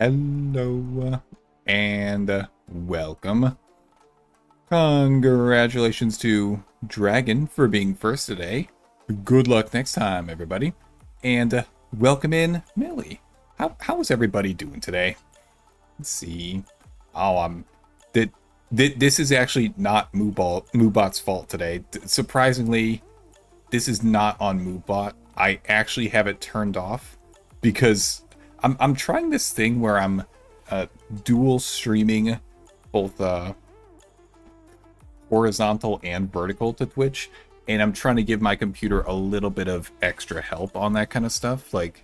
Hello and welcome. Congratulations to Dragon for being first today. Good luck next time, everybody. And welcome in Millie. How is everybody doing today? Let's see. Oh, this is actually not Moobot's fault today. Surprisingly, this is not on Moobot. I actually have it turned off because I'm trying this thing where I'm dual streaming both horizontal and vertical to Twitch, and I'm trying to give my computer a little bit of extra help on that kind of stuff. Like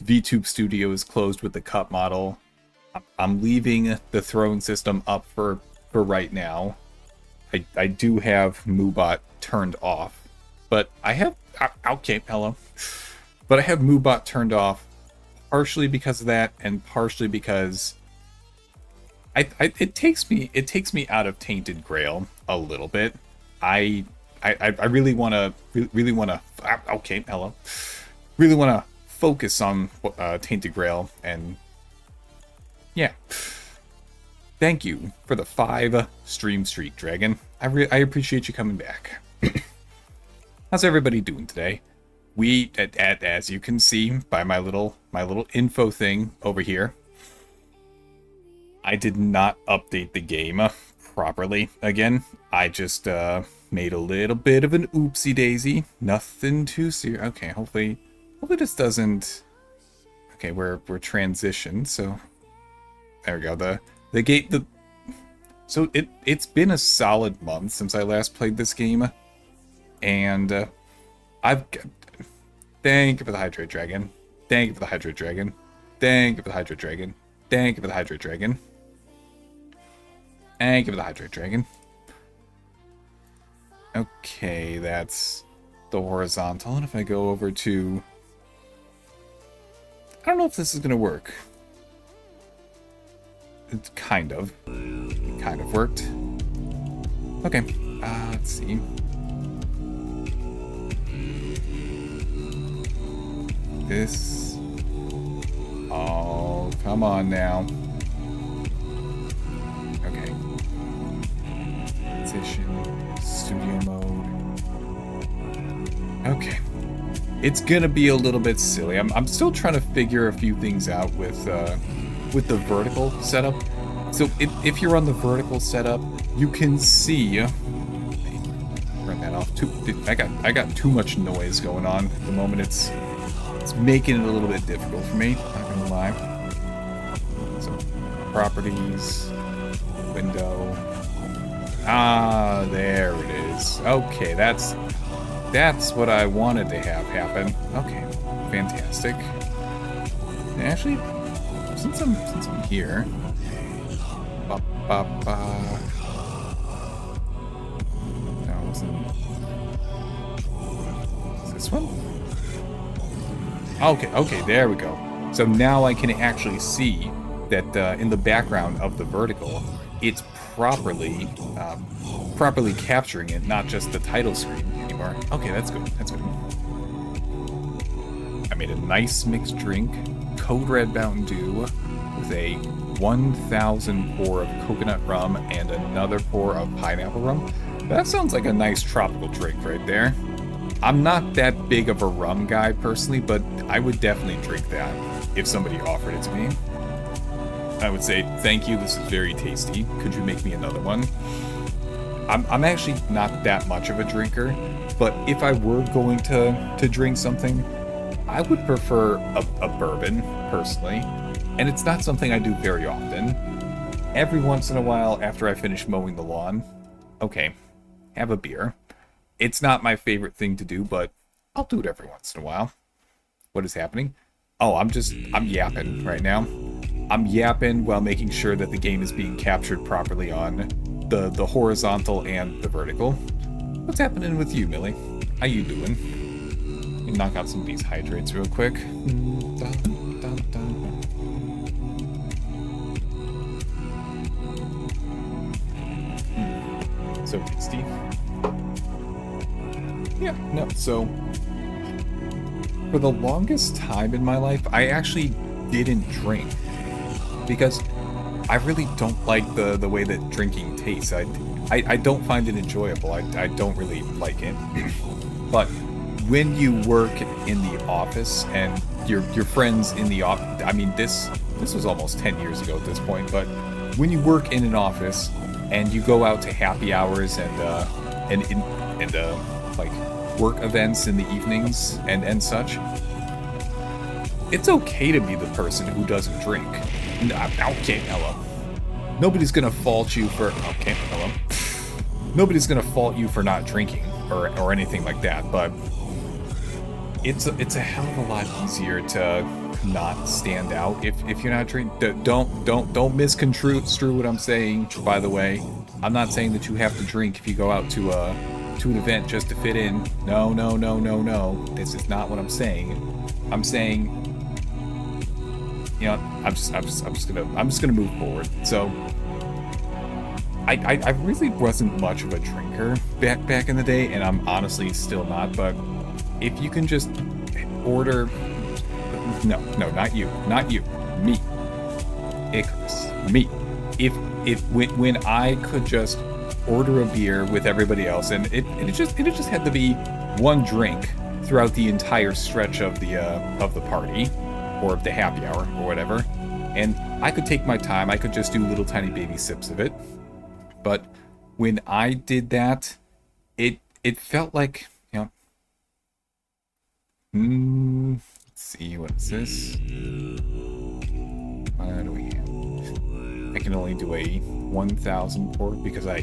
VTube Studio is closed with the cut model. I'm leaving the throwing system up for right now. I do have Moobot turned off, but I have okay, hello. But I have Moobot turned off partially because of that, and partially because it takes me out of Tainted Grail a little bit. I really want to okay, hello. Really want to focus on Tainted Grail, and yeah. Thank you for the 5 stream streak, Dragon. I appreciate you coming back. How's everybody doing today? We, as you can see by my little info thing over here, I did not update the game properly again. I just made a little bit of an oopsie daisy. Nothing too serious. Okay, hopefully this doesn't. Okay, we're transitioned, so there we go. The gate. So it's been a solid month since I last played this game, and thank you for the Hydrate Dragon. Thank you for the Hydrate Dragon. Thank you for the Hydrate Dragon. Thank you for the Hydrate Dragon. Thank you for the Hydrate Dragon. Okay, that's the horizontal. And if I go over to... I don't know if this is going to work. It kind of worked. Okay, let's see. This. Oh, come on now. Okay. Transition, studio mode. Okay. It's gonna be a little bit silly. I'm still trying to figure a few things out with the vertical setup. So if you're on the vertical setup, you can see. Turn that off. I got too much noise going on at the moment. It's making it a little bit difficult for me. Not gonna lie. So properties, window. Ah, there it is. Okay, that's what I wanted to have happen. Okay, fantastic. And actually, since I'm here, no, is this one? Okay, there we go. So now I can actually see that in the background of the vertical, it's properly capturing it, not just the title screen anymore. Okay, that's good. That's good. I made a nice mixed drink, Code Red Mountain Dew, with a 1,000 pour of coconut rum and another pour of pineapple rum. That sounds like a nice tropical drink right there. I'm not that big of a rum guy personally, but I would definitely drink that if somebody offered it to me. I would say, thank you, this is very tasty. Could you make me another one? I'm actually not that much of a drinker, but if I were going to drink something, I would prefer a bourbon, personally. And it's not something I do very often. Every once in a while, after I finish mowing the lawn, okay, have a beer. It's not my favorite thing to do, but I'll do it every once in a while. What is happening? Oh, I'm yapping right now. I'm yapping while making sure that the game is being captured properly on the horizontal and the vertical. What's happening with you, Millie? How you doing? Let me knock out some of these hydrates real quick. So tasty. Yeah, no, so for the longest time in my life, I actually didn't drink. because I really don't like the way that drinking tastes. I don't find it enjoyable. I don't really like it. But when you work in the office and your friends in the office, I mean, this was almost 10 years ago at this point, but when you work in an office and you go out to happy hours and like work events in the evenings and such, it's okay to be the person who doesn't drink. Okay, hello. Nobody's gonna fault you for Nobody's gonna fault you for not drinking or anything like that, but it's a hell of a lot easier to not stand out if you're not drinking. Don't misconstrue what I'm saying, by the way. I'm not saying that you have to drink if you go out to an event just to fit in. No. This is not what I'm saying. I'm saying, you know, I'm just gonna move forward. So I really wasn't much of a drinker back in the day, and I'm honestly still not, but if you can just order... No, not you. Me. Icarus. Me. When I could just order a beer with everybody else, and it just had to be one drink throughout the entire stretch of the party, or the happy hour, or whatever, and I could take my time, I could just do little tiny baby sips of it. But when I did that, it felt like, you know, let's see, what is this? What do we have? I can only do a 1,000 pour because I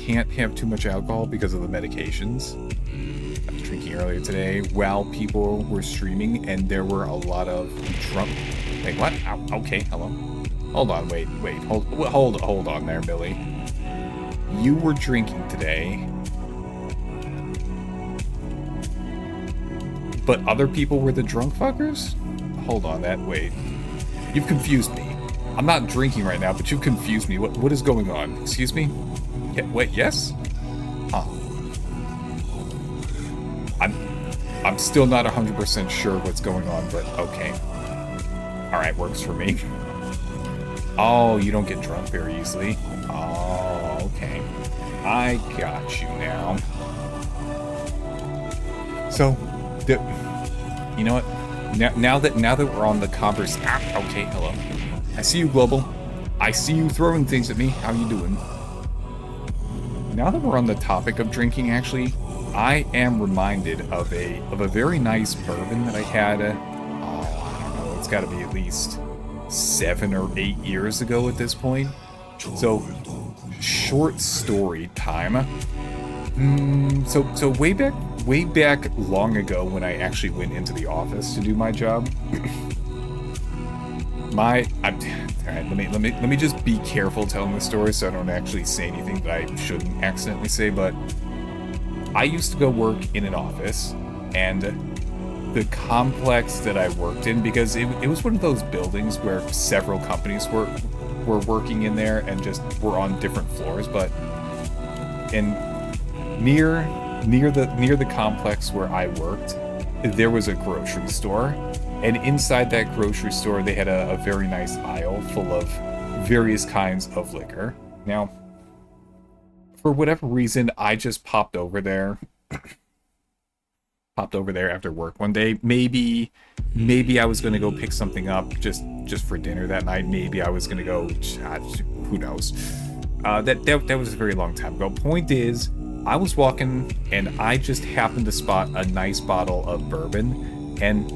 can't have too much alcohol because of the medications. I was drinking earlier today while people were streaming, and there were a lot of drunk... Wait, what? Ow, okay, hello. Hold on, wait, hold on there, Billy. You were drinking today, but other people were the drunk fuckers? Hold on, wait. You've confused me. I'm not drinking right now, but you've confused me. What is going on? Excuse me? Yeah, wait, yes? Huh. I'm still not 100% sure what's going on, but okay. Alright, works for me. Oh, you don't get drunk very easily. Oh, okay. I got you now. So, you know what? Now that we're on the converse... okay, hello. I see you, Global. I see you throwing things at me. How you doing? Now that we're on the topic of drinking, actually, I am reminded of a very nice bourbon that I had. I don't know. It's got to be at least 7 or 8 years ago at this point. So, short story time. So way back long ago when I actually went into the office to do my job. Let me just be careful telling the story so I don't actually say anything that I shouldn't accidentally say, but I used to go work in an office, and the complex that I worked in, because it was one of those buildings where several companies were working in there and just were on different floors, but near the complex where I worked, there was a grocery store, and inside that grocery store they had a very nice aisle full of various kinds of liquor. Now, for whatever reason, I just popped over there after work one day. Maybe I was gonna go pick something up just for dinner that night. Maybe I was gonna go, who knows. That was a very long time ago. Point is, I was walking and I just happened to spot a nice bottle of bourbon, and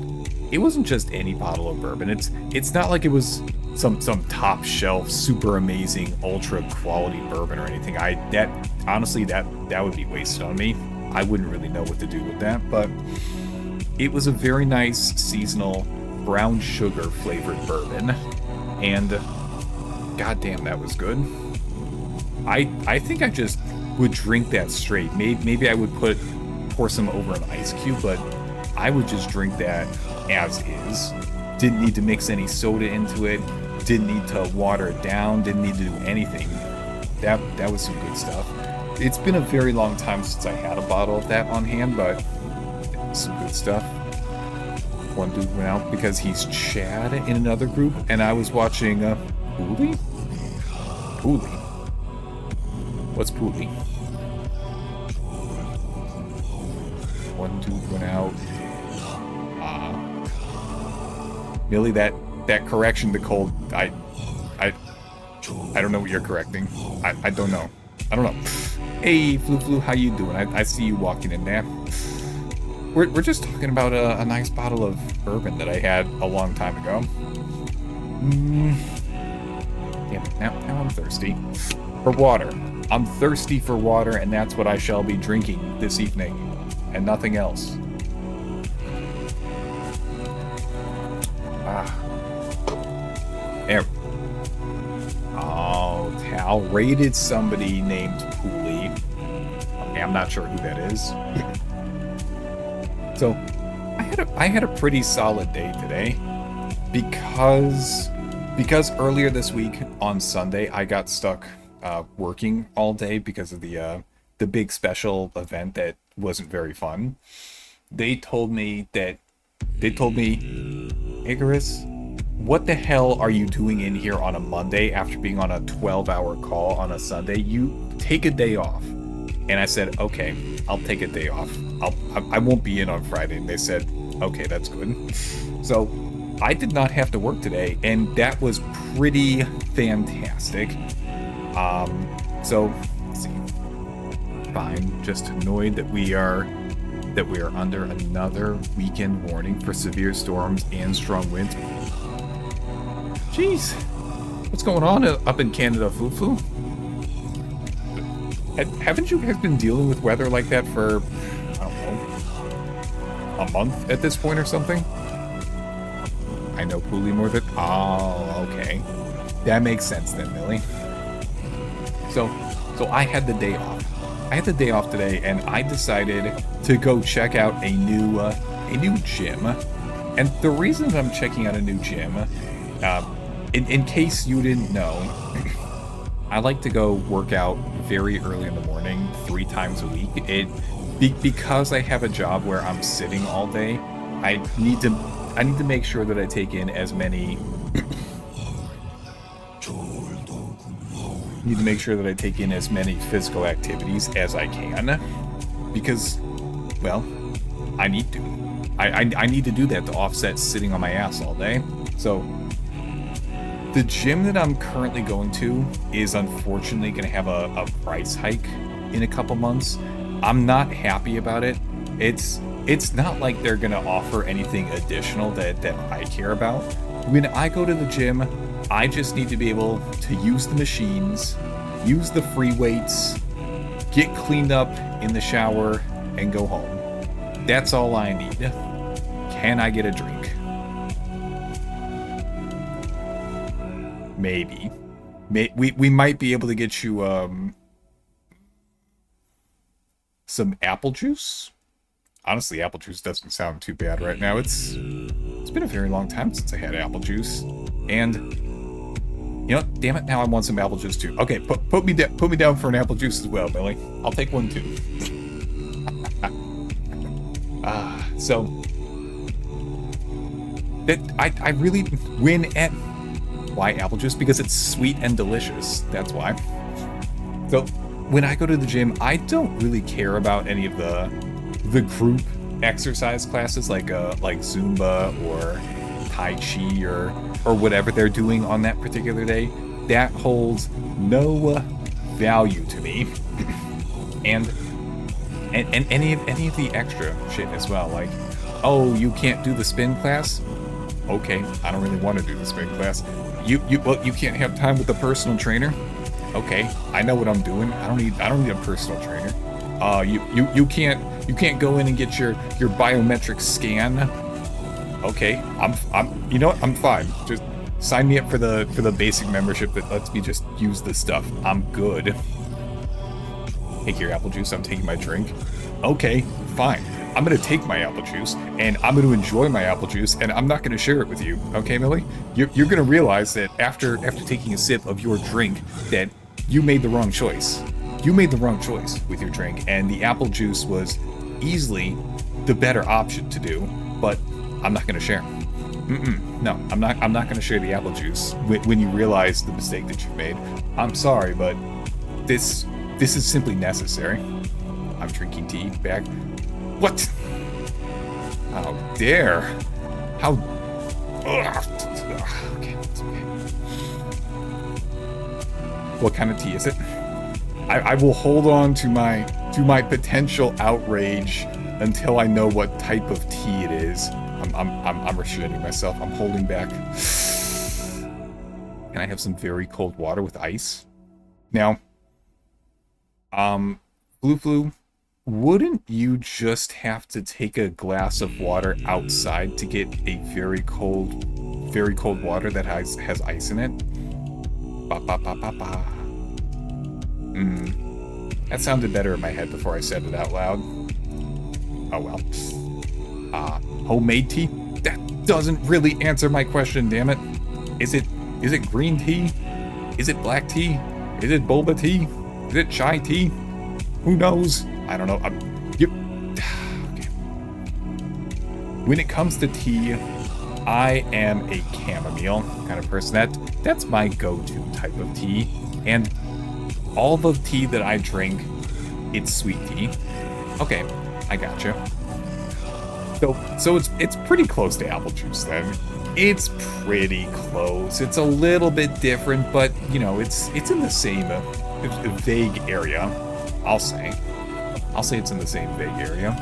it wasn't just any bottle of bourbon. It's not like it was some top shelf, super amazing, ultra quality bourbon or anything. Honestly, that would be wasted on me. I wouldn't really know what to do with that, but it was a very nice seasonal brown sugar flavored bourbon, and goddamn, that was good. I think I just would drink that straight. Maybe I would pour some over an ice cube, but I would just drink that as is. Didn't need to mix any soda into it. Didn't need to water it down. Didn't need to do anything. That was some good stuff. It's been a very long time since I had a bottle of that on hand, but some good stuff. One dude went out because he's Chad in another group, and I was watching Poolie? Poolie. What's Poolie? 1, 2 went out. Millie, that correction to cold, I don't know what you're correcting. I don't know. I don't know. Hey, Flu, how you doing? I see you walking in there. We're just talking about a nice bottle of bourbon that I had a long time ago. Damn it, now I'm thirsty. For water. I'm thirsty for water, and that's what I shall be drinking this evening. And nothing else. There. Oh, Tal raided somebody named Poolie. Okay, I'm not sure who that is. So, I had a pretty solid day today because earlier this week on Sunday I got stuck working all day because of the big special event that wasn't very fun. They told me, Icarus, what the hell are you doing in here on a Monday after being on a 12-hour call on a Sunday? You take a day off. And I said, okay, I'll take a day off. I won't be in on Friday. And they said, okay, that's good. So I did not have to work today, and that was pretty fantastic. So let's see. Fine. Just annoyed that we are under another weekend warning for severe storms and strong winds. Jeez, what's going on up in Canada, Fufu? Haven't you guys been dealing with weather like that for, I don't know, a month at this point or something? I know Poolie more than... Oh, okay. That makes sense then, Millie. So I had the day off. I had the day off today, and I decided to go check out a new gym. And the reason that I'm checking out a new gym, in case you didn't know, I like to go work out very early in the morning, 3 times a week. Because I have a job where I'm sitting all day, I need to make sure that I take in as many physical activities as I can, because, well, I need to. I need to do that to offset sitting on my ass all day. So the gym that I'm currently going to is unfortunately going to have a price hike in a couple months. I'm not happy about it. It's not like they're going to offer anything additional that I care about. When I go to the gym, I just need to be able to use the machines, use the free weights, get cleaned up in the shower, and go home. That's all I need. Can I get a drink? Maybe. We might be able to get you some apple juice. Honestly, apple juice doesn't sound too bad right now. It's been a very long time since I had apple juice, and you know, damn it, now I want some apple juice too. Okay, put me down for an apple juice as well, Billy. I'll take one too. So that I really win at. Why apple juice? Because it's sweet and delicious. That's why. So when I go to the gym, I don't really care about any of the group exercise classes like Zumba or Tai Chi or whatever they're doing on that particular day. That holds no value to me. and any of the extra shit as well, like, oh, you can't do the spin class? Okay, I don't really want to do the spin class. You can't have time with a personal trainer? Okay, I know what I'm doing. I don't need a personal trainer. You can't go in and get your biometric scan. Okay, I'm you know what? I'm fine. Just sign me up for the basic membership that lets me just use this stuff. I'm good. Take your apple juice. I'm taking my drink. Okay, fine. I'm going to take my apple juice, and I'm going to enjoy my apple juice, and I'm not going to share it with you. Okay, Millie? You're going to realize that after taking a sip of your drink, that you made the wrong choice. You made the wrong choice with your drink, and the apple juice was easily the better option to do, but I'm not going to share. No, I'm not going to share the apple juice when you realize the mistake that you've made. I'm sorry, but this is simply necessary. I'm drinking tea back. What? How dare? How? Okay, it's okay. What kind of tea is it? I will hold on to my potential outrage until I know what type of tea it is. I'm restraining myself. I'm holding back. Can I have some very cold water with ice? Now, Flu, wouldn't you just have to take a glass of water outside to get a very cold water that has ice in it? Ba ba ba ba ba. That sounded better in my head before I said it out loud. Oh well. Homemade tea? That doesn't really answer my question, damn it. Is it green tea? Is it black tea? Is it boba tea? Is it chai tea? Who knows? I don't know. Okay. When it comes to tea, I am a chamomile kind of person. That's my go-to type of tea. And all the tea that I drink, it's sweet tea. Okay, I gotcha. So it's pretty close to apple juice then. It's pretty close. It's a little bit different, but you know, it's in the same vague area. I'll say it's in the same vague area.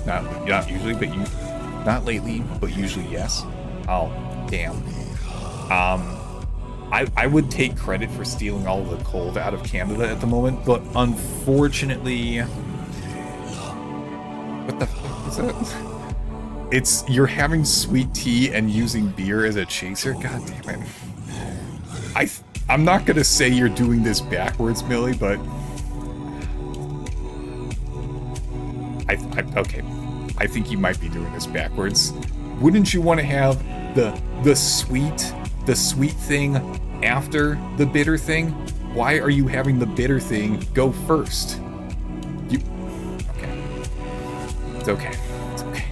Not usually, but not lately, but usually yes. Oh, damn. I would take credit for stealing all of the cold out of Canada at the moment, but unfortunately, what the fuck is that? You're having sweet tea and using beer as a chaser? God damn it. I'm not gonna say you're doing this backwards, Millie, but okay. I think you might be doing this backwards. Wouldn't you want to have the sweet thing after the bitter thing? Why are you having the bitter thing go first? Okay. It's okay. It's okay.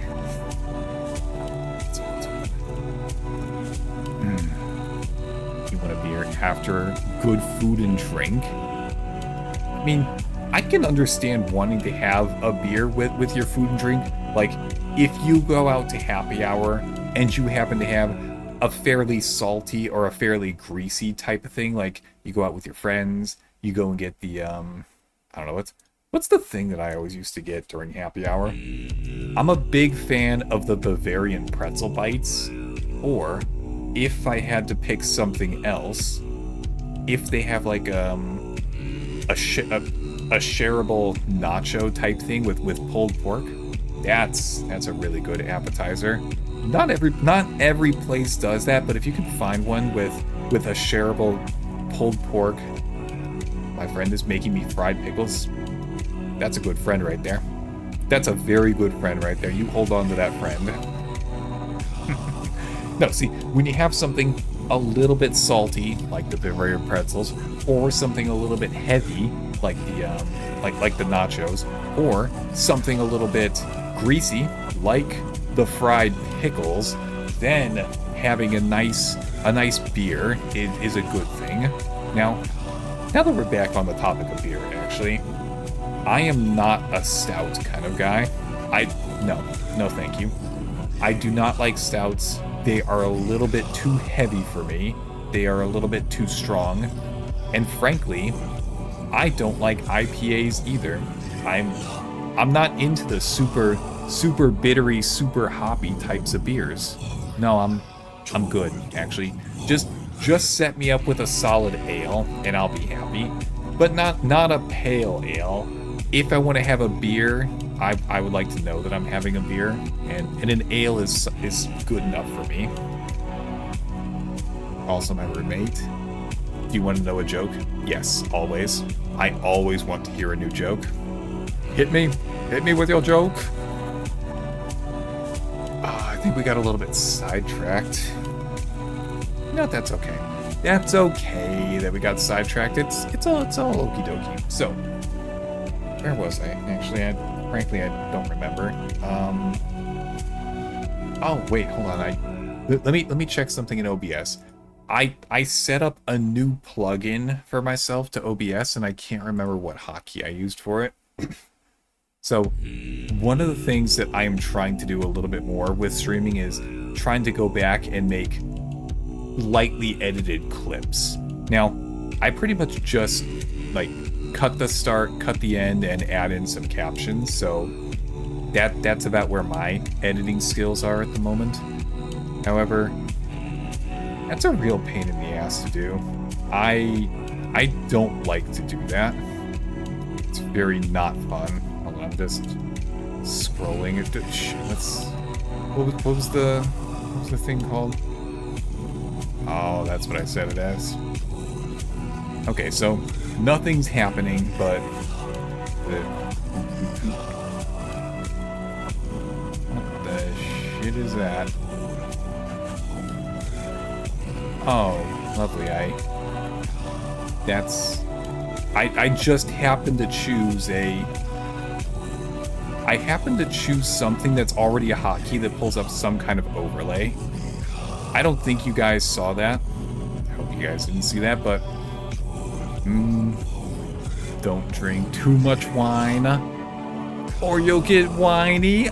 You want a beer after good food and drink? I mean, I can understand wanting to have a beer with your food and drink. Like, if you go out to happy hour and you happen to have a fairly salty or a fairly greasy type of thing, like you go out with your friends, you go and get the, I don't know, what's the thing that I always used to get during happy hour? I'm a big fan of the Bavarian pretzel bites, or if I had to pick something else, if they have like a shareable nacho type thing with pulled pork, that's a really good appetizer. Not every place does that, but if you can find one with a shareable pulled pork, my friend is making me fried pickles. That's a good friend right there. That's a very good friend right there. You hold on to that friend. No, see, when you have something a little bit salty, like the Bavarian pretzels, or something a little bit heavy, like the like the nachos, or something a little bit greasy, like the fried pickles, then having a nice beer is a good thing. Now that we're back on the topic of beer, actually, I am not a stout kind of guy. No thank you. I do not like stouts. They are a little bit too heavy for me. They are a little bit too strong. And frankly, I don't like IPAs either. I'm not into the super bittery, super hoppy types of beers. No, I'm good, actually. Just set me up with a solid ale and I'll be happy. But not a pale ale. If I want to have a beer, I would like to know that I'm having a beer, and an ale is good enough for me. Also my roommate. Do you want to know a joke? Yes, always. I always want to hear a new joke. Hit me with your joke. I think we got a little bit sidetracked. No, that's okay. That's okay that we got sidetracked. It's all okie dokie. So, where was I? Actually, frankly, I don't remember. Oh, wait, hold on. Let me check something in OBS. I set up a new plugin for myself to OBS, and I can't remember what hotkey I used for it. So, one of the things that I am trying to do a little bit more with streaming is trying to go back and make lightly edited clips. Now, I pretty much just, like, cut the start, cut the end, and add in some captions, so that's about where my editing skills are at the moment. However, that's a real pain in the ass to do. I don't like to do that. It's very not fun. Hold on, I'm just scrolling. What was the thing called? Oh, that's what I said it as. Okay, so nothing's happening, but what the shit is that? Oh, lovely. I just happened to choose I happened to choose something that's already a hotkey that pulls up some kind of overlay. I don't think you guys saw that. I hope you guys didn't see that, but don't drink too much wine or you'll get whiny.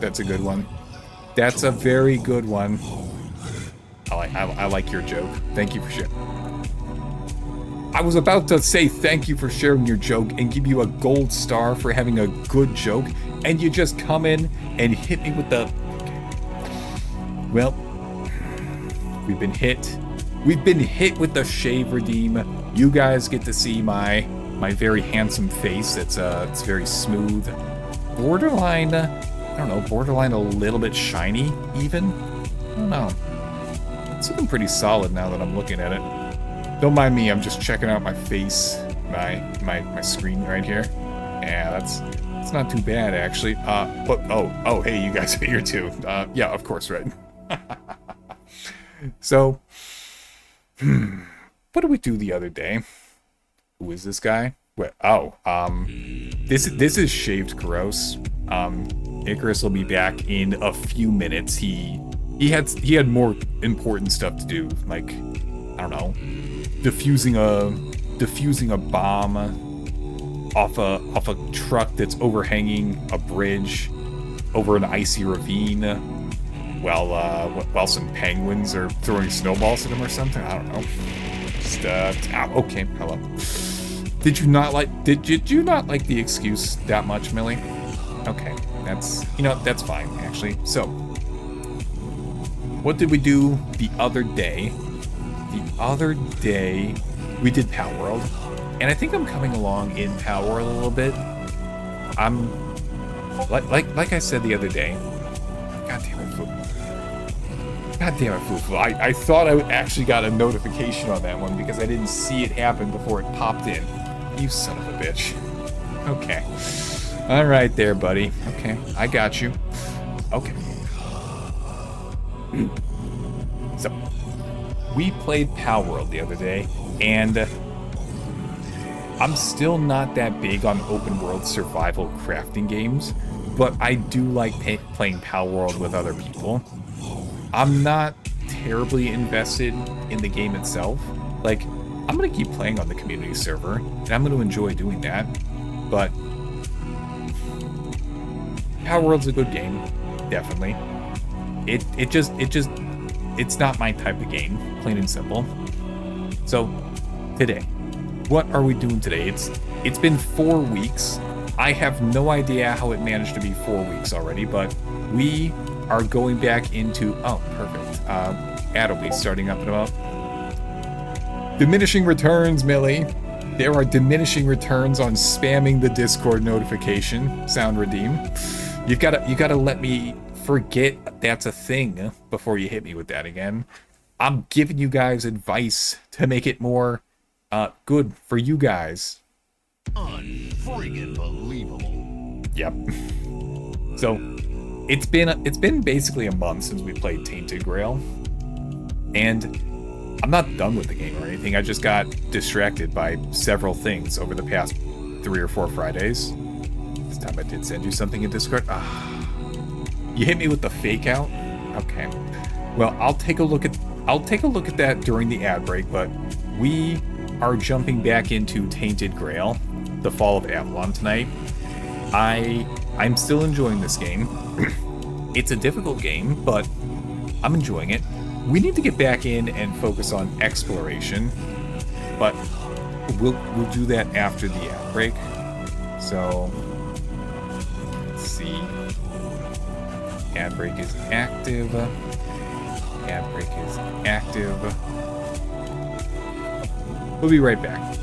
That's a good one. That's a very good one. I like your joke. Thank you for sharing. I was about to say thank you for sharing your joke and give you a gold star for having a good joke, and you just come in and hit me with the... Okay. Well, we've been hit. We've been hit with the shave redeem. You guys get to see my very handsome face. It's very smooth. Borderline, I don't know, borderline a little bit shiny, even? I don't know. It's looking pretty solid now that I'm looking at it. Don't mind me, I'm just checking out my face, my screen right here. Yeah, that's not too bad actually. But oh, hey, you guys are here too. Yeah, of course, right. So, what did we do the other day? Who is this guy? What? Oh, this is Shaved Gross. Icarus will be back in a few minutes. He had more important stuff to do, like, I don't know, defusing a bomb off a truck that's overhanging a bridge over an icy ravine, while some penguins are throwing snowballs at him or something. I don't know. Just okay, hello. Did you not like the excuse that much, Millie? Okay, that's fine actually. So, what did we do the other day? The other day, we did Power World, and I think I'm coming along in Power World a little bit. I'm like I said the other day. God damn it, Fufu. I thought I actually got a notification on that one because I didn't see it happen before it popped in. You son of a bitch. Okay. All right there, buddy. Okay, I got you. Okay. So, we played Power World the other day, and I'm still not that big on open world survival crafting games, but I do like playing Power World with other people. I'm not terribly invested in the game itself. Like, I'm gonna keep playing on the community server, and I'm gonna enjoy doing that, but Power World's a good game, definitely. It's not my type of game, plain and simple. So, today, what are we doing today? It's been 4 weeks. I have no idea how it managed to be 4 weeks already, but we are going back into, oh, perfect. Ad will be starting up in about diminishing returns, Millie. There are diminishing returns on spamming the Discord notification. Sound redeem. You gotta let me forget that's a thing before you hit me with that again. I'm giving you guys advice to make it more good for you guys. Unfriggin' believable. Yep. So it's been basically a month since we played Tainted Grail, and I'm not done with the game or anything. I just got distracted by several things over the past 3 or 4 Fridays. This time I did send you something in Discord. You hit me with the fake out? Okay. Well, I'll take a look at that during the ad break, but we are jumping back into Tainted Grail, the Fall of Avalon tonight. I'm still enjoying this game. It's a difficult game, but I'm enjoying it. We need to get back in and focus on exploration, but we'll do that after the ad break. So let's see. Ad break is active. Ad break is active. We'll be right back.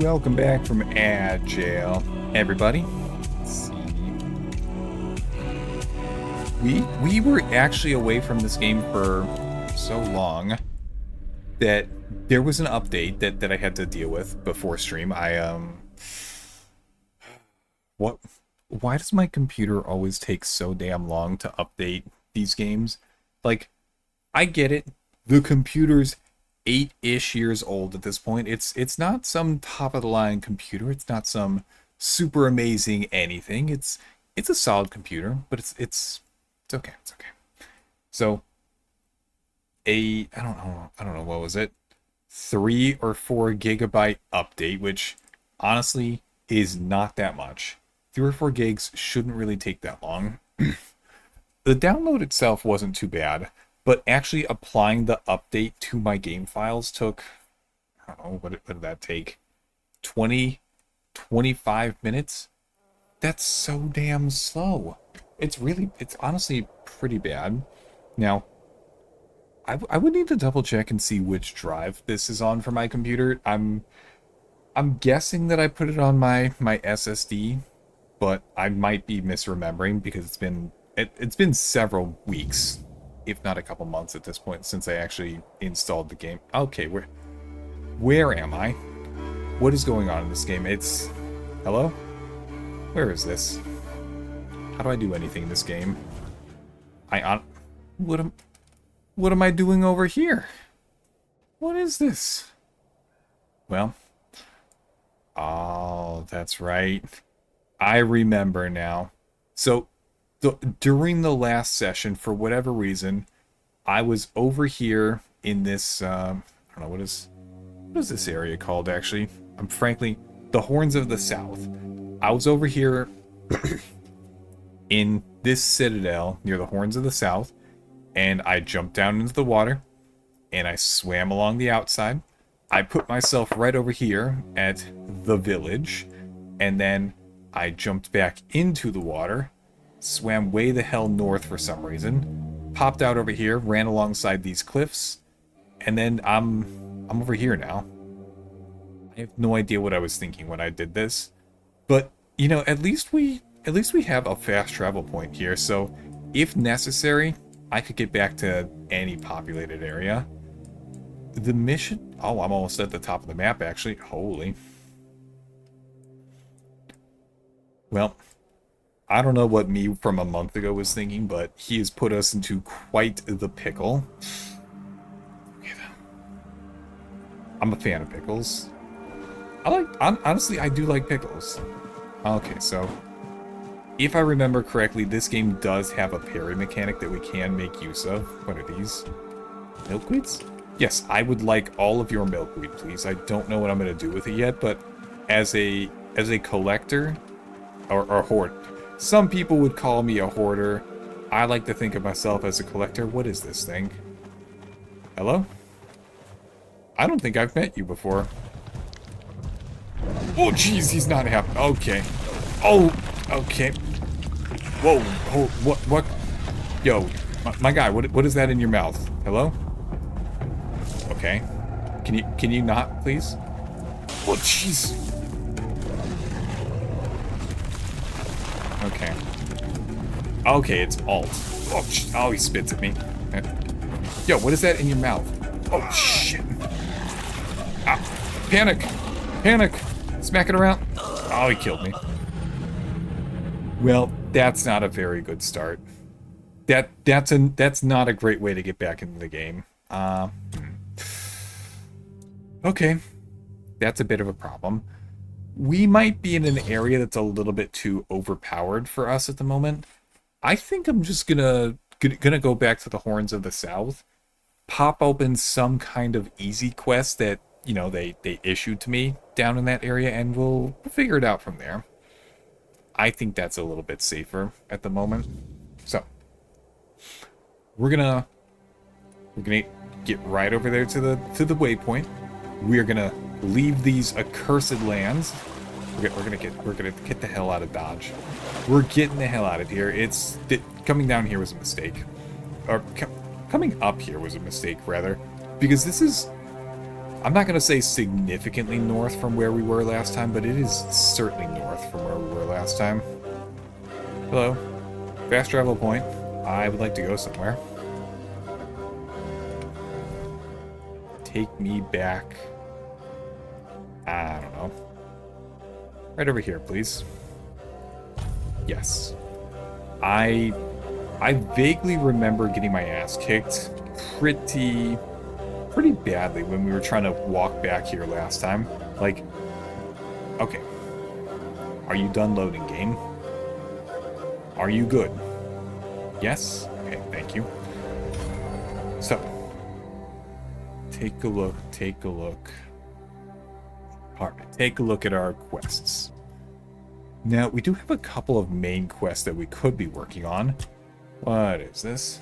Welcome back from ad jail, everybody. Let's see. We were actually away from this game for so long that there was an update that I had to deal with before stream. Why does my computer always take so damn long to update these games? Like, I get it. The computer's 8-ish years old at this point. It's not some top of the line computer. It's not some super amazing anything. It's a solid computer, but it's okay. It's okay. So I don't know what was it? 3 or 4 gigabyte update, which honestly is not that much. 3 or 4 gigs shouldn't really take that long. The download itself wasn't too bad, but actually applying the update to my game files took, I don't know, what did that take? 20, 25 minutes? That's so damn slow. It's honestly pretty bad. Now, I would need to double check and see which drive this is on for my computer. I'm guessing that I put it on my SSD, but I might be misremembering because it's been several weeks, if not a couple months at this point, since I actually installed the game. Okay, Where am I? What is going on in this game? It's... Hello? Where is this? How do I do anything in this game? What am I doing over here? What is this? Well... Oh, that's right. I remember now. So, during the last session, for whatever reason, I was over here in this, I don't know, what is this area called, actually? Frankly, the Horns of the South. I was over here in this citadel near the Horns of the South, and I jumped down into the water, and I swam along the outside. I put myself right over here at the village, and then I jumped back into the water, swam way the hell north for some reason, popped out over here, ran alongside these cliffs, and then I'm over here now. I have no idea what I was thinking when I did this, but you know, at least we have a fast travel point here, so if necessary, I could get back to any populated area. The mission... Oh, I'm almost at the top of the map, actually. Holy. Well, I don't know what me from a month ago was thinking, but he has put us into quite the pickle. I'm a fan of pickles. Honestly, I do like pickles. Okay, so... If I remember correctly, this game does have a parry mechanic that we can make use of. What are these? Milkweeds? Yes, I would like all of your milkweed, please. I don't know what I'm going to do with it yet, but as a collector, or hoard, some people would call me a hoarder. I like to think of myself as a collector. What is this thing? Hello? I don't think I've met you before. Oh, jeez, he's not happy. Okay. Oh, okay. Whoa, what? Yo, my guy, what is that in your mouth? Hello? Okay. Can you not, please? Oh, jeez. Okay. Okay, it's alt. Oh, he spits at me. Yo, what is that in your mouth? Oh, shit. Ah, panic. Panic. Smack it around. Oh, he killed me. Well, that's not a very good start. That's not a great way to get back into the game. Okay, that's a bit of a problem. We might be in an area that's a little bit too overpowered for us at the moment. I think I'm just gonna go back to the Horns of the South, pop open some kind of easy quest that, you know, they issued to me down in that area, and we'll figure it out from there. I think that's a little bit safer at the moment. So, we're gonna get right over there to the waypoint. We are gonna leave these accursed lands. We're gonna get the hell out of Dodge. We're getting the hell out of here. Coming down here was a mistake, or coming up here was a mistake rather, because this is, I'm not gonna say significantly north from where we were last time, but it is certainly north from where we were last time. Hello, fast travel point. I would like to go somewhere. Take me back. I don't know. Right over here, please. Yes. I vaguely remember getting my ass kicked pretty badly when we were trying to walk back here last time. Like, okay. Are you done loading, game? Are you good? Yes? Okay, thank you. So, take a look. Alright, take a look at our quests. Now, we do have a couple of main quests that we could be working on. What is this?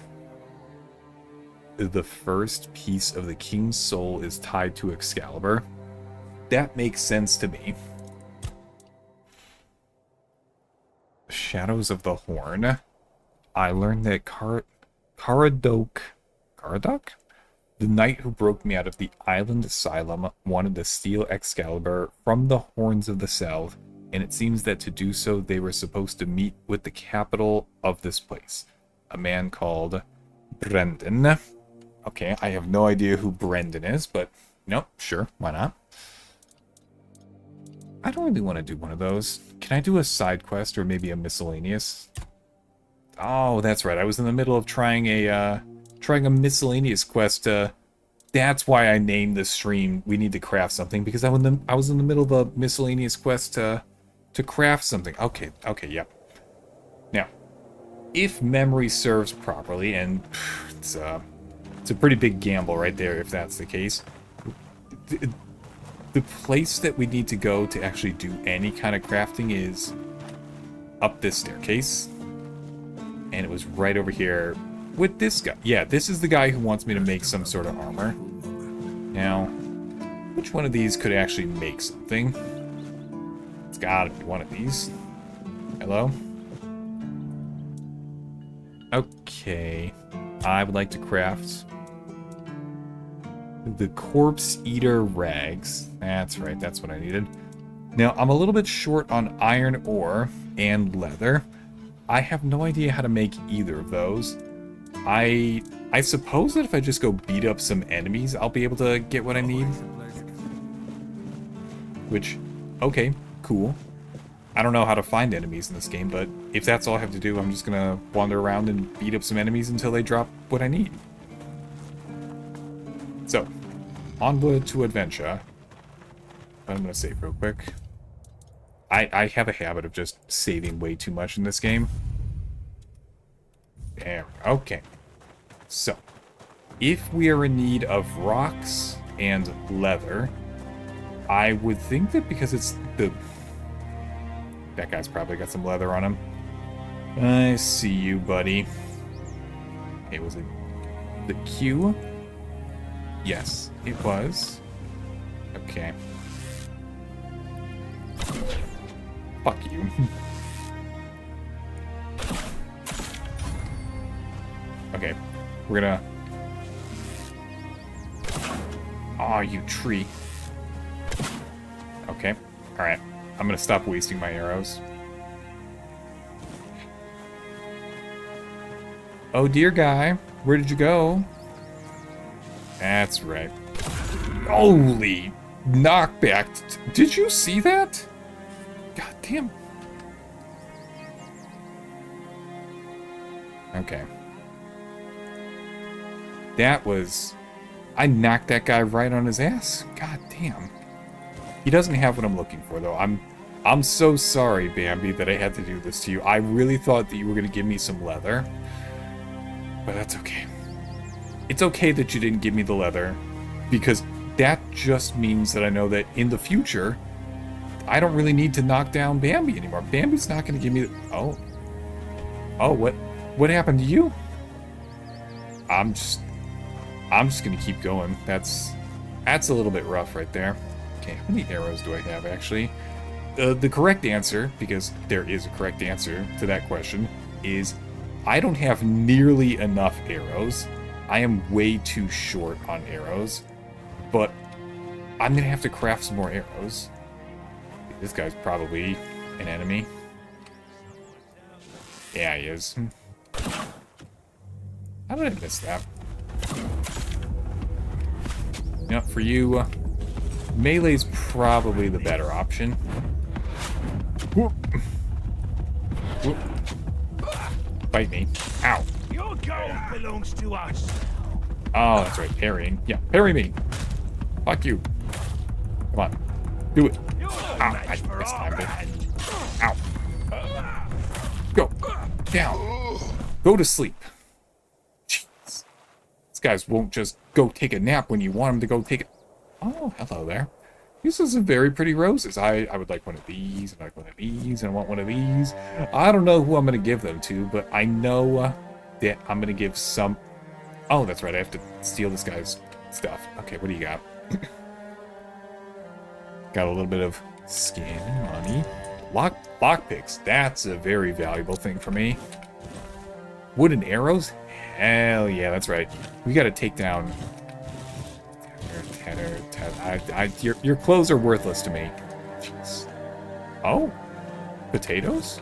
The first piece of the King's soul is tied to Excalibur. That makes sense to me. Shadows of the Horn. I learned that Caradoc, the knight who broke me out of the island asylum, wanted to steal Excalibur from the Horns of the South, and it seems that to do so they were supposed to meet with the capital of this place, a man called Brendan. Okay, I have no idea who Brendan is, but Nope, sure, why not? I don't really want to do one of those. Can I do a side quest or maybe a miscellaneous? Oh, that's right. I was in the middle of trying a miscellaneous quest. That's why I named the stream "We Need to Craft Something," because I was in the middle of a miscellaneous quest to craft something. Okay, yep. Now, if memory serves properly, and it's a pretty big gamble right there if that's the case. The place that we need to go to actually do any kind of crafting is up this staircase. And it was right over here with this guy. Yeah, this is the guy who wants me to make some sort of armor. Now, which one of these could actually make something? It's gotta be one of these. Hello? Okay. I would like to craft the Corpse Eater Rags. That's right, that's what I needed. Now, I'm a little bit short on iron ore and leather. I have no idea how to make either of those. I suppose that if I just go beat up some enemies, I'll be able to get what I need. Which, okay, cool. I don't know how to find enemies in this game, but if that's all I have to do, I'm just gonna wander around and beat up some enemies until they drop what I need. So, onward to adventure. I'm gonna save real quick. I have a habit of just saving way too much in this game. There, okay. So, if we are in need of rocks and leather, I would think that because it's the... That guy's probably got some leather on him. I see you, buddy. Hey, was it the Q? Yes, it was. Okay. Fuck you. Okay, we're gonna... Aw, you tree. Okay, alright. I'm gonna stop wasting my arrows. Oh, dear guy. Where did you go? That's right. Holy knockback. Did you see that? God damn. Okay. That was... I knocked that guy right on his ass. God damn. He doesn't have what I'm looking for, though. I'm so sorry, Bambi, that I had to do this to you. I really thought that you were going to give me some leather. But that's okay. It's okay that you didn't give me the leather, because that just means that I know that in the future, I don't really need to knock down Bambi anymore. Bambi's not going to give me the... Oh. Oh, what happened to you? I'm just going to keep going. That's a little bit rough right there. Okay, how many arrows do I have, actually? The correct answer, because there is a correct answer to that question, is I don't have nearly enough arrows. I am way too short on arrows, but I'm going to have to craft some more arrows. This guy's probably an enemy. Yeah, he is. How did I miss that? Yep, for you, melee's probably the better option. Whoop. Whoop. Bite me. Ow. Your gold belongs to us. Oh, that's right. Parrying. Yeah, parry me. Fuck you. Come on. Do it. Ow. I missed time. Ow. Go. Down. Go to sleep. Jeez. These guys won't just go take a nap when you want them to go take it. Oh, hello there. These are some very pretty roses. I would like one of these, and I like one of these, and I want one of these. I don't know who I'm going to give them to, but I know that I'm going to give some... Oh, that's right. I have to steal this guy's stuff. Okay, what do you got? Got a little bit of skin money. Lockpicks. That's a very valuable thing for me. Wooden arrows? Hell yeah, that's right. We got to take down... Your clothes are worthless to me. Jeez. Oh? Potatoes?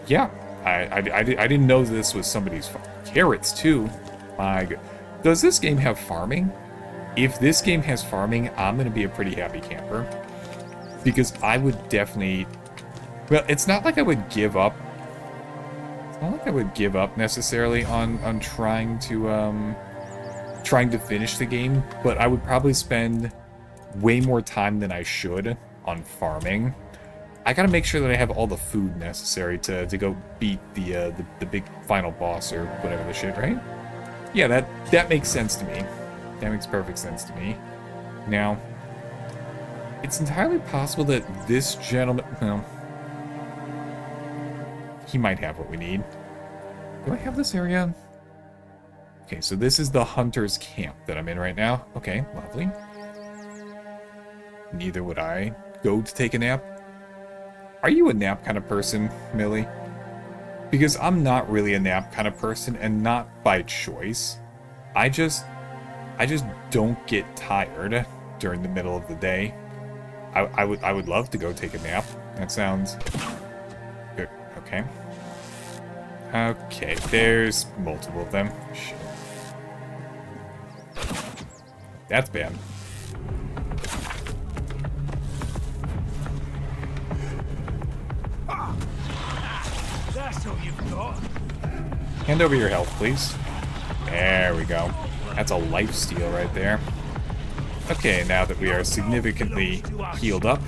Yeah. I didn't know this was somebody's farm. Carrots, too. My God. Does this game have farming? If this game has farming, I'm going to be a pretty happy camper. Because I would definitely... Well, it's not like I would give up. It's not like I would give up necessarily on trying to finish the game, but I would probably spend way more time than I should on farming. I gotta make sure that I have all the food necessary to go beat the big final boss or whatever the shit, right? Yeah, that makes sense to me. That makes perfect sense to me. Now, it's entirely possible that this gentleman... Well, he might have what we need. Do I have this area? Okay, so this is the hunter's camp that I'm in right now. Okay, lovely. Neither would I go to take a nap. Are you a nap kind of person, Millie? Because I'm not really a nap kind of person, and not by choice. I just don't get tired during the middle of the day. I would love to go take a nap. That sounds good. Okay. Okay, there's multiple of them. Shit. That's bad. That's all you've got. Hand over your health, please. There we go. That's a life steal right there. Okay, now that we are significantly healed up.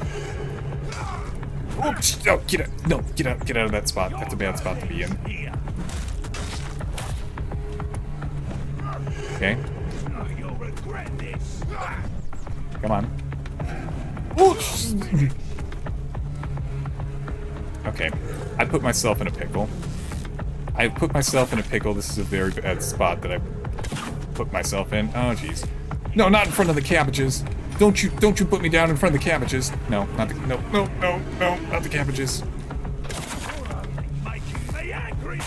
Oops! Oh, get out! No, get out of that spot. That's a bad spot to be in. Okay. You'll regret this. Come on. Oops! Okay. I put myself in a pickle. I put myself in a pickle. This is a very bad spot that I put myself in. Oh, jeez. No, not in front of the cabbages. Don't you put me down in front of the cabbages. No, not the, no, not the cabbages. You're only making me angry.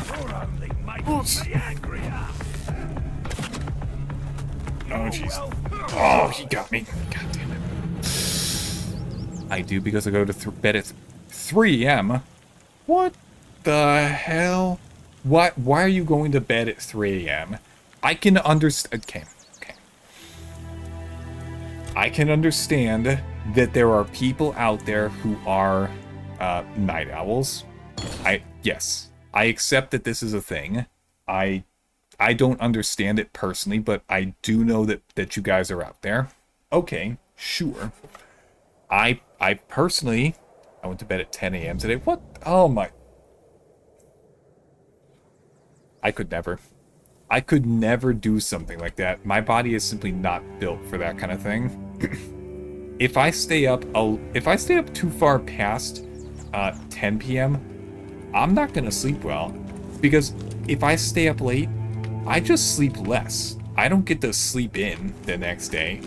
You're only making me angrier. Oh, jeez. Oh, he got me. God damn it. I do because I go to bed at 3 a.m. What the hell? Why are you going to bed at 3 a.m.? I can understand... Okay. I can understand that there are people out there who are night owls. Yes. I accept that this is a thing. I don't understand it personally, but I do know that you guys are out there. Okay, sure. I personally... I went to bed at 10 a.m. today. What? Oh my... I could never. I could never do something like that. My body is simply not built for that kind of thing. If I stay up too far past 10 p.m., I'm not gonna sleep well. Because if I stay up late, I just sleep less. I don't get to sleep in the next day.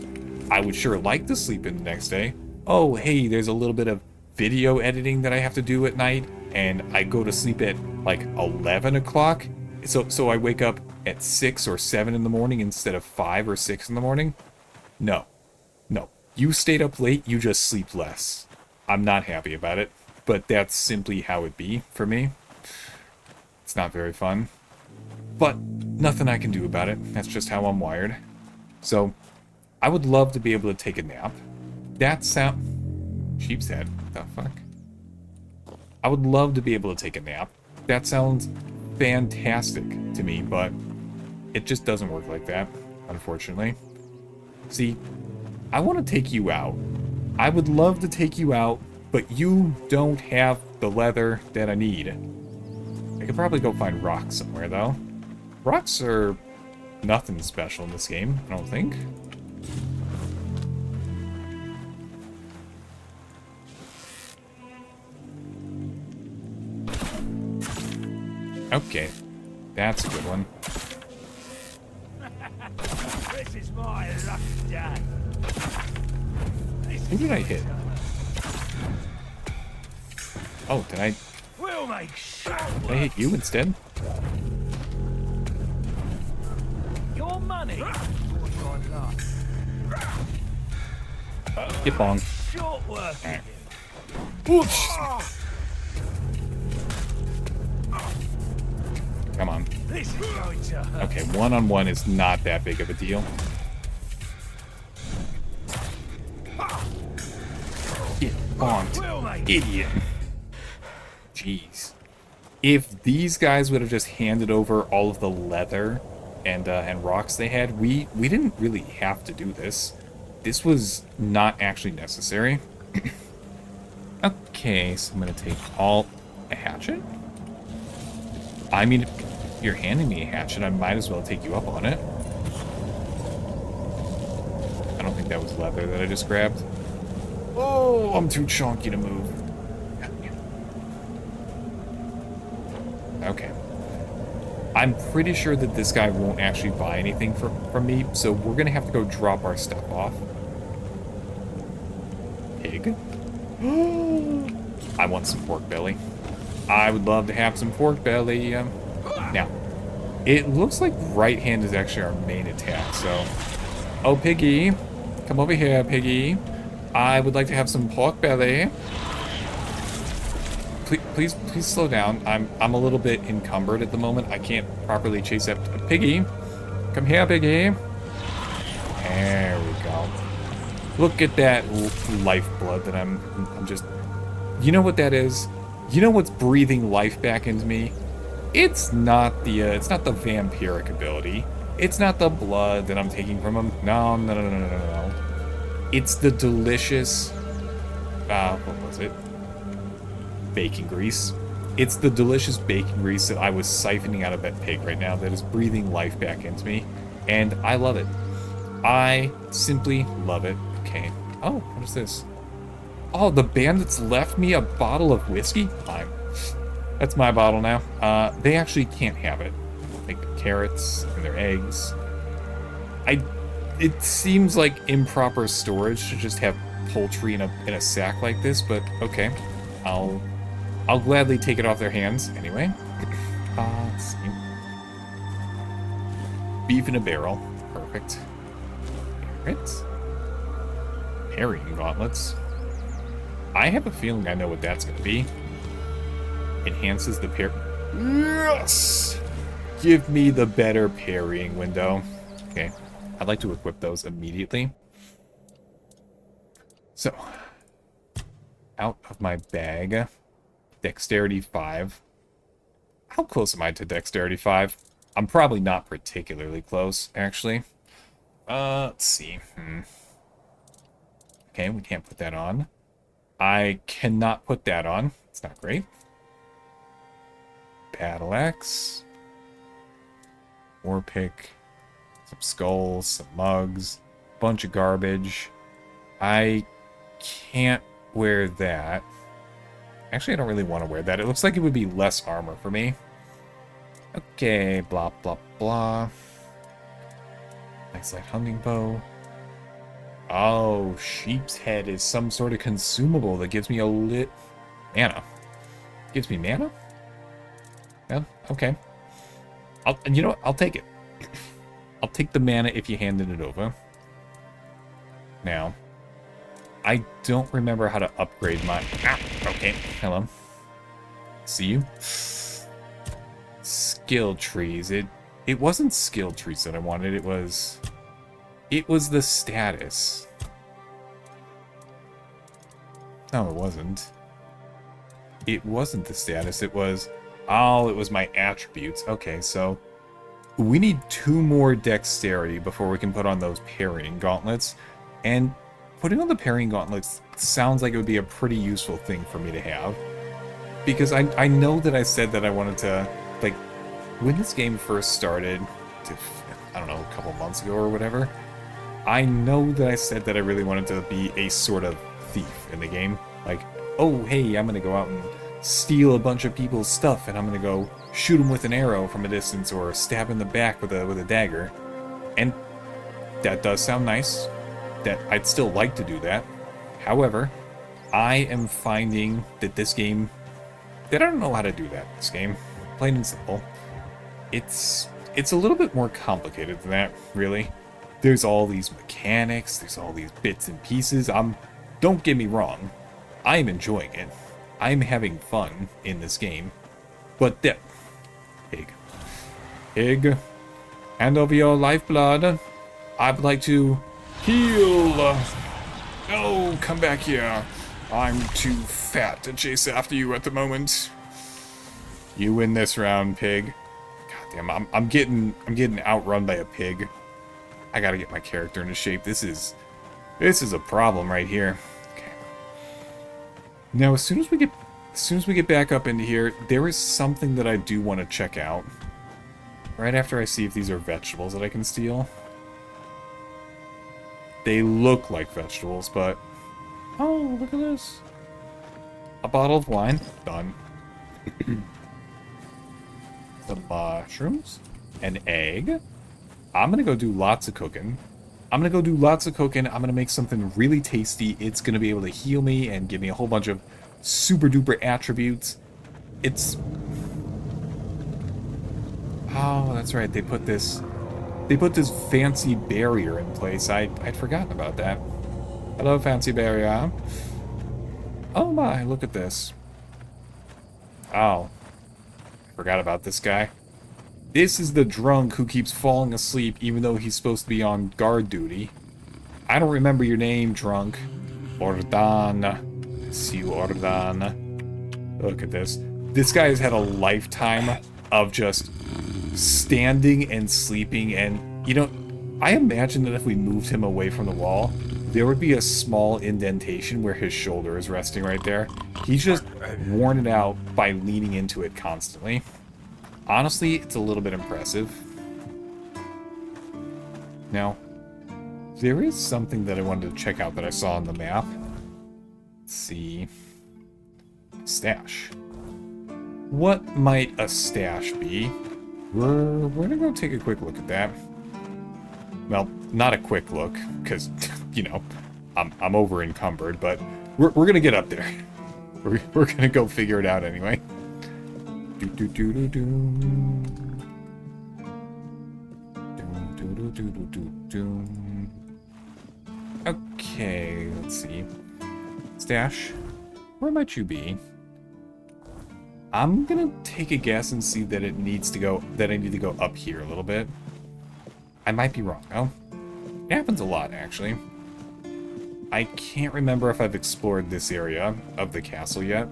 I would sure like to sleep in the next day. Oh, hey, there's a little bit of video editing that I have to do at night, and I go to sleep at like 11 o'clock. So I wake up at 6 or 7 in the morning instead of 5 or 6 in the morning? No. You stayed up late, you just sleep less. I'm not happy about it, but that's simply how it be for me. It's not very fun. But nothing I can do about it. That's just how I'm wired. So, I would love to be able to take a nap. That sound... Sheep's head. What the fuck? I would love to be able to take a nap. That sounds fantastic to me, but it just doesn't work like that, unfortunately. See, I want to take you out. I would love to take you out, but you don't have the leather that I need. I could probably go find rocks somewhere, though. Rocks are nothing special in this game, I don't think. Okay, that's a good one. This is my lucky day. Who did I hit? Oh, did I We'll make short hit work. you instead? Your money or your luck. Get bong. Short work. Alright. Come on. This is going to hurt. Okay, one-on-one is not that big of a deal. Get bonked, idiot. Jeez. If these guys would have just handed over all of the leather and rocks they had, we didn't really have to do this. This was not actually necessary. Okay, so I'm gonna take a hatchet? I mean, if you're handing me a hatchet, I might as well take you up on it. I don't think that was leather that I just grabbed. Oh, I'm too chunky to move. Okay. I'm pretty sure that this guy won't actually buy anything from me, so we're gonna have to go drop our stuff off. Pig? I want some pork belly. I would love to have some pork belly. Now, it looks like right hand is actually our main attack, so... Oh, piggy. Come over here, piggy. I would like to have some pork belly. Please slow down. I'm a little bit encumbered at the moment. I can't properly chase after piggy. Come here, piggy. There we go. Look at that lifeblood that I'm just... You know what that is? You know what's breathing life back into me? It's not the vampiric ability. It's not the blood that I'm taking from him. No. It's the delicious... what was it? Bacon grease. It's the delicious bacon grease that I was siphoning out of that pig right now that is breathing life back into me. And I love it. I simply love it. Okay. Oh, what is this? Oh, the bandits left me a bottle of whiskey? Fine. That's my bottle now. They actually can't have it. Like carrots and their eggs. It seems like improper storage to just have poultry in a sack like this, but okay. I'll gladly take it off their hands anyway. Let's see. Beef in a barrel. Perfect. Carrots. Parrying gauntlets. I have a feeling I know what that's going to be. Enhances the parry. Yes! Give me the better parrying window. Okay. I'd like to equip those immediately. So. Out of my bag. Dexterity 5. How close am I to Dexterity 5? I'm probably not particularly close, actually. Let's see. Okay, we can't put that on. I cannot put that on. It's not great. Battle axe. War pick. Some skulls, some mugs. Bunch of garbage. I can't wear that. Actually, I don't really want to wear that. It looks like it would be less armor for me. Okay, blah, blah, blah. Nice light hunting bow. Oh, sheep's head is some sort of consumable that gives me a mana. Gives me mana? Yeah, okay. You know what? I'll take it. I'll take the mana if you handed it over. Now, I don't remember how to upgrade my... okay, hello. See you. Skill trees. It wasn't skill trees that I wanted. It was the status. No, it wasn't. It wasn't the status. It was... Oh, it was my attributes. Okay, so... We need 2 more dexterity before we can put on those parrying gauntlets. And putting on the parrying gauntlets sounds like it would be a pretty useful thing for me to have. Because I know that I said that I wanted to... Like, when this game first started, I don't know, a couple months ago or whatever, I know that I said that I really wanted to be a sort of thief in the game. Like, oh, hey, I'm going to go out and steal a bunch of people's stuff, and I'm going to go shoot them with an arrow from a distance or stab in the back with a dagger. And that does sound nice. That I'd still like to do that. However, I am finding that this game... that I don't know how to do that in this game. Plain and simple. It's a little bit more complicated than that, really. There's all these mechanics, there's all these bits and pieces. Don't get me wrong, I'm enjoying it. I'm having fun in this game. But that... Pig. Pig, hand over your lifeblood. I'd like to heal. No, come back here. I'm too fat to chase after you at the moment. You win this round, pig. Goddamn, I'm getting outrun by a pig. I gotta get my character into shape. This is a problem right here. Okay. Now, as soon as we get back up into here, there is something that I do want to check out. Right after I see if these are vegetables that I can steal. They look like vegetables, but... Oh, look at this. A bottle of wine. Done. Some mushrooms. An egg. I'm gonna go do lots of cooking. I'm gonna make something really tasty. It's gonna be able to heal me and give me a whole bunch of super duper attributes. It's... Oh, that's right. They put this fancy barrier in place. I'd forgotten about that. Hello, fancy barrier. Oh my, look at this. Oh. I forgot about this guy. This is the drunk who keeps falling asleep even though he's supposed to be on guard duty. I don't remember your name, drunk. Ordan. See you, Ordan. Look at this. This guy has had a lifetime of just standing and sleeping, and, you know, I imagine that if we moved him away from the wall, there would be a small indentation where his shoulder is resting right there. He's just worn it out by leaning into it constantly. Honestly, it's a little bit impressive. Now, there is something that I wanted to check out that I saw on the map. Let's see. Stash. What might a stash be? We're gonna go take a quick look at that. Well, not a quick look, because, you know, I'm over encumbered, but we're gonna get up there. We're gonna go figure it out anyway. Okay, let's see. Stash, where might you be? I'm gonna take a guess and see that I need to go up here a little bit. I might be wrong, though. It happens a lot, actually. I can't remember if I've explored this area of the castle yet.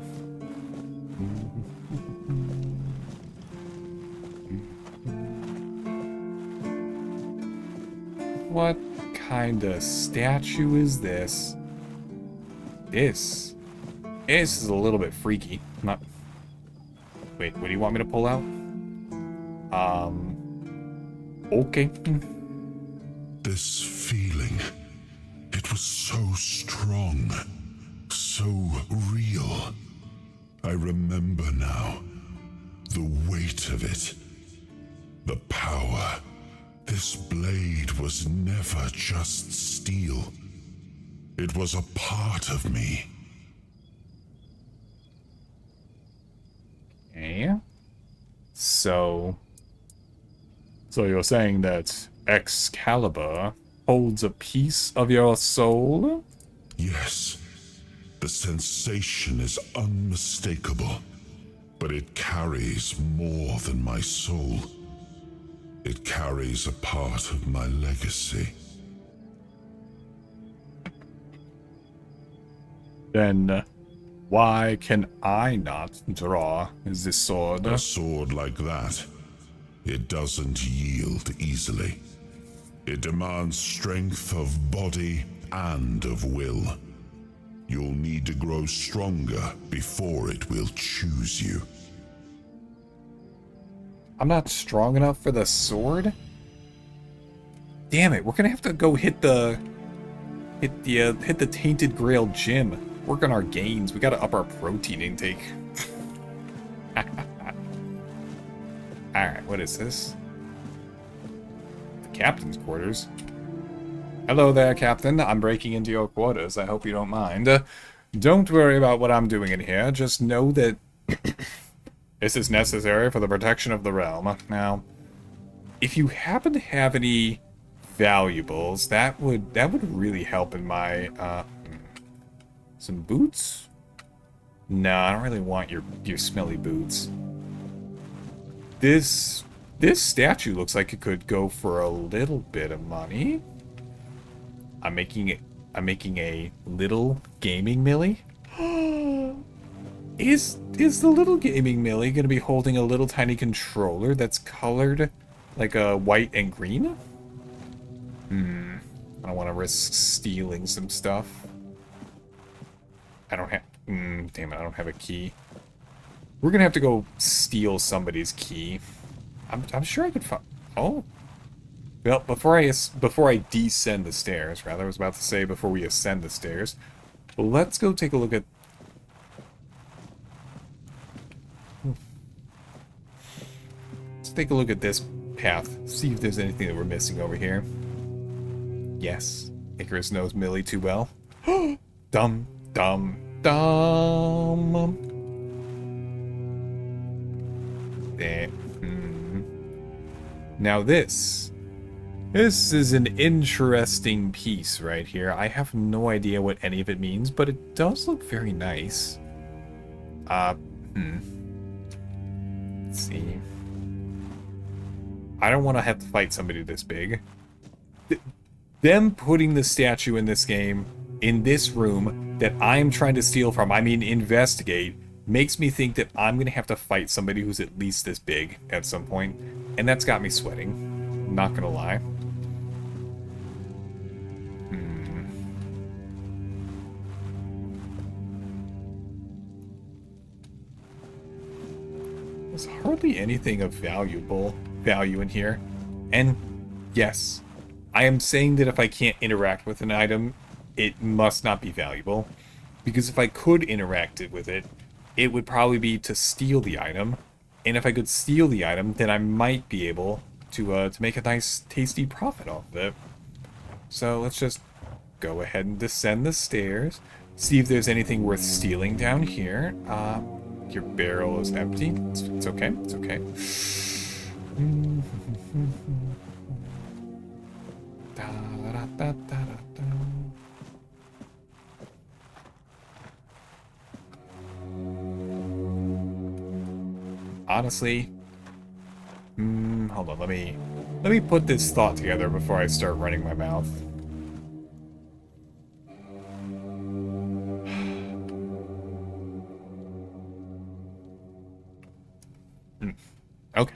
What kind of statue is this? This is a little bit freaky. Not... Wait, what do you want me to pull out? Okay. This feeling, it was so strong, so real. I remember now, the weight of it, the power. This blade was never just steel. It was a part of me. Okay. So you're saying that Excalibur holds a piece of your soul? Yes, the sensation is unmistakable, but it carries more than my soul. It carries a part of my legacy. Then why can I not draw this sword? A sword like that, it doesn't yield easily. It demands strength of body and of will. You'll need to grow stronger before it will choose you. I'm not strong enough for the sword? Damn it, we're gonna have to go hit the Tainted Grail gym. Work on our gains. We gotta up our protein intake. Alright, what is this? The captain's quarters. Hello there, Captain. I'm breaking into your quarters. I hope you don't mind. Don't worry about what I'm doing in here. Just know that this is necessary for the protection of the realm. Now, if you happen to have any valuables, that would really help in my some boots? No, I don't really want your smelly boots. This This statue looks like it could go for a little bit of money. I'm making a little gaming Millie. Is the little gaming Millie gonna be holding a little tiny controller that's colored like a white and green? I don't want to risk stealing some stuff. I don't have... damn it, I don't have a key. We're gonna have to go steal somebody's key. I'm sure I could find... Oh. Well, before I descend the stairs, rather, I was about to say before we ascend the stairs, let's go take a look at... Let's take a look at this path. See if there's anything that we're missing over here. Yes, Icarus knows Millie too well. Dum, dum, dum. There. Now this is an interesting piece right here. I have no idea what any of it means, but it does look very nice. Let's see. I don't want to have to fight somebody this big. Them putting the statue in this game, in this room, that I'm trying to steal from, I mean investigate, makes me think that I'm going to have to fight somebody who's at least this big at some point. And that's got me sweating. Not going to lie. There's hardly anything of value in here. And yes, I am saying that if I can't interact with an item, it must not be valuable. Because if I could interact with it, it would probably be to steal the item. And if I could steal the item, then I might be able to make a nice, tasty profit off of it. So let's just go ahead and descend the stairs. See if there's anything worth stealing down here. Your barrel is empty. It's okay. It's okay. Honestly, hold on. Let me put this thought together before I start running my mouth. Okay.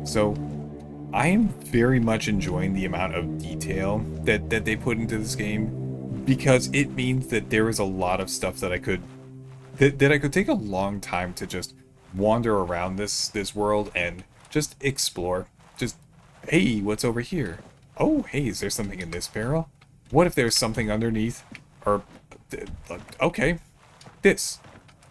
So, I am very much enjoying the amount of detail that they put into this game, because it means that there is a lot of stuff that I could take a long time to just wander around this world and just explore. Just, hey, what's over here? Oh, hey, is there something in this barrel? What if there's something underneath? Or, okay, this.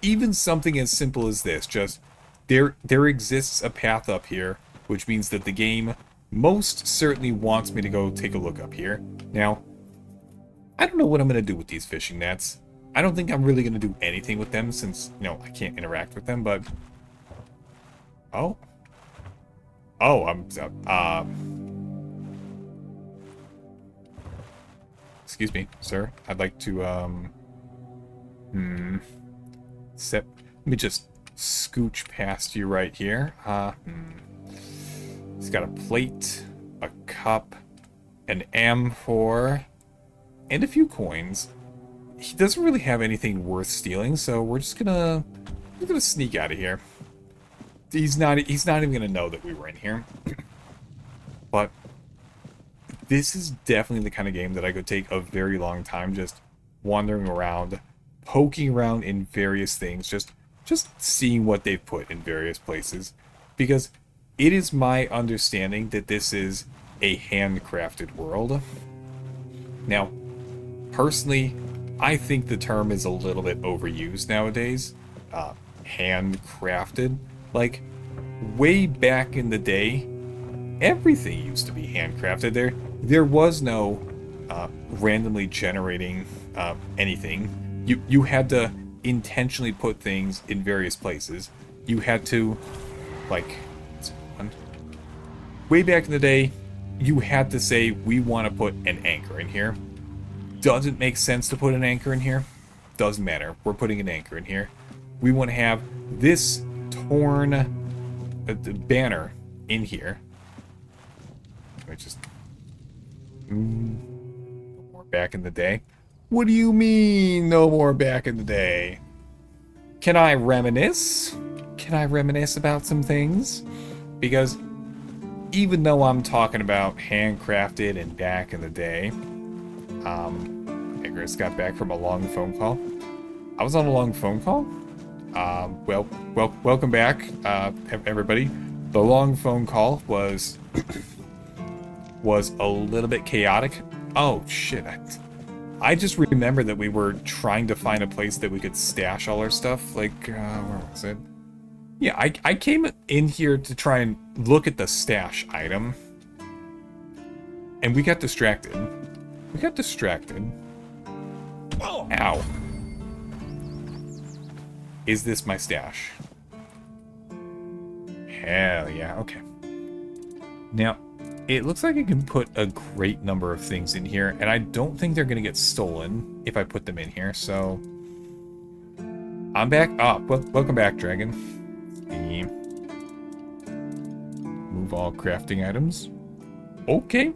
Even something as simple as this, just, there exists a path up here, which means that the game most certainly wants me to go take a look up here. Now, I don't know what I'm going to do with these fishing nets. I don't think I'm really going to do anything with them since, you know, I can't interact with them, but... Oh. Oh, excuse me, sir. I'd like to, let me just scooch past you right here. He's got a plate, a cup, an amphor, and a few coins. He doesn't really have anything worth stealing, so we're gonna sneak out of here. He's not even gonna know that we were in here. But this is definitely the kind of game that I could take a very long time just wandering around, poking around in various things, just seeing what they've put in various places, because it is my understanding that this is a handcrafted world. Now, personally, I think the term is a little bit overused nowadays. Handcrafted. Like, way back in the day, everything used to be handcrafted. There was no randomly generating anything. You had to intentionally put things in various places. You had to, like, way back in the day, you had to say, we want to put an anchor in here. Doesn't make sense to put an anchor in here. Doesn't matter. We're putting an anchor in here. We want to have this torn banner in here. Which just no more back in the day. What do you mean, no more back in the day? Can I reminisce? Can I reminisce about some things? Because even though I'm talking about handcrafted and back in the day, Ikaros got back from a long phone call. I was on a long phone call. Welcome back, everybody. The long phone call was a little bit chaotic. Oh shit! I just remember that we were trying to find a place that we could stash all our stuff. Like, where was it? Yeah, I came in here to try and look at the stash item. And we got distracted. Oh. Ow. Is this my stash? Hell yeah, okay. Now, it looks like I can put a great number of things in here, and I don't think they're going to get stolen if I put them in here, so... I'm back. Welcome back, Dragon. Move all crafting items. Okay.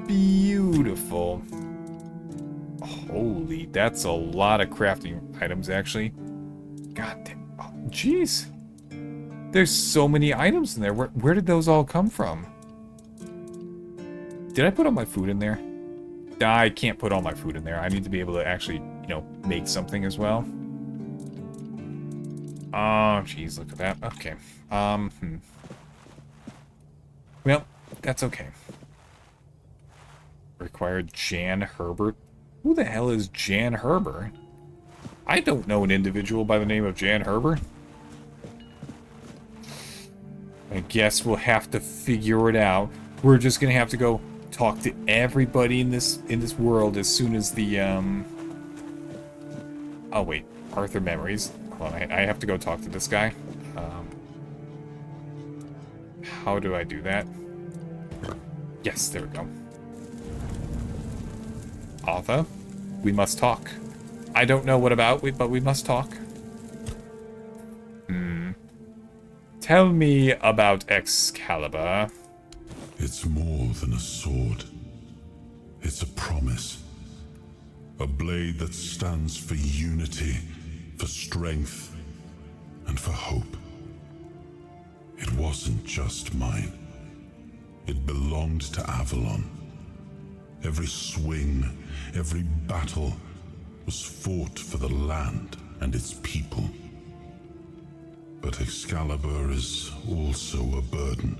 Beautiful. Holy, that's a lot of crafting items, actually. God damn. Oh, jeez. There's so many items in there. Where did those all come from? Did I put all my food in there? I can't put all my food in there. I need to be able to actually, you know, make something as well. Oh, jeez, look at that. Okay. Well, that's okay. Required Jan Herbert. Who the hell is Jan Herbert? I don't know an individual by the name of Jan Herbert. I guess we'll have to figure it out. We're just gonna have to go talk to everybody in this world as soon as the Oh wait, Arthur Memories. Hold on, I have to go talk to this guy. How do I do that? Yes, there we go. Arthur, we must talk. I don't know what about, but we must talk. Tell me about Excalibur. It's more than a sword. It's a promise. A blade that stands for unity, for strength, and for hope. It wasn't just mine. It belonged to Avalon. Every swing, every battle was fought for the land and its people. But Excalibur is also a burden.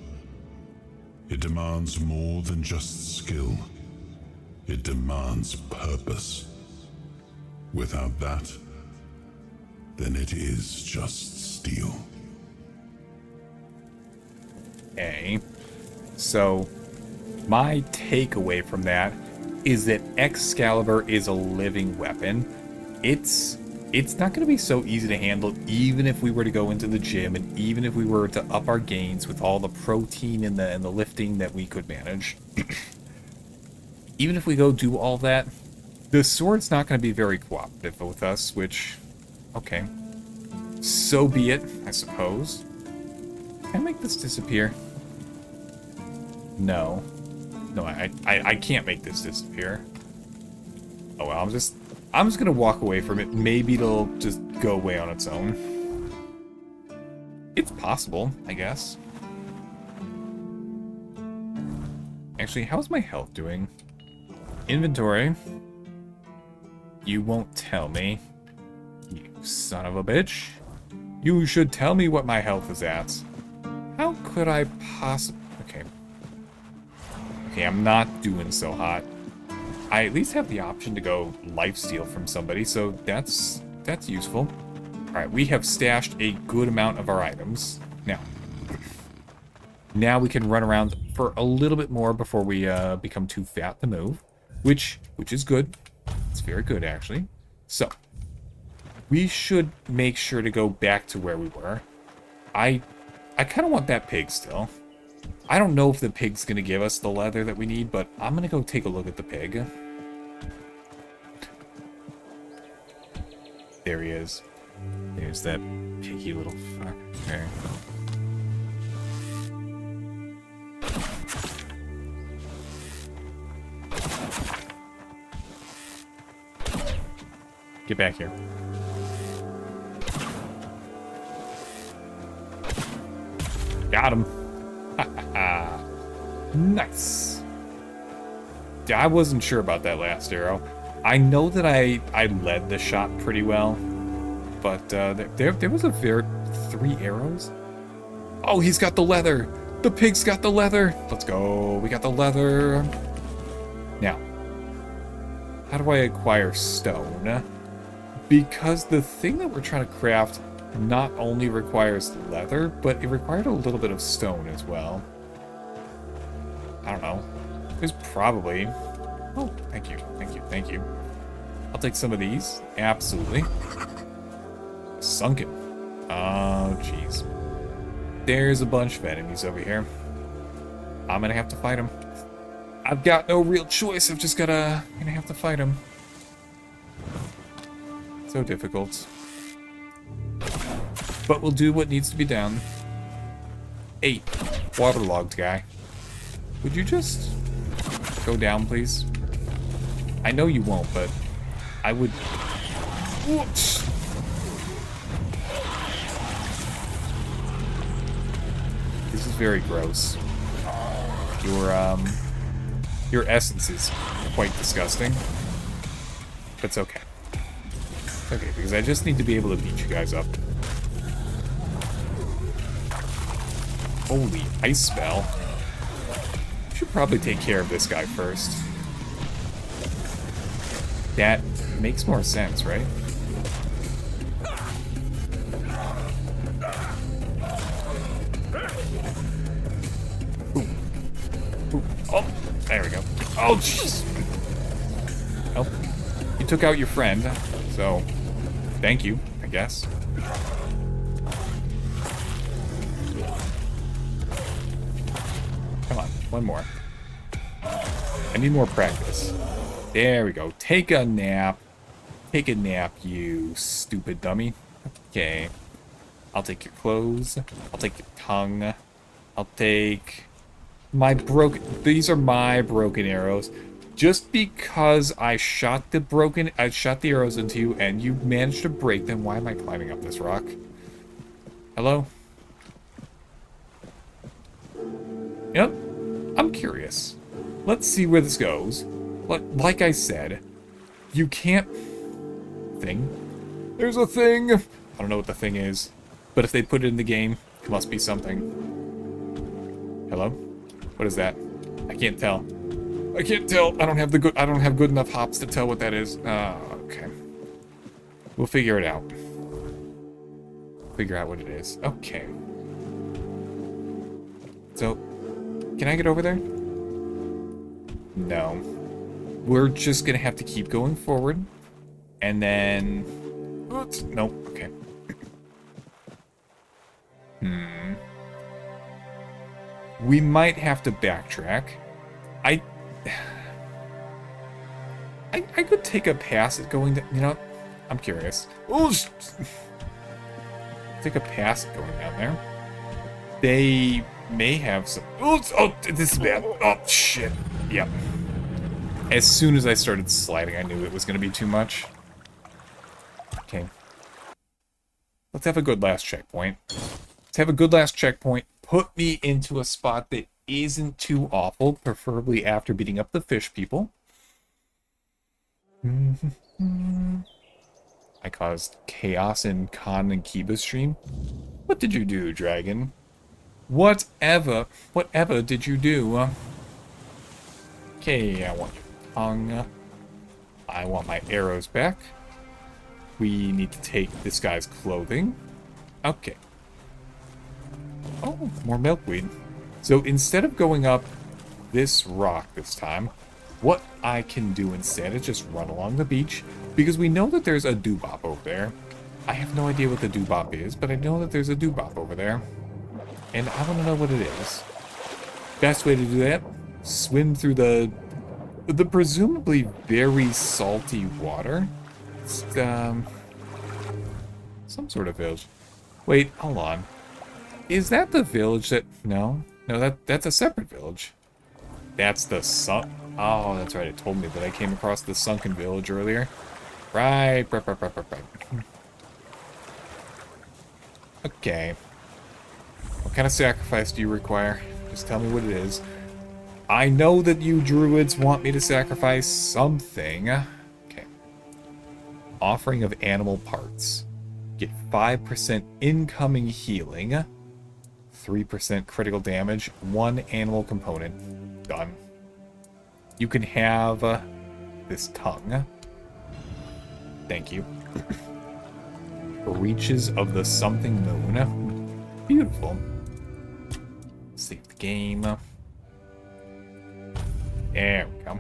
It demands more than just skill. It demands purpose. Without that, then it is just steel. Okay. So, my takeaway from that is that Excalibur is a living weapon. It's not going to be so easy to handle even if we were to go into the gym and even if we were to up our gains with all the protein and the lifting that we could manage. Even if we go do all that, the sword's not going to be very cooperative with us, which, okay. So be it, I suppose. Can I make this disappear? No. No, I can't make this disappear. Oh well, I'm just gonna walk away from it. Maybe it'll just go away on its own. It's possible, I guess. Actually, how's my health doing? Inventory. You won't tell me. You son of a bitch. You should tell me what my health is at. How could I possibly... Okay. Okay, I'm not doing so hot. I at least have the option to go lifesteal from somebody, so that's useful. Alright, we have stashed a good amount of our items. Now we can run around for a little bit more before we become too fat to move, which is good. It's very good, actually. So, we should make sure to go back to where we were. I kind of want that pig still. I don't know if the pig's going to give us the leather that we need, but I'm going to go take a look at the pig. There he is. There's that picky little fuck. Okay. Get back here. Got him. Nice. Yeah, I wasn't sure about that last arrow. I know that I led the shot pretty well, but there was a 3 arrows. Oh, he's got the leather. The pig's got the leather. Let's go. We got the leather. Now, how do I acquire stone? Because the thing that we're trying to craft not only requires leather, but it required a little bit of stone as well. I don't know. There's probably... Oh, thank you, thank you, thank you. I'll take some of these. Absolutely. Sunken. Oh, jeez. There's a bunch of enemies over here. I'm gonna have to fight them. I've got no real choice. I've just gonna have to fight them. So difficult. But we'll do what needs to be done. 8. Waterlogged guy. Would you just go down, please? I know you won't, but I would... Whoops. This is very gross. Your essence is quite disgusting. But it's okay. It's okay, because I just need to be able to beat you guys up. Holy ice spell. Should probably take care of this guy first. That makes more sense, right? Ooh. Ooh. Oh, there we go. Oh, jeez. Well, you took out your friend, so thank you, I guess. Come on, one more. I need more practice. There we go. Take a nap. Take a nap, you stupid dummy. Okay. I'll take your clothes. I'll take your tongue. I'll take my broken... These are my broken arrows. Just because I shot the arrows into you and you managed to break them, why am I climbing up this rock? Hello? Yep. I'm curious. Let's see where this goes. Like I said, you can't... Thing? There's a thing! I don't know what the thing is, but if they put it in the game, it must be something. Hello? What is that? I can't tell. I can't tell. I don't have good enough hops to tell what that is. Okay. We'll figure it out. Figure out what it is. Okay. So, can I get over there? No. We're just gonna have to keep going forward. And then... Oops, nope, okay. We might have to backtrack. I could take a pass at going down... You know, I'm curious. Oh, take a pass at going down there. They may have some... Oh, this is bad. Oh, shit. Yep. As soon as I started sliding, I knew it was going to be too much. Okay. Let's have a good last checkpoint. Let's have a good last checkpoint. Put me into a spot that isn't too awful, preferably after beating up the fish people. I caused chaos in Khan and Kiba's stream. What did you do, dragon? Whatever did you do? Okay, I want your tongue. I want my arrows back. We need to take this guy's clothing. Okay. Oh, more milkweed. So instead of going up this rock this time, what I can do instead is just run along the beach, because we know that there's a doobop over there. I have no idea what the doobop is, but I know that there's a doobop over there. And I want to know what it is. Best way to do that, swim through the presumably very salty water. Some sort of village. Wait, hold on. Is that the village that... No. No, that's a separate village. That's the sunk... Oh, that's right. It told me that I came across the sunken village earlier. Right. Okay. What kind of sacrifice do you require? Just tell me what it is. I know that you druids want me to sacrifice something. Okay. Offering of animal parts. Get 5% incoming healing. 3% critical damage. 1 animal component. Done. You can have this tongue. Thank you. Reaches of the something moon. Beautiful. Save the game. There we go.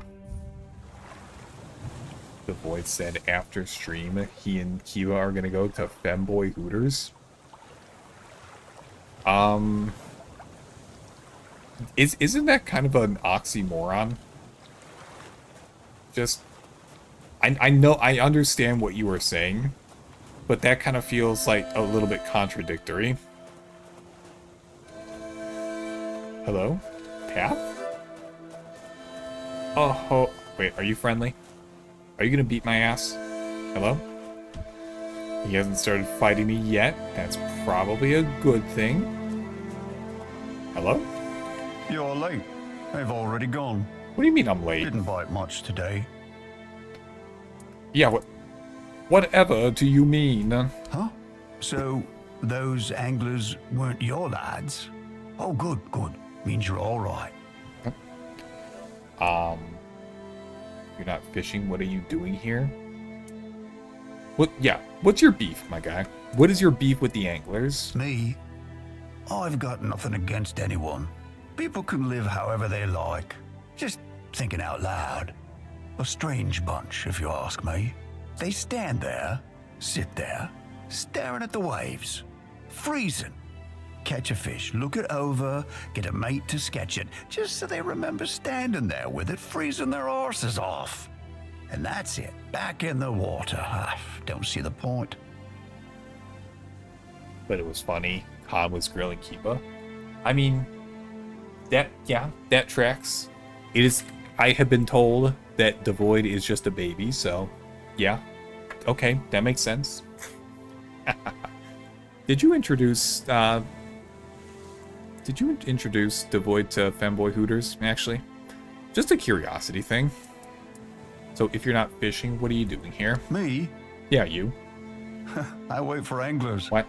The Void said after stream, he and Kiva are gonna go to Femboy Hooters. Isn't that kind of an oxymoron? Just, I know, I understand what you were saying, but that kind of feels like a little bit contradictory. Hello? Path? Oh, wait, are you friendly? Are you gonna beat my ass? Hello? He hasn't started fighting me yet. That's probably a good thing. Hello? You're late. They've already gone. What do you mean I'm late? Didn't bite much today. Yeah, whatever do you mean? Huh? So, those anglers weren't your lads? Oh, good. Means you're all right. You're not fishing? What are you doing here? What's your beef, my guy? What is your beef with the anglers? Me? I've got nothing against anyone. People can live however they like. Just thinking out loud. A strange bunch, if you ask me. They stand there, sit there, staring at the waves. Freezing. Catch a fish, look it over, get a mate to sketch it, just so they remember standing there with it, freezing their arses off. And that's it, back in the water. I don't see the point. But it was funny. Khan was grilling Kiba. I mean, that tracks. I have been told that Devoid is just a baby, so yeah. Okay, that makes sense. Did you introduce Devoid to Femboy Hooters, actually? Just a curiosity thing. So if you're not fishing, what are you doing here? Me? Yeah, you. I wait for anglers. What?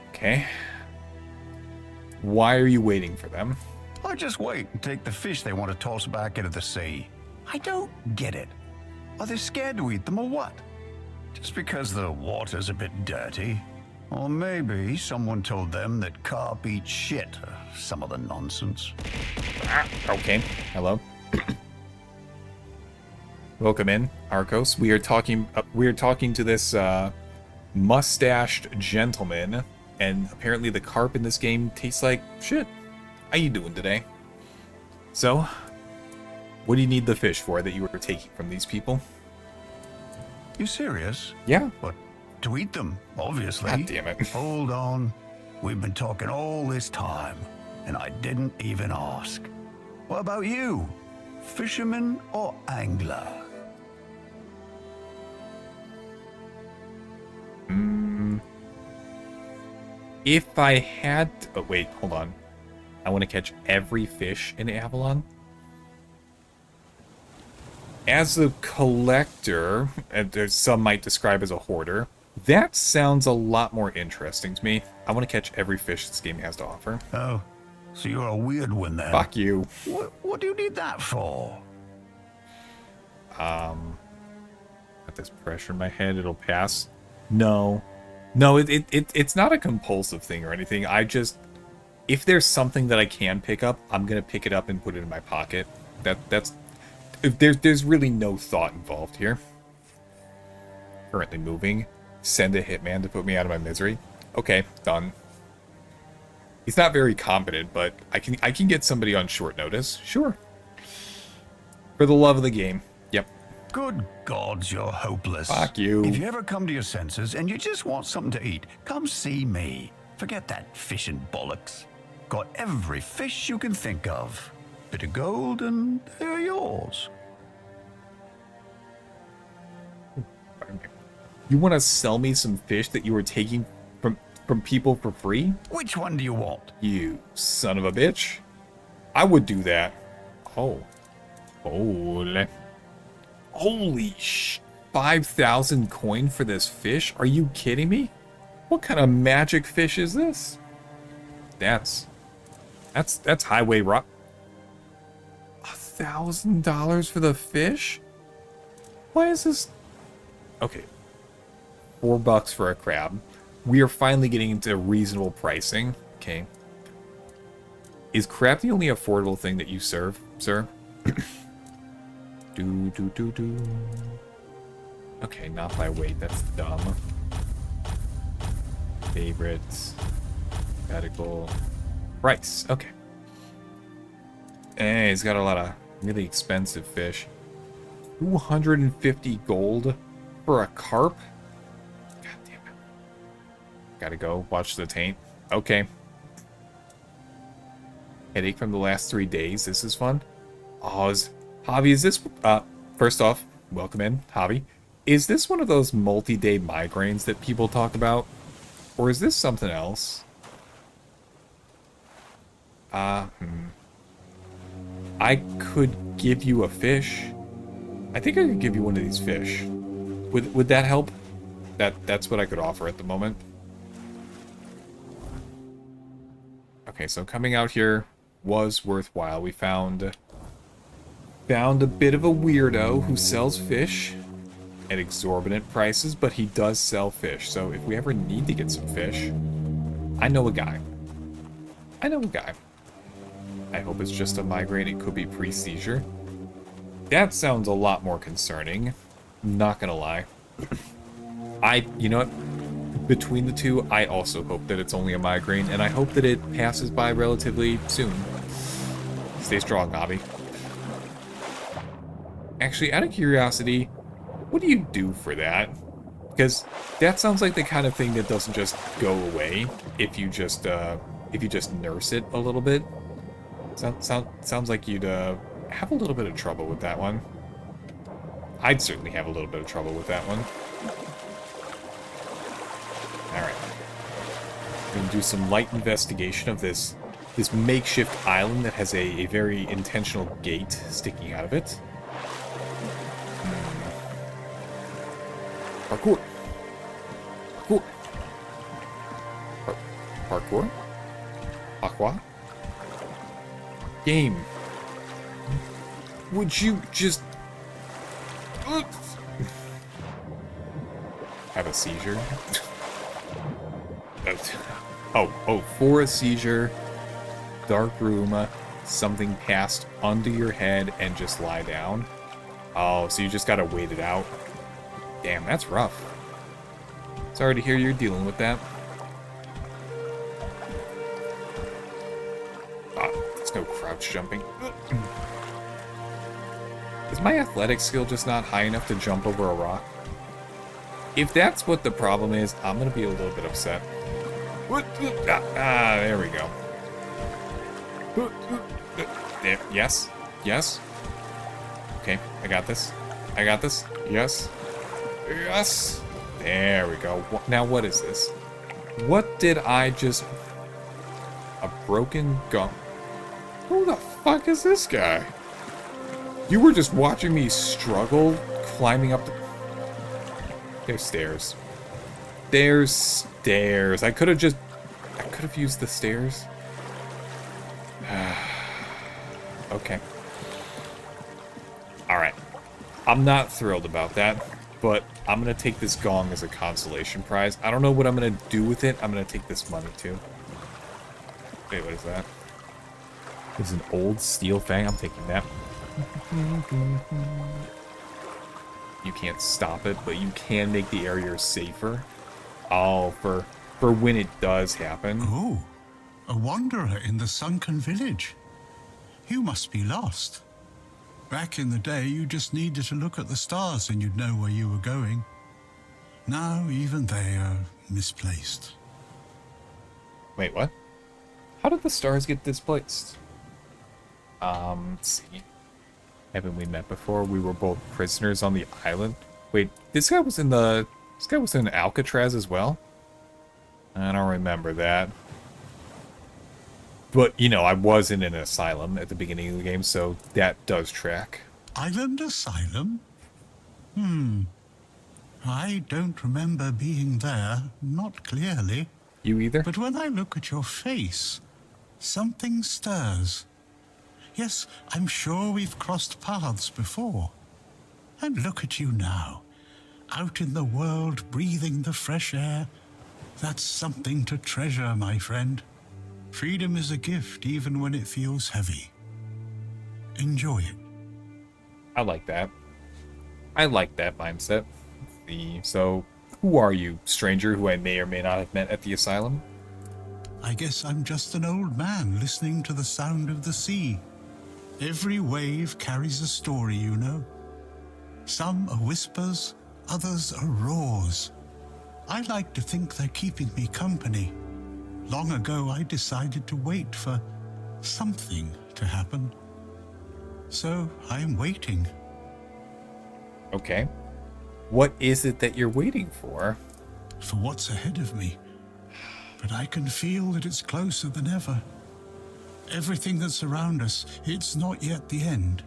Okay. Why are you waiting for them? I just wait and take the fish they want to toss back into the sea. I don't get it. Are they scared to eat them or what? Just because the water's a bit dirty? Or maybe someone told them that carp eat shit, or some other nonsense. Okay. Hello. Welcome in, Arcos. We are talking to this mustached gentleman, and apparently the carp in this game tastes like shit. How you doing today? So, what do you need the fish for that you were taking from these people? You serious? Yeah. But to eat them, obviously. God damn it. Hold on. We've been talking all this time, and I didn't even ask. What about you? Fisherman or angler? If I had... Oh, wait, hold on. I want to catch every fish in Avalon. As a collector, and some might describe as a hoarder, that sounds a lot more interesting to me. I want to catch every fish this game has to offer. Oh, so you're a weird one then. Fuck you. What do you need that for? Got this pressure in my head, it'll pass. No, it's not a compulsive thing or anything. I just, if there's something that I can pick up, I'm gonna pick it up and put it in my pocket. That's there's really no thought involved here. Currently moving. Send a hitman to put me out of my misery. Okay, done. He's not very competent, but I can get somebody on short notice. Sure. For the love of the game. Yep. Good gods, you're hopeless. Fuck you. If you ever come to your senses and you just want something to eat, come see me. Forget that fishing bollocks. Got every fish you can think of. Bit of gold and they're yours. You want to sell me some fish that you were taking from people for free? Which one do you want? You son of a bitch. I would do that. Oh. Holy 5,000 coin for this fish? Are you kidding me? What kind of magic fish is this? That's highway rock. $1,000 for the fish? Why is this? Okay. $4 for a crab. We are finally getting into reasonable pricing. Okay. Is crab the only affordable thing that you serve, sir? do. Okay, not by weight. That's dumb. Favorites. Medical. Price. Okay. Hey, he's got a lot of really expensive fish. 250 gold for a carp? God damn it. Gotta go. Watch the taint. Okay. Headache from the last 3 days. This is fun. Oh, Javi, is this... first off, welcome in, Javi. Is this one of those multi-day migraines that people talk about? Or is this something else? I could give you a fish. I think I could give you one of these fish. Would that help? That's what I could offer at the moment. Okay, so coming out here was worthwhile. We found a bit of a weirdo who sells fish at exorbitant prices, but he does sell fish. So if we ever need to get some fish, I know a guy. I hope it's just a migraine. It could be pre-seizure. That sounds a lot more concerning. Not gonna lie. You know what? Between the two, I also hope that it's only a migraine, and I hope that it passes by relatively soon. Stay strong, Hobby. Actually, out of curiosity, what do you do for that? Because that sounds like the kind of thing that doesn't just go away if you just nurse it a little bit. Sounds like you'd have a little bit of trouble with that one. I'd certainly have a little bit of trouble with that one. Alright. We're going to do some light investigation of this makeshift island that has a very intentional gate sticking out of it. Parkour. Parkour. Aqua. Game. Would you just... have a seizure? Oh, for a seizure, dark room, something passed under your head and just lie down. Oh, so you just gotta wait it out. Damn, that's rough. Sorry to hear you're dealing with that. There's no crouch jumping. Is my athletic skill just not high enough to jump over a rock? If that's what the problem is, I'm gonna be a little bit upset. There we go. There, yes. Okay, I got this. Yes. There we go. Now what is this? What did I just... A broken gum. Who the fuck is this guy? You were just watching me struggle climbing up the... There's stairs. There's stairs. I could have used the stairs. Okay. Alright. I'm not thrilled about that, but I'm going to take this gong as a consolation prize. I don't know what I'm going to do with it. I'm going to take this money, too. Wait, what is that? There's an old steel fang. I'm taking that. You can't stop it, but you can make the area safer. Oh, for when it does happen. Oh, a wanderer in the sunken village. You must be lost. Back in the day, you just needed to look at the stars and you'd know where you were going. Now, even they are misplaced. Wait, what? How did the stars get displaced? Let's see. Haven't we met before? We were both prisoners on the island. Wait, this guy was in Alcatraz as well? I don't remember that. But, you know, I was in an asylum at the beginning of the game, so that does track. Island Asylum? I don't remember being there, not clearly. You either? But when I look at your face, something stirs. Yes, I'm sure we've crossed paths before. And look at you now, out in the world, breathing the fresh air. That's something to treasure, my friend. Freedom is a gift even when it feels heavy. Enjoy it. I like that. I like that mindset. So, who are you, stranger who I may or may not have met at the asylum? I guess I'm just an old man listening to the sound of the sea. Every wave carries a story, you know. Some are whispers, others are roars. I like to think they're keeping me company. Long ago, I decided to wait for something to happen. So, I'm waiting. Okay. What is it that you're waiting for? For what's ahead of me. But I can feel that it's closer than ever. Everything that's around us, it's not yet the end.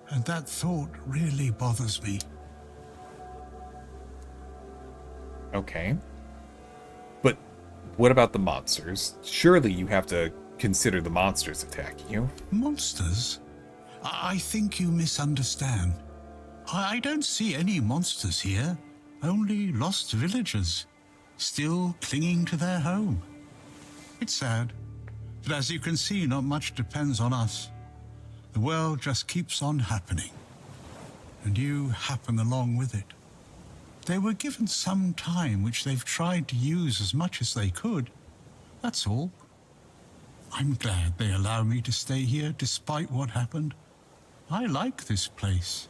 And that thought really bothers me. Okay. But what about the monsters? Surely you have to consider the monsters attacking you. Monsters? I think you misunderstand. I don't see any monsters here, only lost villagers, still clinging to their home. It's sad, but as you can see, not much depends on us. The world just keeps on happening, and you happen along with it. They were given some time which they've tried to use as much as they could. That's all. I'm glad they allow me to stay here despite what happened. I like this place.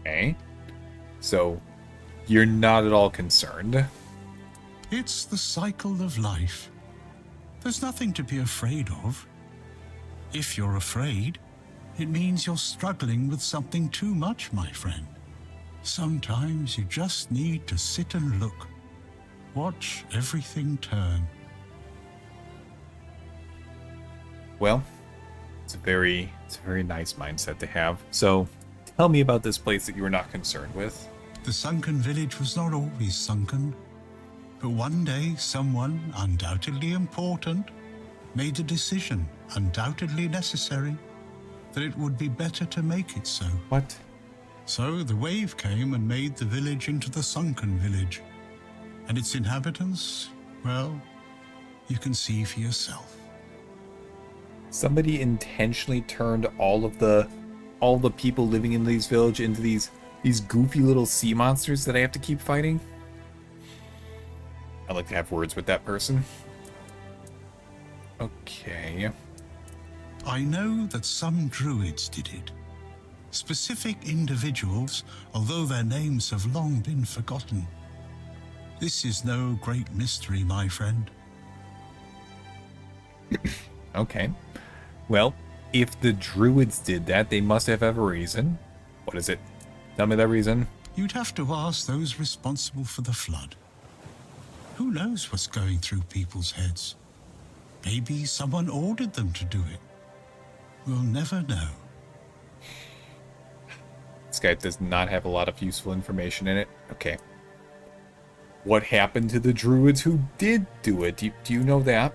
Okay. So, you're not at all concerned. It's the cycle of life. There's nothing to be afraid of. If you're afraid, it means you're struggling with something too much, my friend. Sometimes you just need to sit and look. Watch everything turn. Well, it's a very nice mindset to have. So, tell me about this place that you were not concerned with. The sunken village was not always sunken. But one day, someone, undoubtedly important, made a decision, undoubtedly necessary, that it would be better to make it so. What? So the wave came and made the village into the sunken village. And its inhabitants, well, you can see for yourself. Somebody intentionally turned all the people living in these villages into these goofy little sea monsters that I have to keep fighting? I'd like to have words with that person. Okay. I know that some druids did it. Specific individuals, although their names have long been forgotten. This is no great mystery, my friend. Okay. Well, if the druids did that, they must have a reason. What is it? Tell me that reason. You'd have to ask those responsible for the flood. Who knows what's going through people's heads? Maybe someone ordered them to do it. We'll never know. This guy does not have a lot of useful information in it. Okay. What happened to the druids who did do it? Do you know that?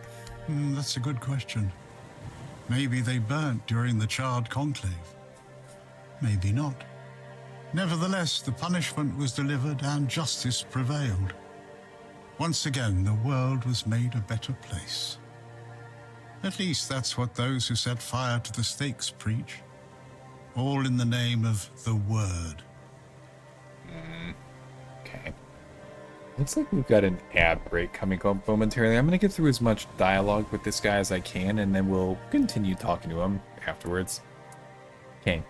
That's a good question. Maybe they burnt during the charred conclave. Maybe not. Nevertheless, the punishment was delivered and justice prevailed. Once again, the world was made a better place. At least that's what those who set fire to the stakes preach. All in the name of the Word. Okay. Looks like we've got an ad break coming up momentarily. I'm going to get through as much dialogue with this guy as I can, and then we'll continue talking to him afterwards. Okay.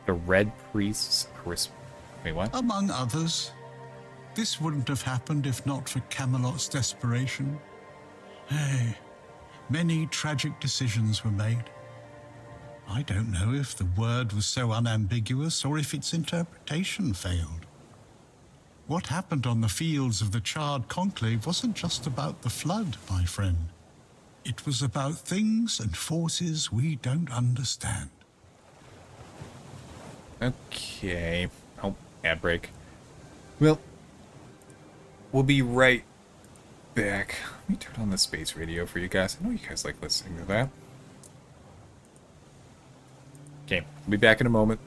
The Red Priests. Wait, what? Among others. This wouldn't have happened if not for Camelot's desperation. Hey, many tragic decisions were made. I don't know if the word was so unambiguous or if its interpretation failed. What happened on the fields of the Charred Conclave wasn't just about the flood, my friend. It was about things and forces we don't understand. Okay. Oh, ad break. Well, we'll be right back. Let me turn on the space radio for you guys. I know you guys like listening to that. Okay, we'll be back in a moment.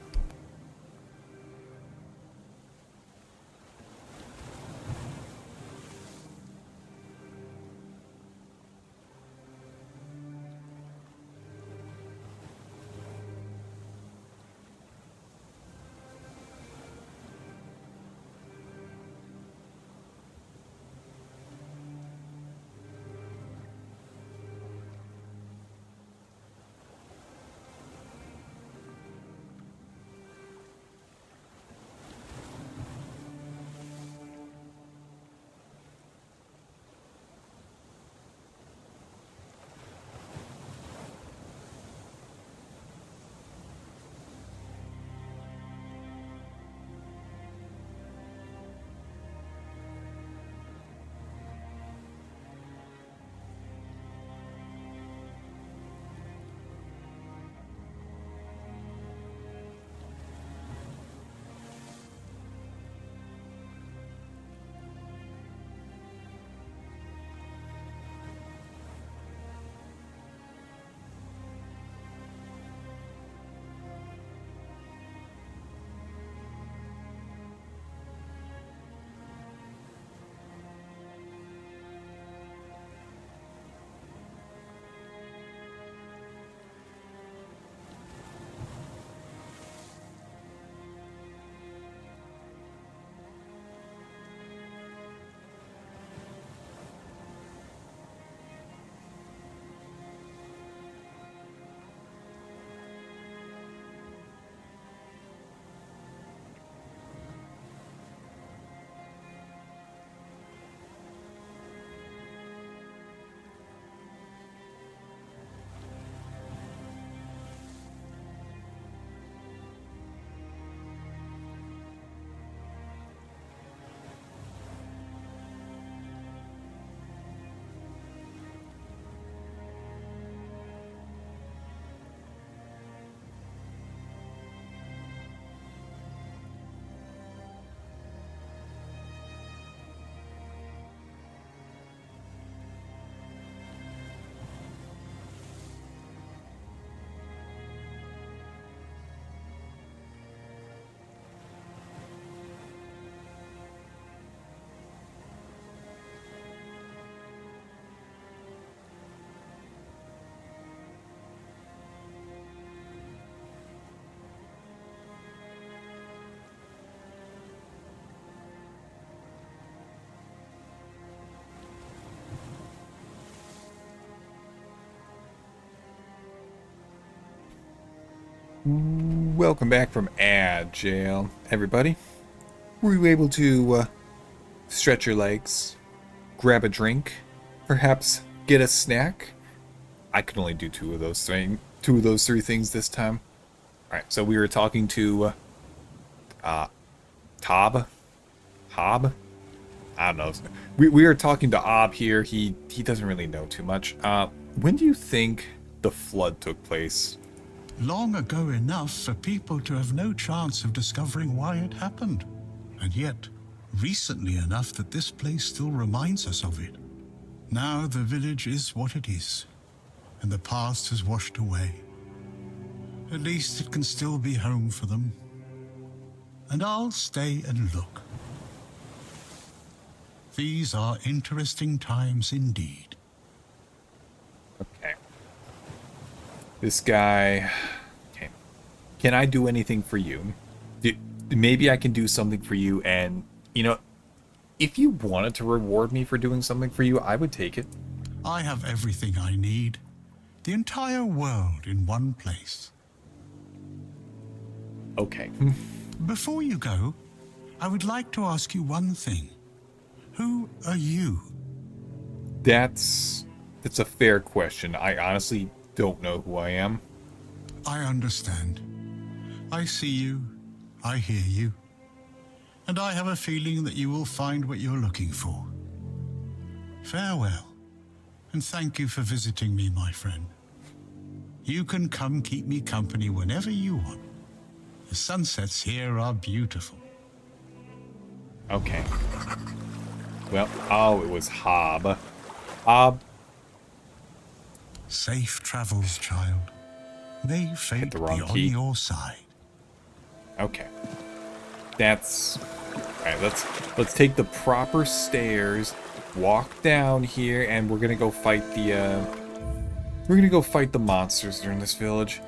Welcome back from ad jail, everybody. Were you able to stretch your legs, grab a drink, perhaps get a snack? I could only do two of those three things this time. All right, so we were talking to Hob. I don't know. We were talking to Ob here. He doesn't really know too much. When do you think the flood took place? Long ago enough for people to have no chance of discovering why it happened. And yet, recently enough that this place still reminds us of it. Now the village is what it is, and the past has washed away. At least it can still be home for them. And I'll stay and look. These are interesting times indeed. Okay. This guy... Okay. Can I do anything for you? Maybe I can do something for you, and, you know, if you wanted to reward me for doing something for you, I would take it. I have everything I need. The entire world in one place. Okay. Before you go, I would like to ask you one thing. Who are you? That's a fair question. I honestly don't know who I am. I understand. I see you. I hear you. And I have a feeling that you will find what you're looking for. Farewell, and thank you for visiting me, my friend. You can come keep me company whenever you want. The sunsets here are beautiful. Okay. Well, oh, it was Hob. Hob. Safe travels, child. May fate the be wrong on key. your side. Okay. That's... Alright, let's take the proper stairs, walk down here, and we're gonna go fight the, we're gonna go fight the monsters that are in this village.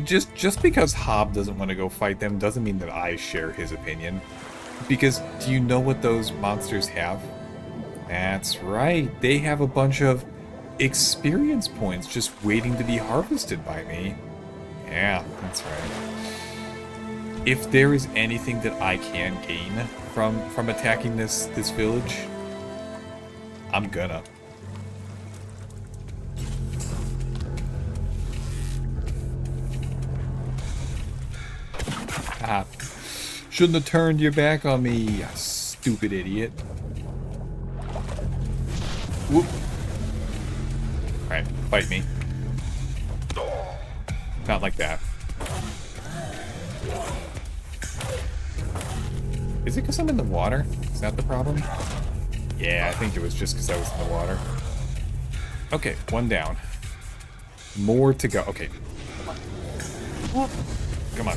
Just because Hob doesn't want to go fight them doesn't mean that I share his opinion. Because do you know what those monsters have? That's right. They have a bunch of experience points just waiting to be harvested by me. Yeah, that's right. If there is anything that I can gain from attacking this village, I'm gonna. Ah, shouldn't have turned your back on me, you stupid idiot. Whoop. Alright, fight me. Not like that. Is it because I'm in the water? Is that the problem? Yeah, I think it was just because I was in the water. Okay, one down. More to go. Okay. Come on.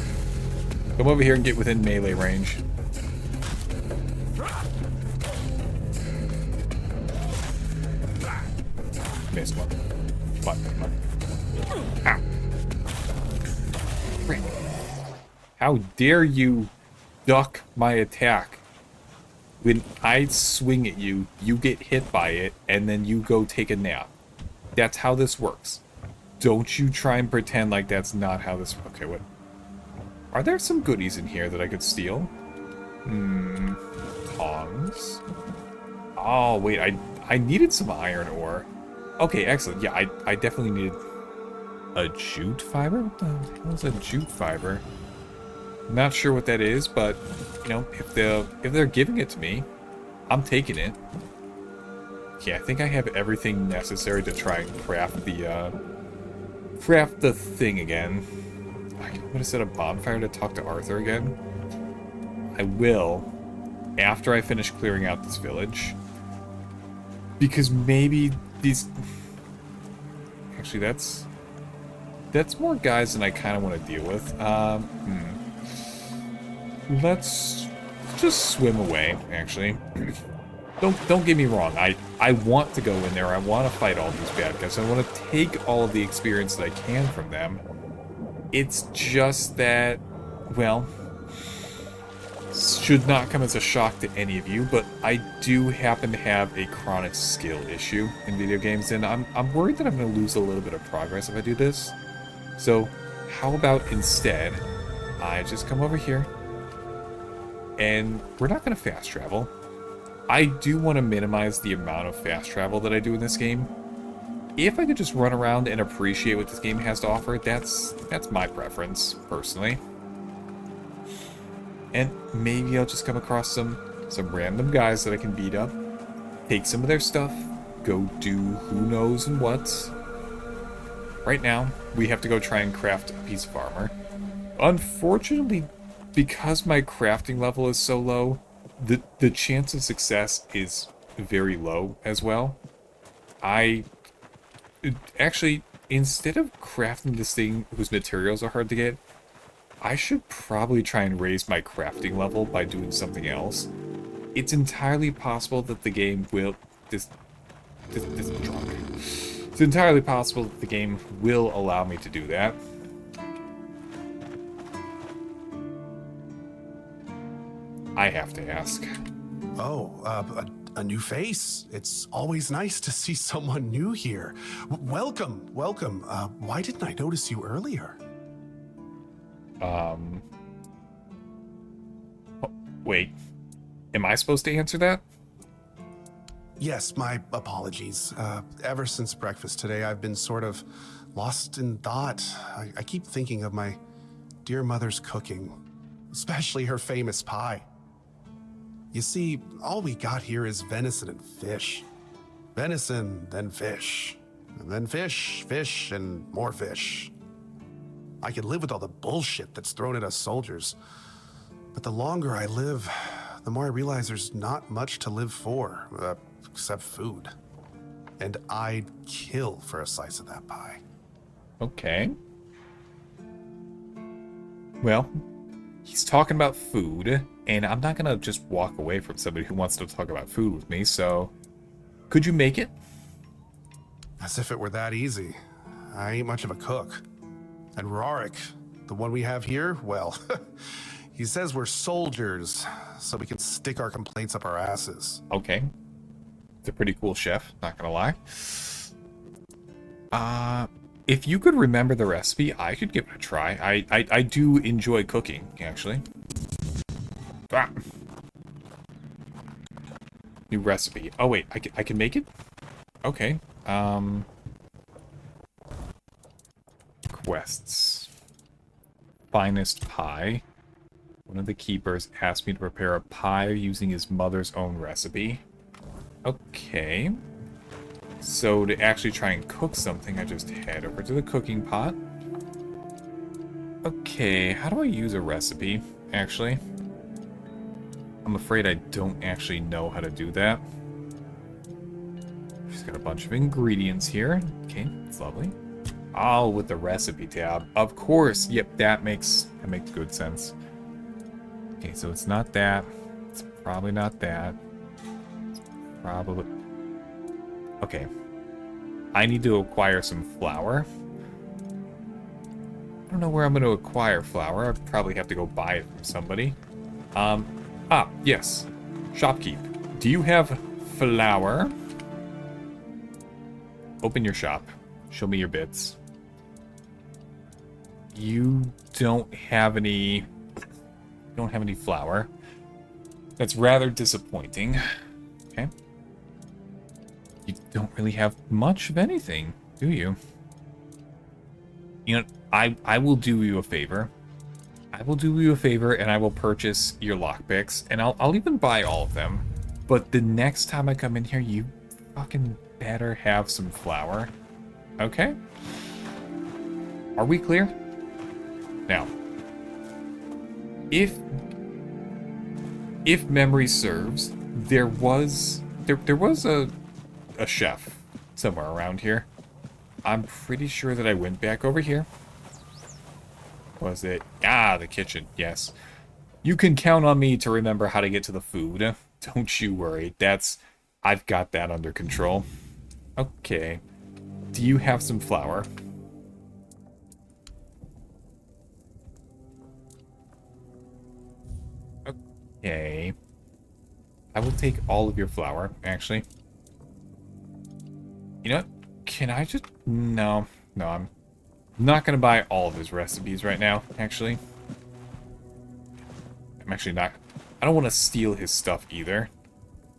Come over here and get within melee range. Missed one. Come on. Ow. Frick. How dare you duck my attack? When I swing at you, you get hit by it, and then you go take a nap. That's how this works. Don't you try and pretend like that's not how this... Okay, what? Are there some goodies in here that I could steal? Tongs? Oh, wait, I needed some iron ore. Okay, excellent. Yeah, I definitely needed a jute fiber? What the hell is a jute fiber? Not sure what that is, but, you know, if they're giving it to me, I'm taking it. Yeah, I think I have everything necessary to try and craft the thing again. I'm gonna set a bonfire to talk to Arthur again. I will, after I finish clearing out this village. Because maybe these... Actually, that's more guys than I kind of want to deal with. Let's just swim away, actually. Don't get me wrong. I want to go in there. I want to fight all these bad guys. I want to take all of the experience that I can from them. It's just that, well, should not come as a shock to any of you, but I do happen to have a chronic skill issue in video games, and I'm worried that I'm going to lose a little bit of progress if I do this. So, how about instead, I just come over here, and we're not going to fast travel. I do want to minimize the amount of fast travel that I do in this game. If I could just run around and appreciate what this game has to offer, that's my preference, personally. And maybe I'll just come across some random guys that I can beat up, take some of their stuff, go do who knows and what. Right now, we have to go try and craft a piece of armor. Unfortunately, because my crafting level is so low, the chance of success is very low as well. Actually, instead of crafting this thing whose materials are hard to get, I should probably try and raise my crafting level by doing something else. It's entirely possible that the game will... This is drunk. It's entirely possible that the game will allow me to do that. I have to ask. Oh, a new face. It's always nice to see someone new here. Welcome. Why didn't I notice you earlier? Wait, am I supposed to answer that? Yes, my apologies. Ever since breakfast today, I've been sort of lost in thought. I keep thinking of my dear mother's cooking, especially her famous pie. You see, all we got here is venison and fish. Venison, then fish. And then fish, fish, and more fish. I could live with all the bullshit that's thrown at us soldiers. But the longer I live, the more I realize there's not much to live for, except food. And I'd kill for a slice of that pie. Okay. Well, he's talking about food, and I'm not gonna just walk away from somebody who wants to talk about food with me, so... Could you make it? As if it were that easy. I ain't much of a cook. And Rorik, the one we have here, well, he says we're soldiers, so we can stick our complaints up our asses. Okay. It's a pretty cool chef, not gonna lie. If you could remember the recipe, I could give it a try. I do enjoy cooking, actually. Ah. New recipe. Oh wait, I can make it? Okay. Quests. Finest pie. One of the keepers asked me to prepare a pie using his mother's own recipe. Okay. So to actually try and cook something, I just head over to the cooking pot. Okay, how do I use a recipe, actually? I'm afraid I don't actually know how to do that. She's got a bunch of ingredients here. Okay, that's lovely. Oh, with the recipe tab. Of course. Yep, that makes good sense. Okay, so it's not that. It's probably not that. It's probably... Okay. I need to acquire some flour. I don't know where I'm going to acquire flour. I probably have to go buy it from somebody. Yes. Shopkeep. Do you have flour? Open your shop. Show me your bits. You don't have any... don't have any flour. That's rather disappointing. Okay. You don't really have much of anything, do you? You know, I will do you a favor. I will do you a favor and I will purchase your lockpicks, and I'll even buy all of them. But the next time I come in here, you fucking better have some flour. Okay? Are we clear? Now, if memory serves, there was a chef somewhere around here. I'm pretty sure that I went back over here. Was it? Ah, the kitchen. Yes. You can count on me to remember how to get to the food. Don't you worry. I've got that under control. Okay. Do you have some flour? Okay. I will take all of your flour, actually. You know what? Can I just... No, I'm not going to buy all of his recipes right now, actually. I'm actually not... I don't want to steal his stuff either.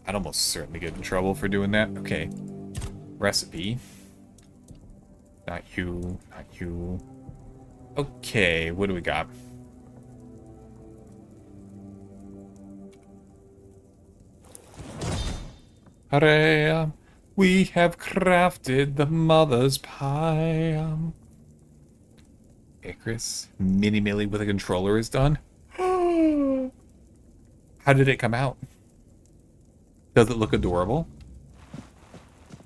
I'd almost certainly get in trouble for doing that. Okay. Recipe. Not you. Not you. Okay, what do we got? Hooray! We have crafted the mother's pie. Icarus, Mini Millie with a controller is done. How did it come out? Does it look adorable?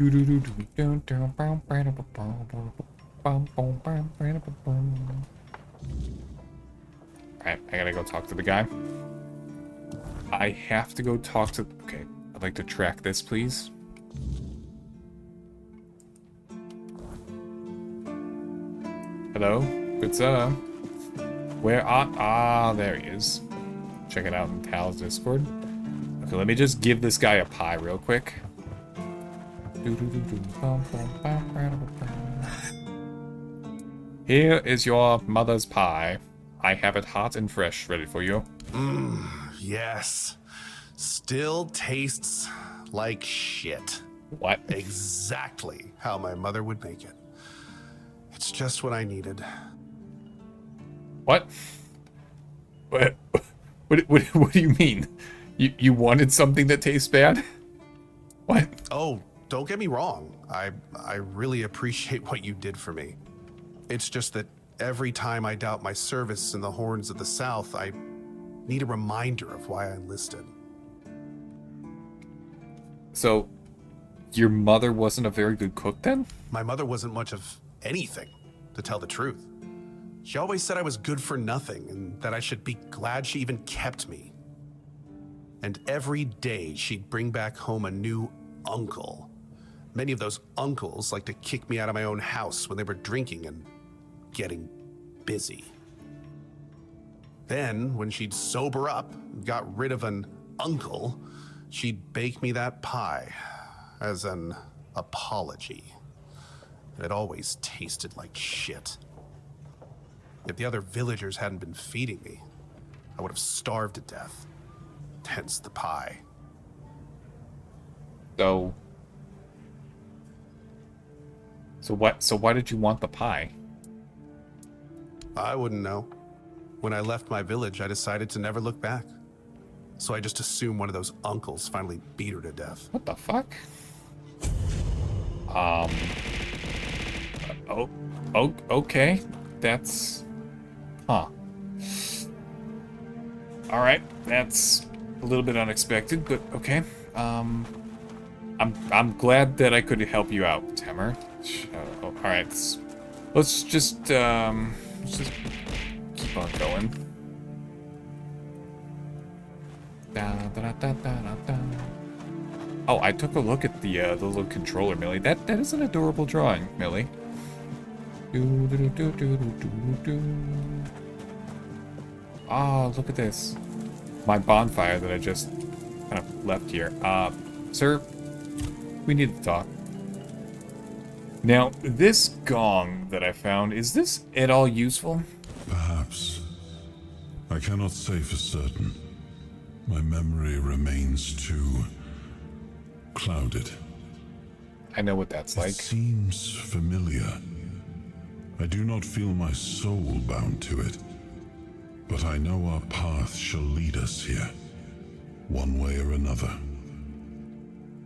Alright, I gotta go talk to the guy. I have to go talk to... Okay, I'd like to track this, please. Hello? Good sir. Where are... Ah, there he is. Check it out in Tal's Discord. Okay, let me just give this guy a pie real quick. Here is your mother's pie. I have it hot and fresh, ready for you. Yes. Still tastes like shit. What? Exactly how my mother would make it. It's just what I needed. What? What do you mean? You wanted something that tastes bad? What? Oh, don't get me wrong. I really appreciate what you did for me. It's just that every time I doubt my service in the Horns of the South, I need a reminder of why I enlisted. So, your mother wasn't a very good cook then? My mother wasn't much of anything, to tell the truth. She always said I was good for nothing and that I should be glad she even kept me. And every day she'd bring back home a new uncle. Many of those uncles like to kick me out of my own house when they were drinking and getting busy. Then, when she'd sober up and got rid of an uncle, she'd bake me that pie as an apology. It always tasted like shit. If the other villagers hadn't been feeding me, I would have starved to death. Hence the pie. So why did you want the pie? I wouldn't know. When I left my village, I decided to never look back. So I just assumed one of those uncles finally beat her to death. What the fuck? Okay. That's... Huh. Alright, that's a little bit unexpected, but okay. I'm glad that I could help you out, Temmer. Alright, let's just keep on going. Oh, I took a look at the little controller, Millie. That is an adorable drawing, Millie. Oh, look at this. My bonfire that I just kind of left here. Sir, we need to talk. Now, this gong that I found, is this at all useful? Perhaps. I cannot say for certain. My memory remains too clouded. I know what that's like. It seems familiar. I do not feel my soul bound to it, but I know our path shall lead us here, one way or another.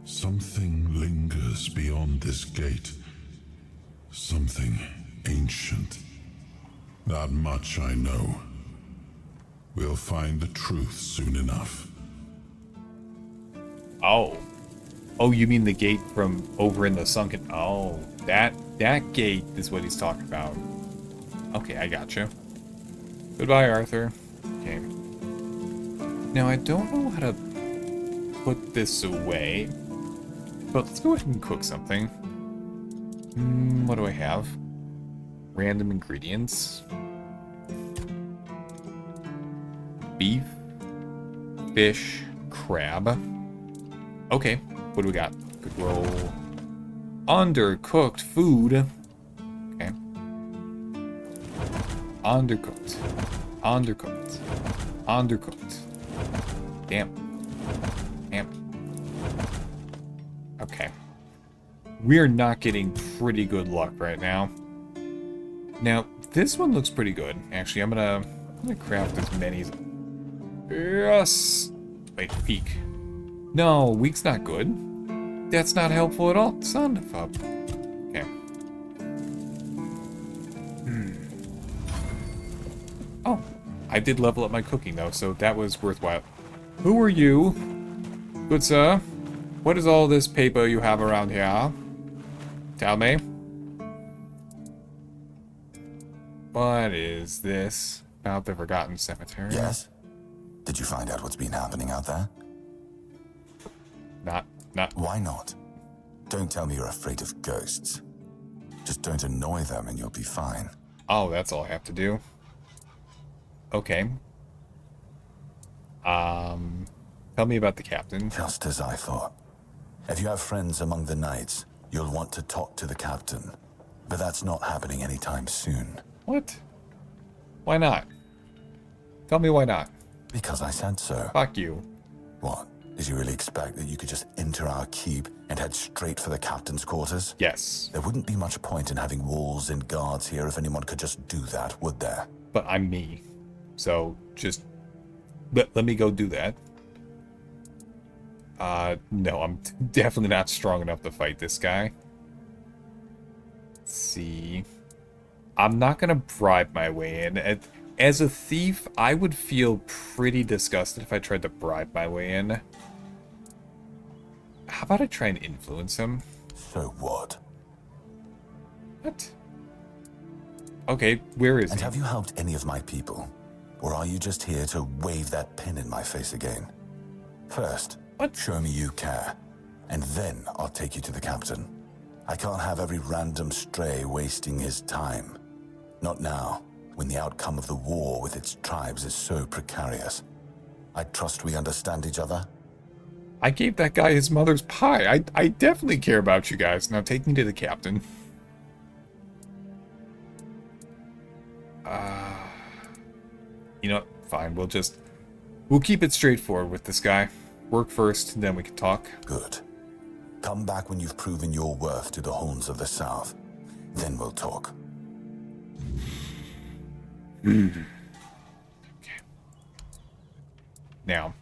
Something lingers beyond this gate. Something ancient. That much I know. We'll find the truth soon enough. Oh. Oh, you mean the gate from over in the sunken... Oh, that gate is what he's talking about. Okay, I got you. Goodbye, Arthur. Okay. Now, I don't know how to put this away, but let's go ahead and cook something. What do I have? Random ingredients. Beef, fish, crab. Okay, what do we got? Good roll. Undercooked food. Okay. Undercooked. Undercooked. Undercooked. Damn. Okay. We're not getting pretty good luck right now. Now, this one looks pretty good. Actually, I'm gonna craft as many as... Yes! Wait, peak. No, weak's not good. That's not helpful at all. Son of a... Okay. Oh, I did level up my cooking, though, so that was worthwhile. Who are you? Good sir. What is all this paper you have around here? Tell me. What is this? About the Forgotten Cemetery? Yes? Did you find out what's been happening out there? Not... Why not? Don't tell me you're afraid of ghosts. Just don't annoy them and you'll be fine. Oh, that's all I have to do. Okay. Tell me about the captain. Just as I thought. If you have friends among the knights, you'll want to talk to the captain. But that's not happening anytime soon. What? Why not? Tell me why not. Because I said so. Fuck you. What? Did you really expect that you could just enter our keep and head straight for the captain's quarters? Yes. There wouldn't be much point in having walls and guards here if anyone could just do that, would there? But I'm me. So just let me go do that. No, I'm definitely not strong enough to fight this guy. Let's see. I'm not gonna bribe my way in. As a thief, I would feel pretty disgusted if I tried to bribe my way in. How about I try and influence him? So what? What? Okay, where is And he? have you helped any of my people? Or are you just here to wave that pin in my face again? First, What? show me you care, and then I'll take you to the captain. I can't have every random stray wasting his time. Not now, when the outcome of the war with its tribes is so precarious. I trust we understand each other? I gave that guy his mother's pie. I definitely care about you guys. Now take me to the captain. You know what? Fine, we'll keep it straightforward with this guy. Work first, then we can talk. Good. Come back when you've proven your worth to the Horns of the South. Then we'll talk. Okay. Now,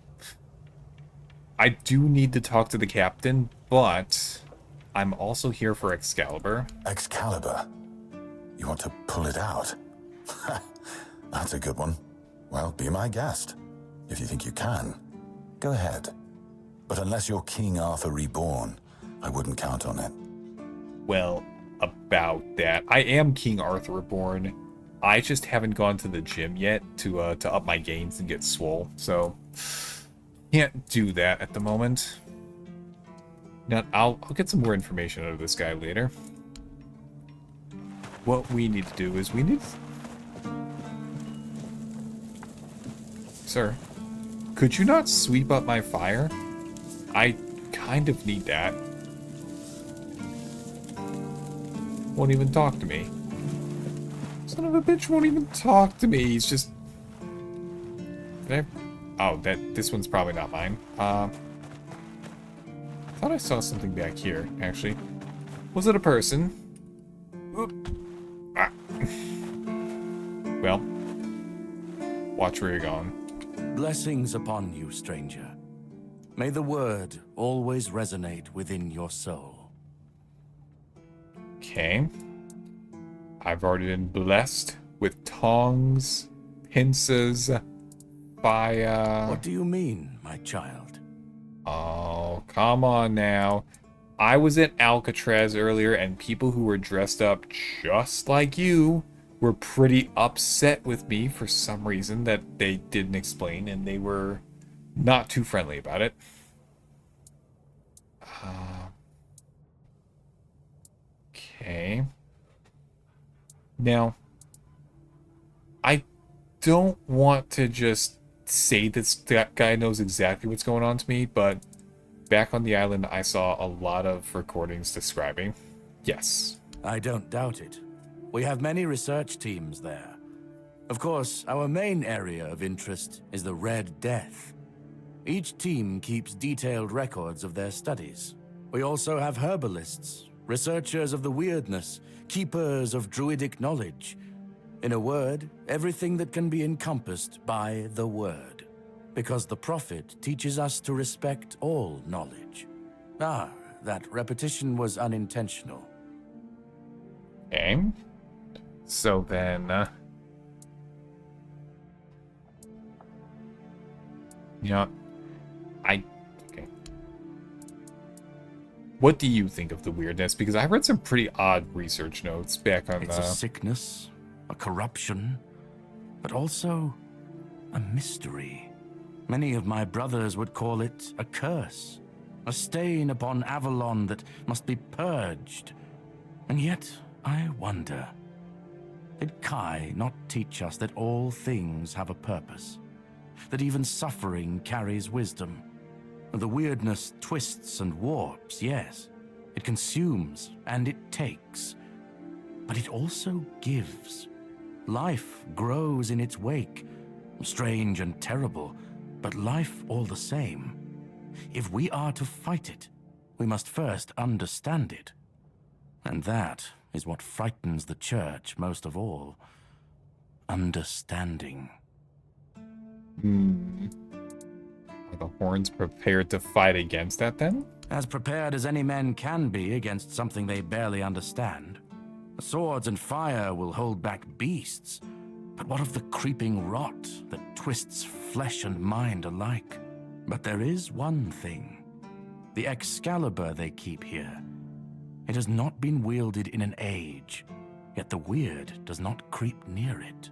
I do need to talk to the captain, but I'm also here for Excalibur. Excalibur? You want to pull it out? That's a good one. Well, be my guest. If you think you can, go ahead. But unless you're King Arthur reborn, I wouldn't count on it. Well, about that. I am King Arthur reborn. I just haven't gone to the gym yet to up my gains and get swole, so can't do that at the moment. Now, I'll get some more information out of this guy later. What we need to do is Sir, could you not sweep up my fire? I kind of need that. Won't even talk to me. Son of a bitch won't even talk to me. He's just... Oh, this one's probably not mine. Thought I saw something back here, actually. Was it a person? Oop. Ah. Well, watch where you're going. Blessings upon you, stranger. May the word always resonate within your soul. Okay. I've already been blessed with tongs, pincers, fire. What do you mean, my child? Oh, come on now. I was at Alcatraz earlier, and people who were dressed up just like you were pretty upset with me for some reason that they didn't explain, and they were not too friendly about it. Okay. Now, I don't want to just say that guy knows exactly what's going on to me, but back on the island, I saw a lot of recordings describing. Yes. I don't doubt it. We have many research teams there. Of course, our main area of interest is the Red Death. Each team keeps detailed records of their studies. We also have herbalists, researchers of the weirdness, keepers of druidic knowledge. In a word, everything that can be encompassed by the word. Because the Prophet teaches us to respect all knowledge. Ah, that repetition was unintentional. Okay. So then, you know, okay. What do you think of the weirdness? Because I read some pretty odd research notes back on It's a sickness, a corruption, but also a mystery. Many of my brothers would call it a curse, a stain upon Avalon that must be purged. And yet, I wonder, did Kai not teach us that all things have a purpose? That even suffering carries wisdom? The weirdness twists and warps, yes. It consumes and it takes. But it also gives. Life grows in its wake, Strange and terrible, but life all the same. If we are to fight it, we must first understand it. And that is what frightens the Church most of all. Understanding. Are the Horns prepared to fight against that then? As prepared as any men can be against something they barely understand. Swords and fire will hold back beasts, but what of the creeping rot that twists flesh and mind alike? But there is one thing. The Excalibur they keep here. It has not been wielded in an age, yet the weird does not creep near it.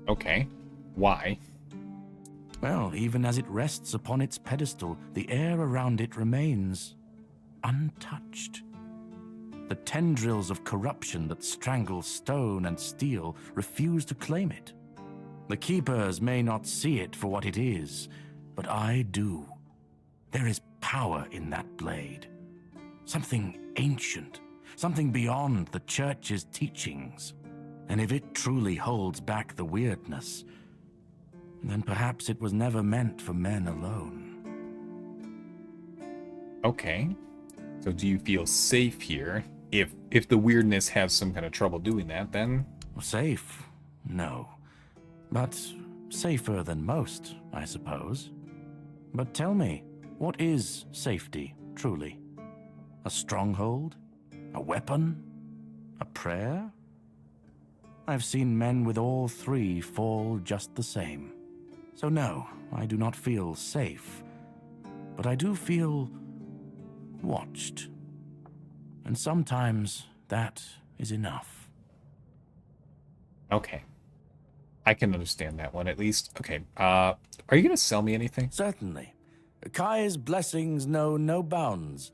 Okay. Why? Well, even as it rests upon its pedestal, the air around it remains untouched. The tendrils of corruption that strangle stone and steel refuse to claim it. The Keepers may not see it for what it is, but I do. There is power in that blade. Something ancient, something beyond the Church's teachings. And if it truly holds back the weirdness, then perhaps it was never meant for men alone. Okay. So do you feel safe here? If the weirdness has some kind of trouble doing that, then... Safe? No. But safer than most, I suppose. But tell me, what is safety, truly? A stronghold? A weapon? A prayer? I've seen men with all three fall just the same. So no, I do not feel safe. But I do feel watched. And sometimes that is enough. Okay. I can understand that one, at least. Okay, are you gonna sell me anything? Certainly. Kai's blessings know no bounds.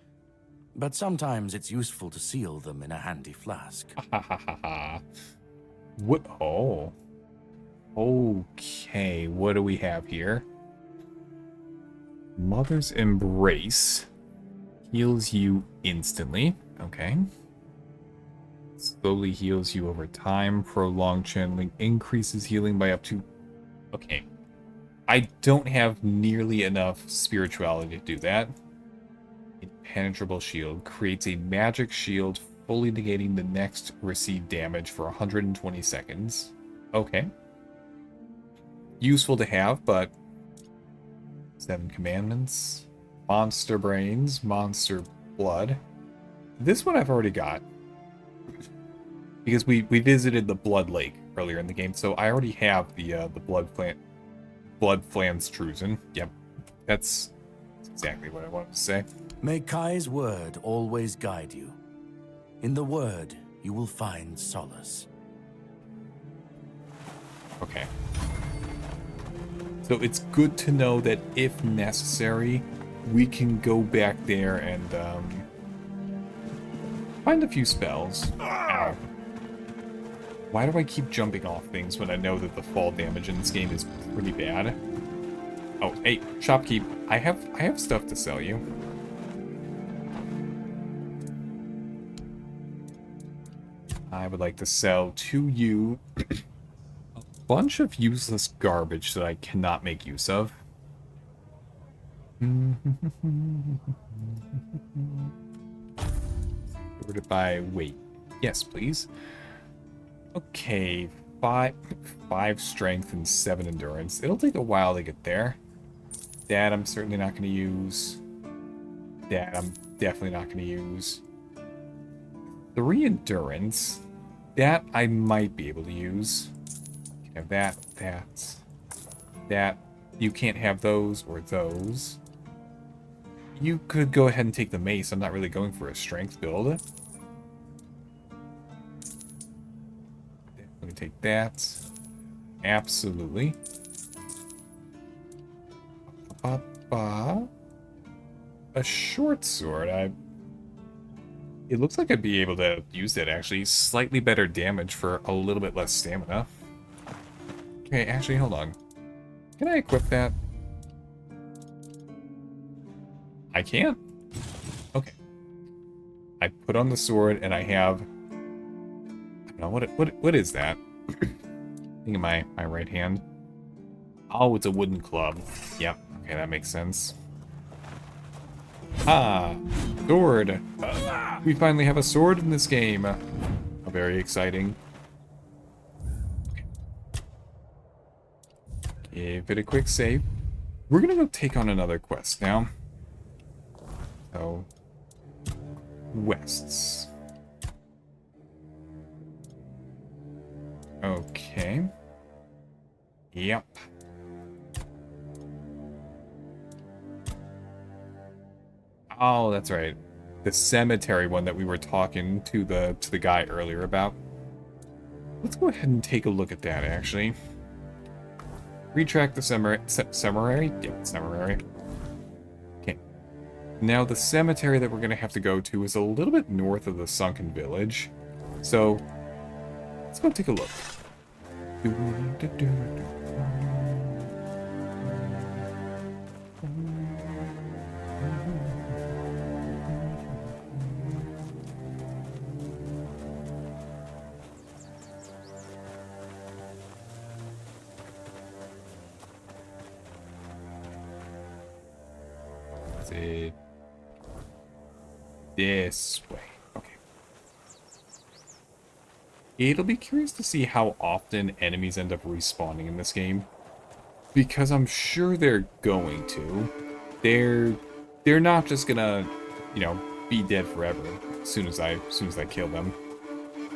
But sometimes it's useful to seal them in a handy flask. Ha ha ha ha. What? Oh. Okay, what do we have here? Mother's Embrace heals you instantly. Okay. Slowly heals you over time. Prolonged channeling increases healing by up to... Okay. I don't have nearly enough spirituality to do that. Impenetrable shield creates a magic shield fully negating the next received damage for 120 seconds. Okay. Useful to have, but 7 commandments, monster brains, monster blood. This one I've already got because we visited the Blood Lake earlier in the game, so I already have the blood Flanstrusen. Yep, that's exactly what I wanted to say. May Kai's word always guide you. In the word, you will find solace. Okay. So it's good to know that if necessary, we can go back there and find a few spells. Ow. Why do I keep jumping off things when I know that the fall damage in this game is pretty bad? Oh, hey, shopkeep, I have stuff to sell you. I would like to sell to you a bunch of useless garbage that I cannot make use of. Sorted by weight. Yes, please. Okay, five strength and 7 endurance. It'll take a while to get there. That I'm certainly not going to use. That I'm definitely not going to use. 3 endurance. That I might be able to use. You can have that. You can't have those or those. You could go ahead and take the mace. I'm not really going for a strength build. Let me take that. Absolutely. A short sword. It looks like I'd be able to use that, actually. Slightly better damage for a little bit less stamina. Okay, actually, hold on. Can I equip that? I can. Okay. I put on the sword, and I have... I don't know, what is that? thing in my right hand. Oh, it's a wooden club. Yep. Okay, that makes sense. Ah, sword. We finally have a sword in this game. Very exciting. Okay. Give it a quick save. We're gonna go take on another quest now. So, quests. Okay. Yep. Oh, that's right. The cemetery one that we were talking to the guy earlier about. Let's go ahead and take a look at that, actually. Retract the cemetery? Yeah, cemetery. Okay. Now, the cemetery that we're going to have to go to is a little bit north of the sunken village. So, let's go take a look. It this way. Okay. It'll be curious to see how often enemies end up respawning in this game, because I'm sure they're going to. They're not just gonna, you know, be dead forever as soon as I kill them.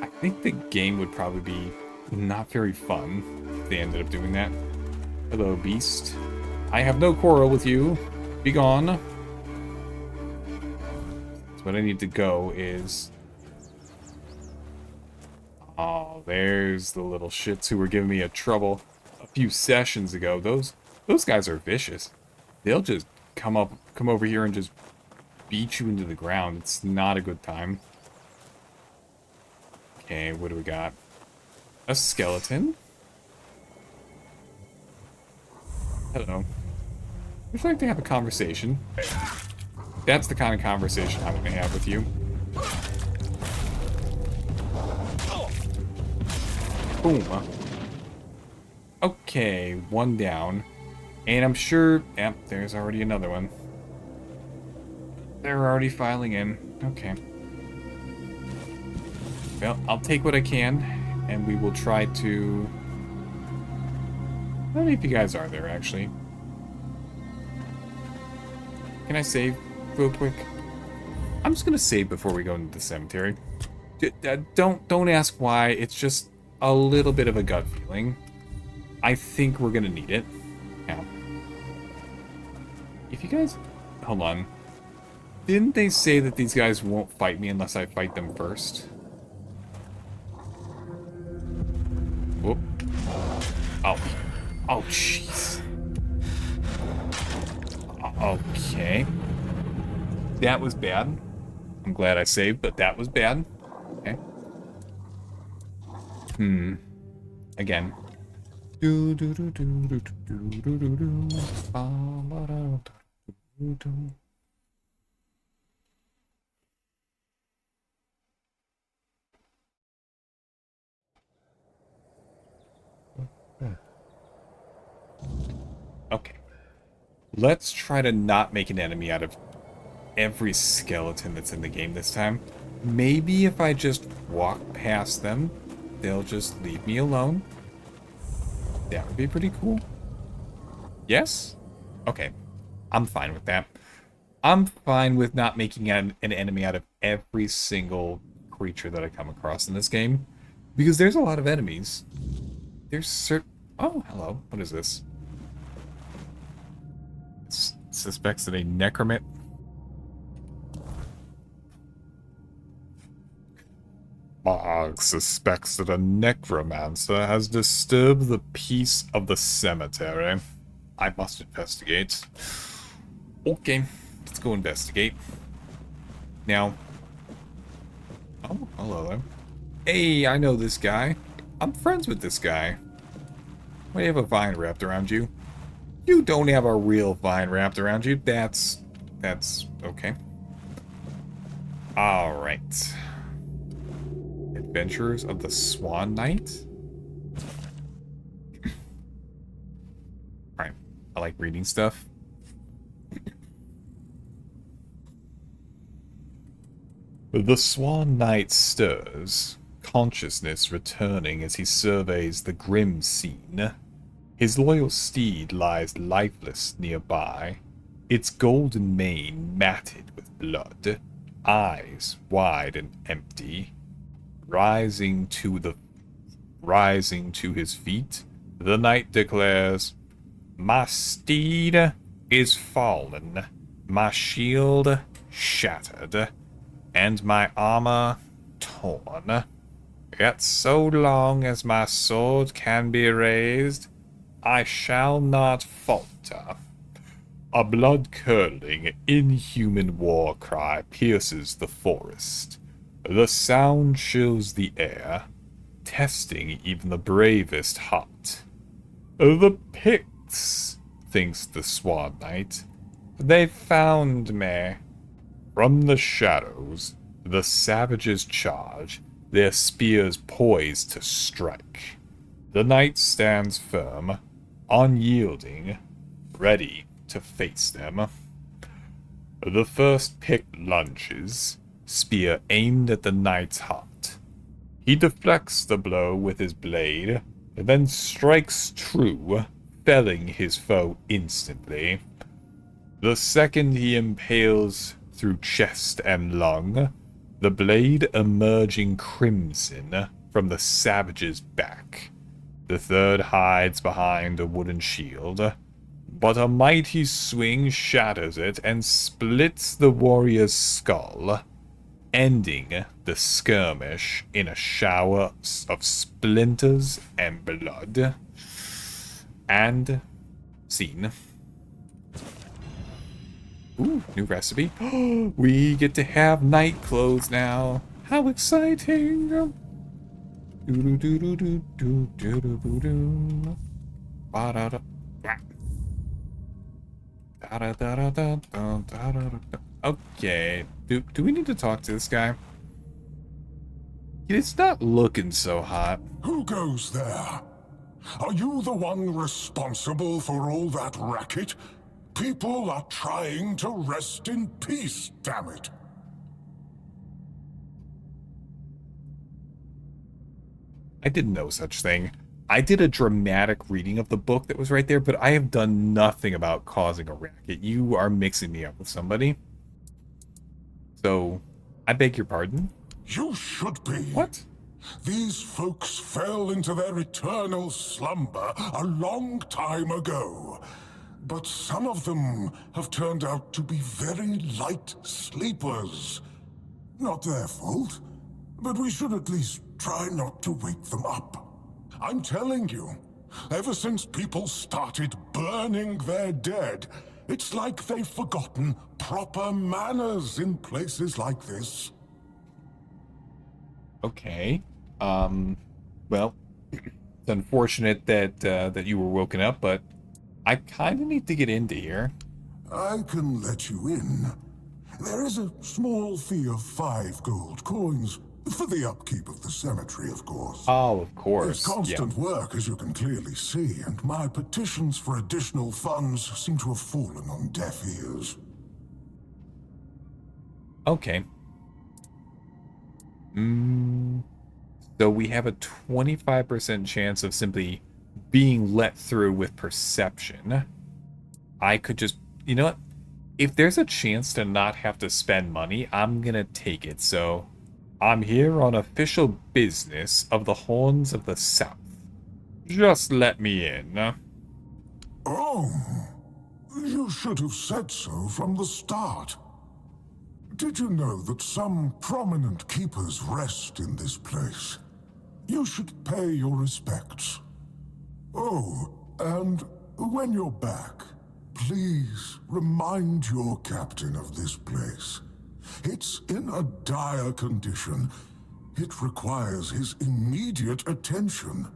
I think the game would probably be not very fun if they ended up doing that. Hello, beast. I have no quarrel with you. Be gone. So what I need to go is... Oh, there's the little shits who were giving me a trouble a few sessions ago. Those guys are vicious. They'll just come over here and just beat you into the ground. It's not a good time. Okay, what do we got? A skeleton. Hello. Would you like to have a conversation? That's the kind of conversation I'm going to have with you. Boom. Okay, one down. And I'm sure... Yep, there's already another one. They're already filing in. Okay. Well, I'll take what I can, and we will try to... How many of you guys are there, actually? Can I save real quick? I'm just gonna save before we go into the cemetery. Don't ask why. It's just a little bit of a gut feeling. I think we're gonna need it. Now, if you guys... Hold on. Didn't they say that these guys won't fight me unless I fight them first? Whoop. Oh. Oh, jeez. Okay. That was bad. I'm glad I saved, but that was bad. Okay. Again. Okay. Let's try to not make an enemy out of every skeleton that's in the game this time. Maybe if I just walk past them, they'll just leave me alone. That would be pretty cool. Yes? Okay. I'm fine with that. I'm fine with not making an enemy out of every single creature that I come across in this game. Because there's a lot of enemies. There's Oh, hello. What is this? It suspects that a necromancer... Bog suspects that a necromancer has disturbed the peace of the cemetery. I must investigate. Okay, let's go investigate. Now... Oh, hello there. Hey, I know this guy. I'm friends with this guy. Why do you have a vine wrapped around you? You don't have a real vine wrapped around you. That's okay. Alright. Adventures of the Swan Knight? like reading stuff. The Swan Knight stirs, consciousness returning as he surveys the grim scene. His loyal steed lies lifeless nearby, its golden mane matted with blood, eyes wide and empty. Rising to his feet, the knight declares, "My steed is fallen, my shield shattered, and my armor torn. Yet so long as my sword can be raised, I shall not falter." A blood-curdling, inhuman war cry pierces the forest. The sound chills the air, testing even the bravest heart. "The Picts," thinks the Swan Knight. "They found me." From the shadows, the savages charge, their spears poised to strike. The knight stands firm, unyielding, ready to face them. The first Pict lunges, spear aimed at the knight's heart. He deflects the blow with his blade, then strikes true, felling his foe instantly. The second he impales through chest and lung, the blade emerging crimson from the savage's back. The third hides behind a wooden shield, but a mighty swing shatters it and splits the warrior's skull, ending the skirmish in a shower of splinters and blood. And scene. Ooh, new recipe. We get to have night clothes now. How exciting! Okay. Do we need to talk to this guy? It's not looking so hot. Who goes there? Are you the one responsible for all that racket? People are trying to rest in peace, damn it. I didn't know such thing. I did a dramatic reading of the book that was right there, but I have done nothing about causing a racket. You are mixing me up with somebody. So, I beg your pardon? You should be. What? These folks fell into their eternal slumber a long time ago. But some of them have turned out to be very light sleepers. Not their fault, but we should at least try not to wake them up. I'm telling you, ever since people started burning their dead, it's like they've forgotten proper manners in places like this. Okay. Well, it's unfortunate that that you were woken up, but I kind of need to get into here. I can let you in. There is a small fee of 5 gold coins for the upkeep of the cemetery, of course. Oh, of course. It's constant work, as you can clearly see, and my petitions for additional funds seem to have fallen on deaf ears. Okay. So we have a 25% chance of simply being let through with perception. I could just... You know what? If there's a chance to not have to spend money, I'm gonna take it. So, I'm here on official business of the Horns of the South. Just let me in. Oh, you should have said so from the start. Did you know that some prominent keepers rest in this place? You should pay your respects. Oh, and when you're back, please remind your captain of this place. It's in a dire condition. It requires his immediate attention.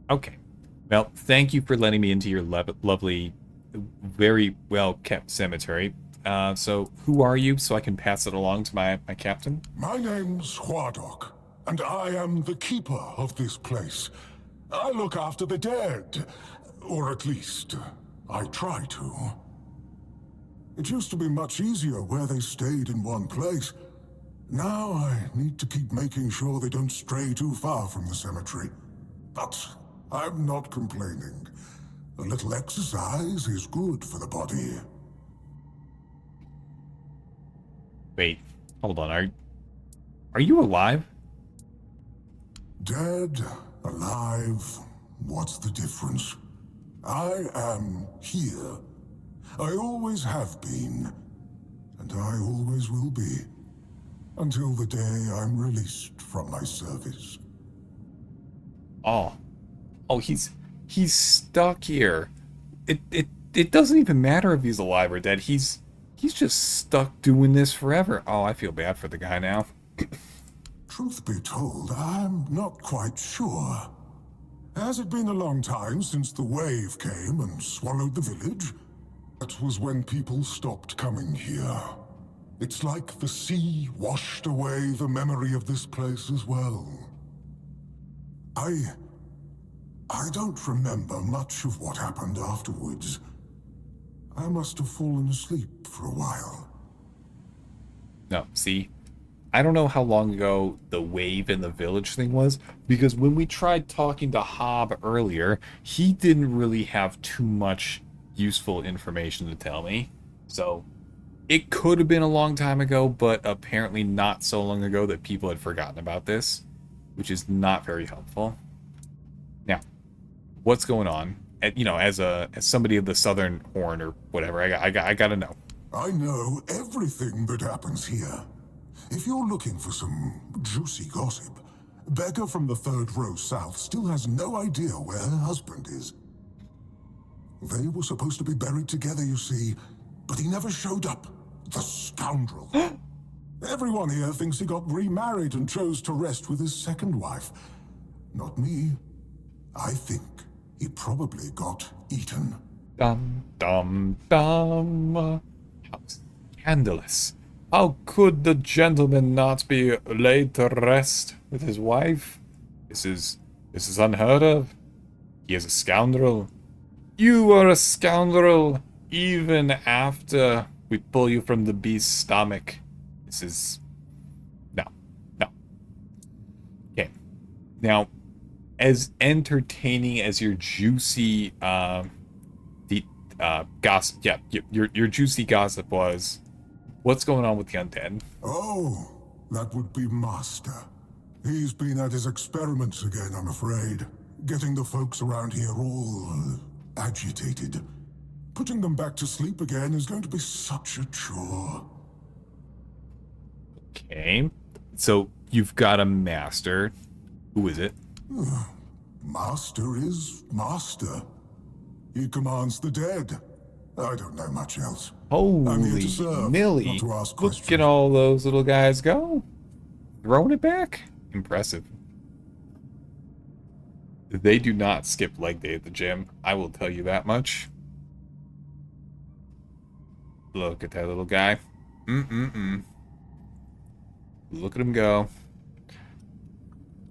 Okay. Well, thank you for letting me into your lovely, very well-kept cemetery. So, who are you, so I can pass it along to my captain? My name's Huardok. and I am the keeper of this place. I look after the dead, or at least, I try to. It used to be much easier where they stayed in one place. Now I need to keep making sure they don't stray too far from the cemetery. But I'm not complaining. A little exercise is good for the body. Wait, hold on. Are you alive? Dead, alive, what's the difference? I am here. I always have been, and I always will be, until the day I'm released from my service. Oh, he's stuck here. It doesn't even matter if he's alive or dead. He's just stuck doing this forever. Oh, I feel bad for the guy now. Truth be told, I'm not quite sure. Has it been a long time since the wave came and swallowed the village? That was when people stopped coming here. It's like the sea washed away the memory of this place as well. I don't remember much of what happened afterwards. I must have fallen asleep for a while. No, see, I don't know how long ago the wave in the village thing was, because when we tried talking to Hob earlier, he didn't really have too much useful information to tell me. So it could have been a long time ago, but apparently not so long ago that people had forgotten about this, which is not very helpful. Now, what's going on? As somebody of the Southern Horn or whatever, I gotta know. I know everything that happens here. If you're looking for some juicy gossip, Becca from the third row south still has no idea where her husband is. They were supposed to be buried together, you see, but he never showed up. The scoundrel. Everyone here thinks he got remarried and chose to rest with his second wife. Not me. I think he probably got eaten. Dum, dum, dum. How scandalous. How could the gentleman not be laid to rest with his wife? This is unheard of. He is a scoundrel. You are a scoundrel, even after we pull you from the beast's stomach. This is... No. Okay. Now, as entertaining as your juicy, gossip... Yeah, your juicy gossip was... What's going on with the undead? Oh, that would be Master. He's been at his experiments again, I'm afraid. Getting the folks around here all agitated. Putting them back to sleep again is going to be such a chore. Okay. So, you've got a master. Who is it? Master is Master. He commands the dead. I don't know much else. I'm here Holy to serve, Millie. not to ask Look questions. at all those little guys go. Throwing it back. Impressive. They do not skip leg day at the gym. I will tell you that much. Look at that little guy. Look at him go.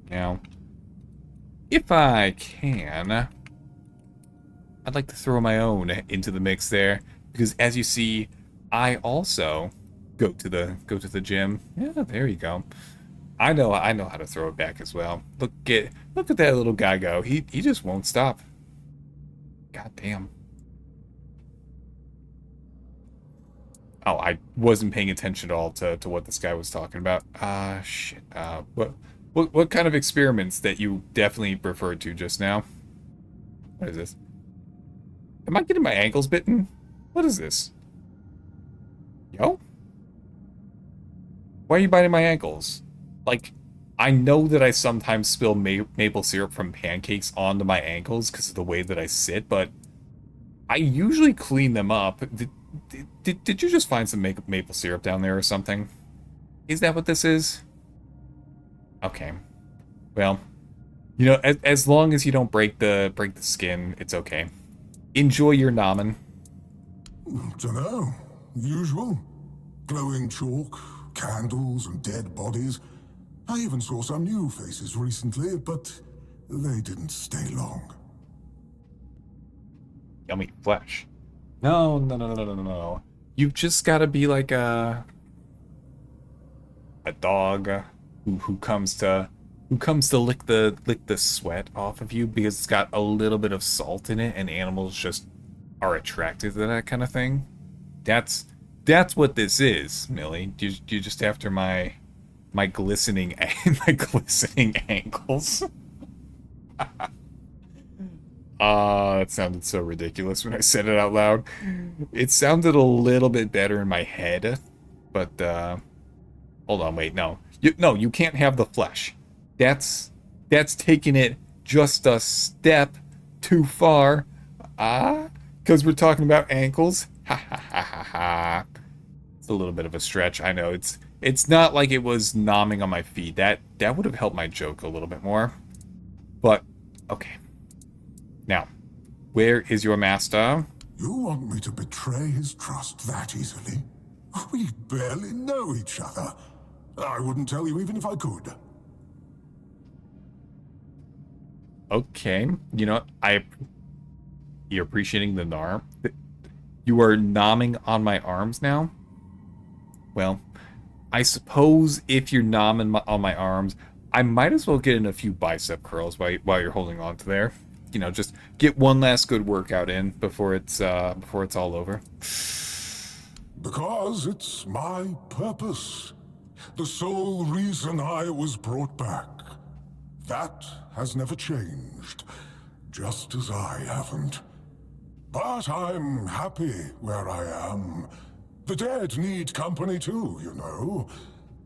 Now, if I can, I'd like to throw my own into the mix there, because as you see, I also go to the gym. Yeah, there you go. I know how to throw it back as well. Look at that little guy go. He just won't stop. God damn. Oh, I wasn't paying attention at all to what this guy was talking about. Shit. What kind of experiments that you definitely referred to just now? What is this? Am I getting my ankles bitten? What is this? Yo? Why are you biting my ankles? Like, I know that I sometimes spill maple syrup from pancakes onto my ankles because of the way that I sit, but I usually clean them up. Did you just find some maple syrup down there or something? Is that what this is? Okay. Well, you know, as long as you don't break the skin, it's okay. Enjoy your ramen. Dunno. Usual. Glowing chalk, candles, and dead bodies. I even saw some new faces recently, but they didn't stay long. Yummy flesh. No, no, no, no, no, no, no. You've just got to be like a dog who comes to lick the sweat off of you because it's got a little bit of salt in it, and animals just are attracted to that kind of thing. That's what this is, Millie. You just after my glistening my glistening ankles. It sounded so ridiculous when I said it out loud. It sounded a little bit better in my head, but hold on, wait, no. You can't have the flesh. That's taking it just a step too far. Because we're talking about ankles. Ha ha ha ha ha. It's a little bit of a stretch. I know it's not like it was nomming on my feet. That would have helped my joke a little bit more. But okay. Now, where is your master? You want me to betray his trust that easily? We barely know each other. I wouldn't tell you even if I could. Okay. You know, you're appreciating the gnar. You are nomming on my arms now? Well, I suppose if you're nomming on my arms, I might as well get in a few bicep curls while you're holding on to there. You know, just get one last good workout in before it's all over. Because it's my purpose. The sole reason I was brought back. That has never changed, just as I haven't. But I'm happy where I am. The dead need company too, you know.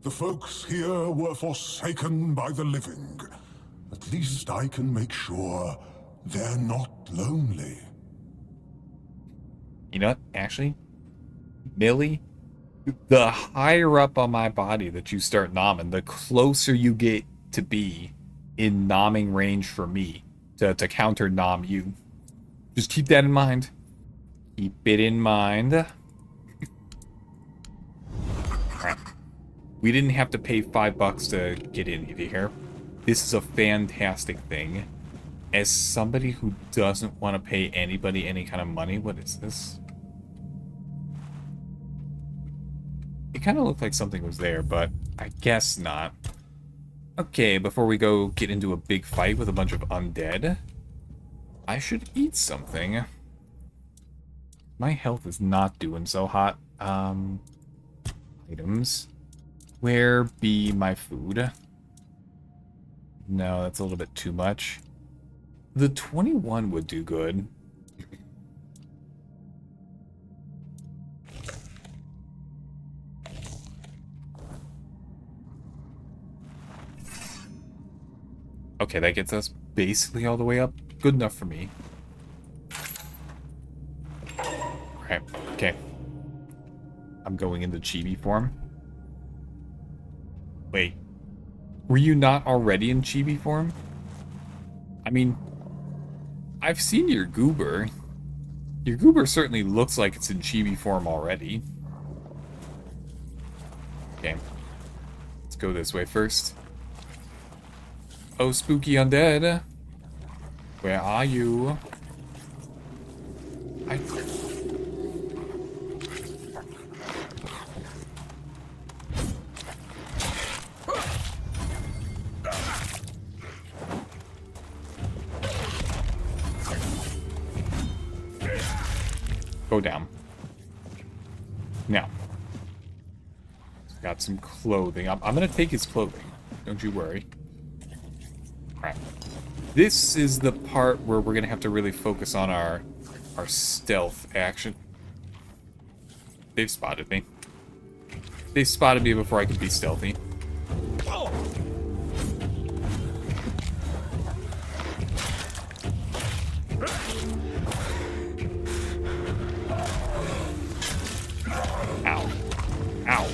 The folks here were forsaken by the living. At least I can make sure they're not lonely. You know what? Actually, Millie, the higher up on my body that you start nomming, the closer you get to be in nomming range for me to counter nom you. Just keep that in mind. Keep it in mind. Alright. We didn't have to pay $5 to get in here. This is a fantastic thing. As somebody who doesn't want to pay anybody any kind of money, what is this? It kind of looked like something was there, but I guess not. Okay, before we go get into a big fight with a bunch of undead, I should eat something. My health is not doing so hot. Items. Where be my food? No, that's a little bit too much. The 21 would do good. Okay, that gets us basically all the way up. Good enough for me. Right, okay. I'm going into chibi form. Wait. Were you not already in chibi form? I mean, I've seen your goober. Your goober certainly looks like it's in chibi form already. Okay. Let's go this way first. Oh, spooky undead. Where are you? Go down. Now. Got some clothing. I'm gonna take his clothing. Don't you worry. Alright. This is the part where we're gonna have to really focus on our stealth action. They've spotted me. They spotted me before I could be stealthy. Ow. Ow.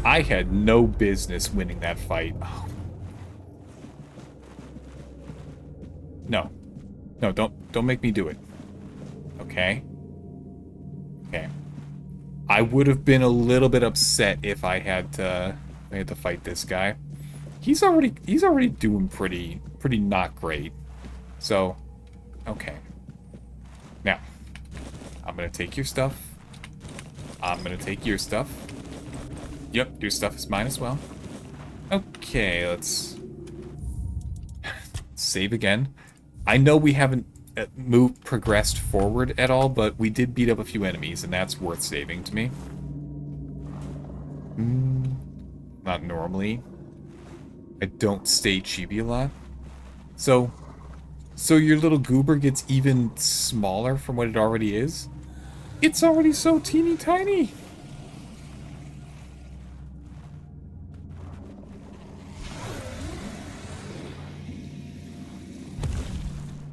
I had no business winning that fight. Oh. No. No, don't make me do it. Okay? Okay. I would have been a little bit upset if I had to fight this guy. He's already doing pretty not great. So, okay. Now, I'm gonna take your stuff. I'm gonna take your stuff. Yep, your stuff is mine as well. Okay, let's save again. I know we haven't progressed forward at all, but we did beat up a few enemies, and that's worth saving to me. Not normally. I don't stay chibi a lot. So your little goober gets even smaller from what it already is? It's already so teeny tiny!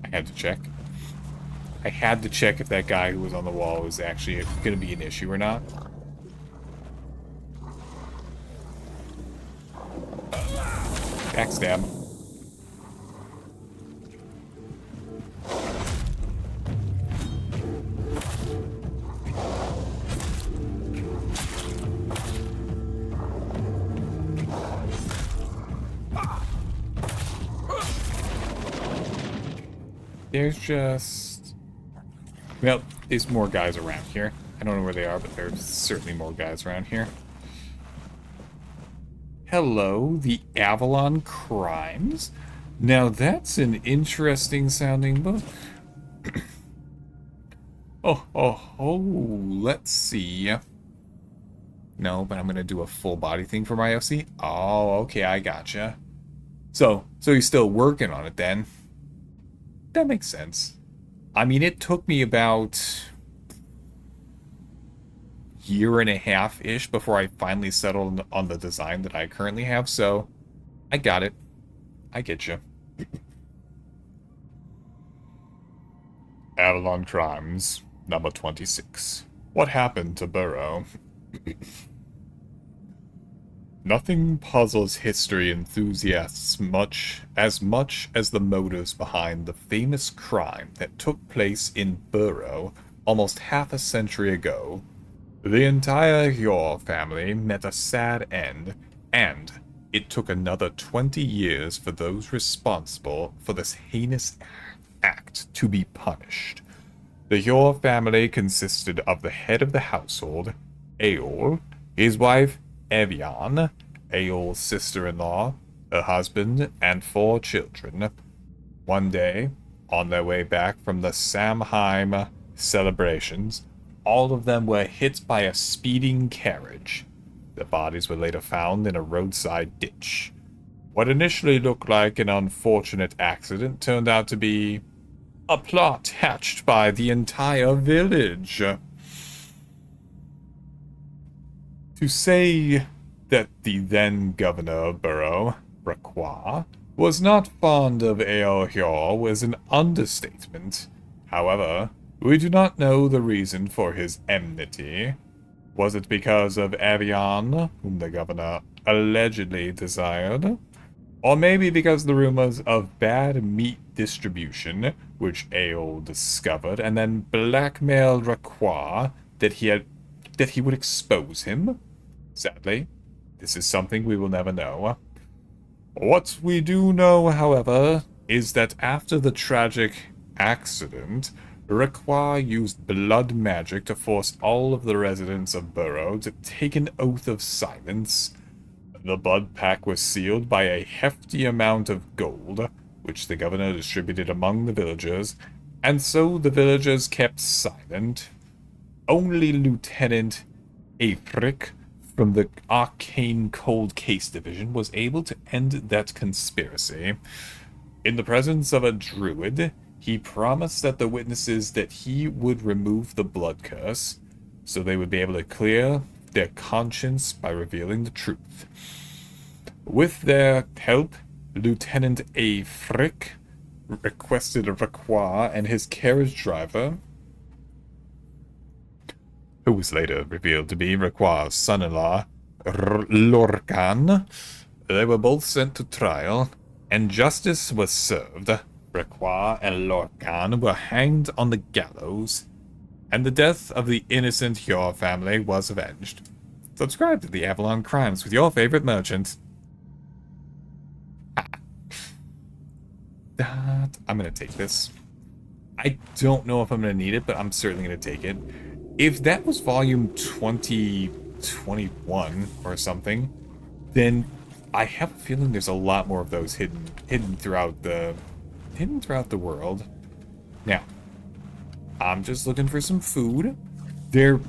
I had to check. I had to check if that guy who was on the wall was actually going to be an issue or not. Backstab. There's just... Well, there's more guys around here. I don't know where they are, but there's certainly more guys around here. Hello, the Avalon Crimes? Now that's an interesting sounding book. Let's see. No, but I'm gonna do a full body thing for my OC. Oh, okay, I gotcha. So you're still working on it then? That makes sense. I mean, it took me about year and a half-ish before I finally settled on the design that I currently have, so I got it. I get you. Avalon Crimes, number 26. What happened to Burrow? Nothing puzzles history enthusiasts much as the motives behind the famous crime that took place in Burrow almost half a century ago. The entire Yor family met a sad end, and it took another 20 years for those responsible for this heinous act to be punished. The Yor family consisted of the head of the household, Aol, his wife, Evian, Aol's sister-in-law, her husband, and 4 children. One day, on their way back from the Samhain celebrations, all of them were hit by a speeding carriage. Their bodies were later found in a roadside ditch. What initially looked like an unfortunate accident turned out to be a plot hatched by the entire village. To say that the then governor of Burrow, Raqua, was not fond of Eohior was an understatement. However, we do not know the reason for his enmity. Was it because of Avian, whom the governor allegedly desired? Or maybe because the rumors of bad meat distribution, which Aol discovered, and then blackmailed Raqua that he would expose him? Sadly, this is something we will never know. What we do know, however, is that after the tragic accident, Raqua used blood magic to force all of the residents of Burrow to take an oath of silence. The blood pact was sealed by a hefty amount of gold, which the governor distributed among the villagers, and so the villagers kept silent. Only Lieutenant Afric from the Arcane Cold Case Division was able to end that conspiracy. In the presence of a druid, he promised that the witnesses that he would remove the blood curse, so they would be able to clear their conscience by revealing the truth. With their help, Lieutenant Afric requested Raqua and his carriage driver, who was later revealed to be Raqua's son-in-law, Lorcan. They were both sent to trial, and justice was served. Requa and Lorcan were hanged on the gallows, and the death of the innocent Yor family was avenged. Subscribe to the Avalon Crimes with your favorite merchant. I'm gonna take this. I don't know if I'm gonna need it, but I'm certainly gonna take it. If that was volume 2021 or something, then I have a feeling there's a lot more of those hidden throughout the world. Now, I'm just looking for some food. There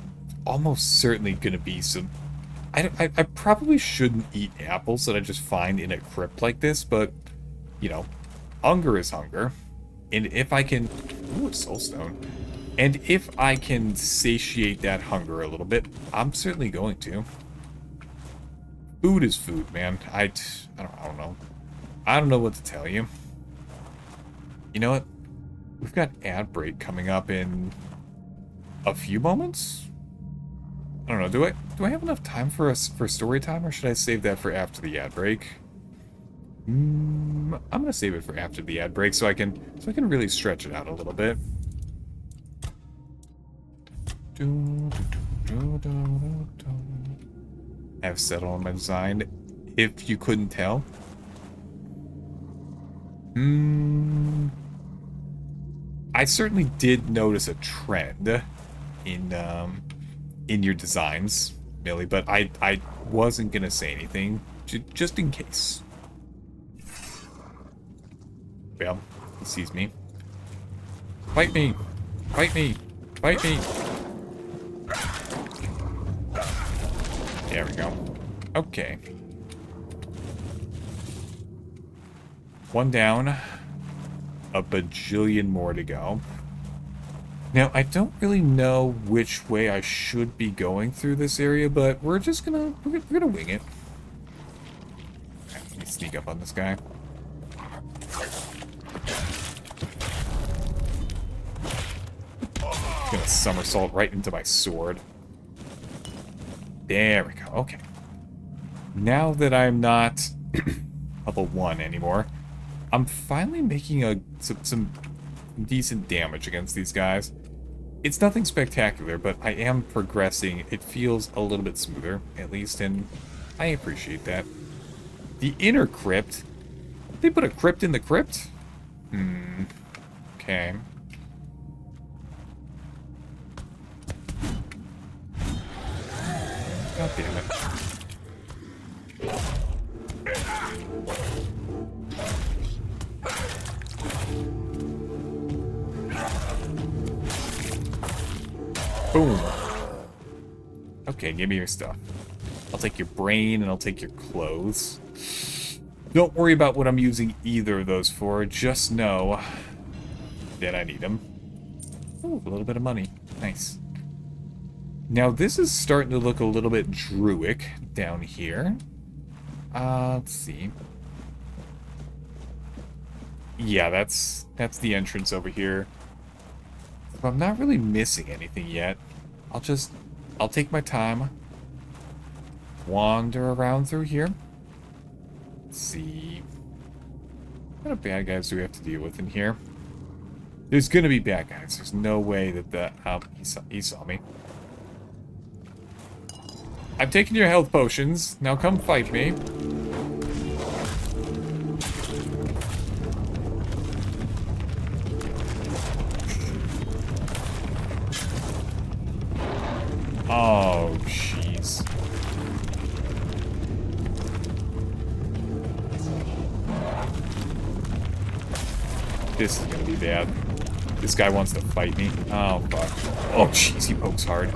almost certainly gonna be some. I probably shouldn't eat apples that I just find in a crypt like this, but you know, hunger is hunger, and if I can, ooh, a soulstone, and if I can satiate that hunger a little bit, I'm certainly going to. Food is food, man. I don't know. I don't know what to tell you. You know what? We've got ad break coming up in a few moments. I don't know. Do I have enough time for story time, or should I save that for after the ad break? I'm gonna save it for after the ad break so I can really stretch it out a little bit. I have settled on my design, if you couldn't tell. I certainly did notice a trend in your designs, Millie, but I wasn't gonna say anything, just in case. Well, he sees me. Fight me! Fight me! Fight me! There we go. Okay. One down. A bajillion more to go. Now, I don't really know which way I should be going through this area, but we're just gonna... We're gonna wing it. Let me sneak up on this guy. Gonna somersault right into my sword. There we go. Okay. Now that I'm not level 1 anymore, I'm finally making some decent damage against these guys. It's nothing spectacular, but I am progressing. It feels a little bit smoother, at least, and I appreciate that. The inner crypt? They put a crypt in the crypt? Okay. God damn it. Boom. Okay, give me your stuff. I'll take your brain and I'll take your clothes. Don't worry about what I'm using either of those for. Just know that I need them. Ooh, a little bit of money. Nice. Now, this is starting to look a little bit Druic down here. Let's see. Yeah, that's the entrance over here. But I'm not really missing anything yet. I'll take my time. Wander around through here. Let's see. What kind of bad guys do we have to deal with in here? There's gonna be bad guys. There's no way that he saw me. I'm taking your health potions. Now come fight me. Oh, jeez. This is gonna be bad. This guy wants to fight me. Oh, fuck. Oh, jeez, he pokes hard.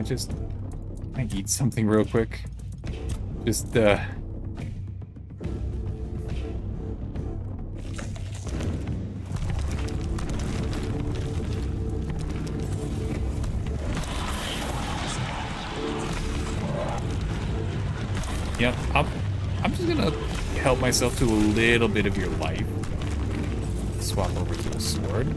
Can I eat something real quick? Just, Yep, I'm just gonna help myself to a little bit of your life. Swap over to the sword.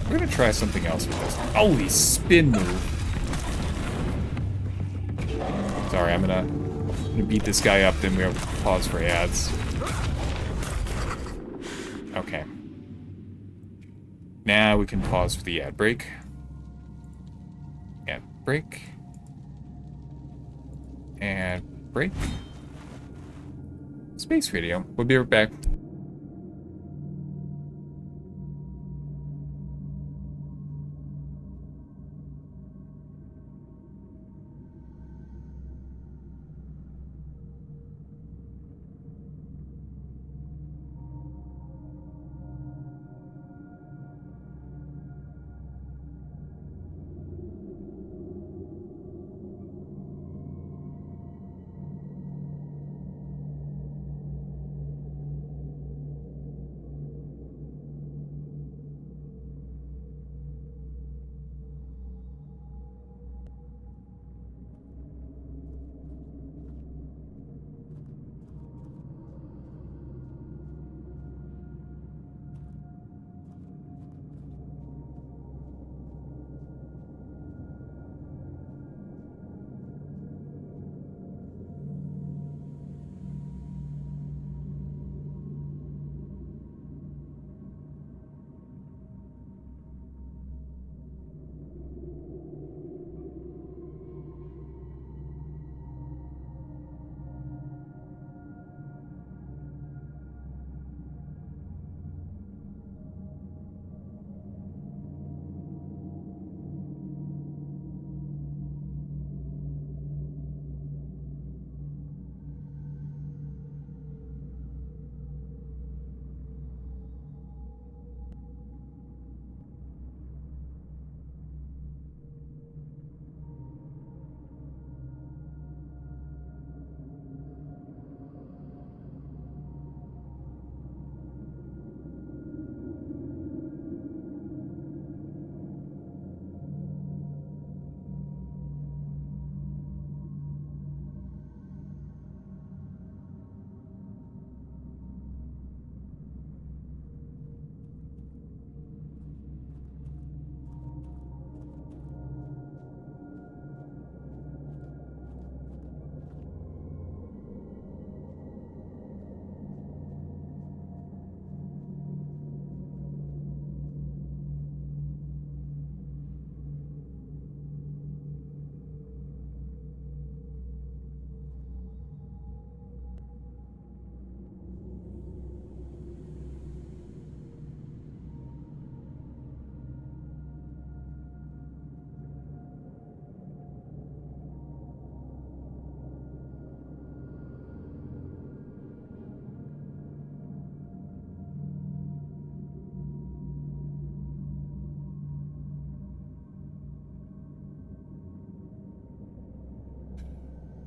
We're gonna try something else with this. Holy spin move. Sorry, I'm gonna beat this guy up, then we have to pause for ads. Okay. Now we can pause for the ad break. Ad break. Ad break. Space radio. We'll be right back.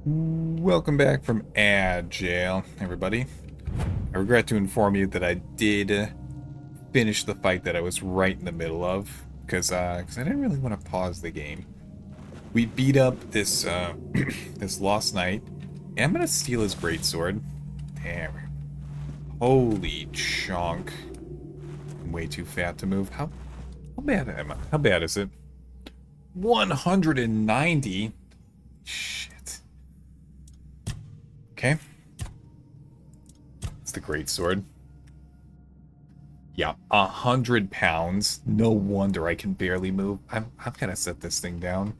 Welcome back from ad jail, everybody. I regret to inform you that I did finish the fight that I was right in the middle of, because I didn't really want to pause the game. We beat up this this Lost Knight, and I'm gonna steal his greatsword. Damn. Holy chunk. I'm way too fat to move. How bad am I? How bad is it? 190? Shit. Okay. It's the greatsword. Yeah, 100 pounds. No wonder I can barely move. I've got to set this thing down.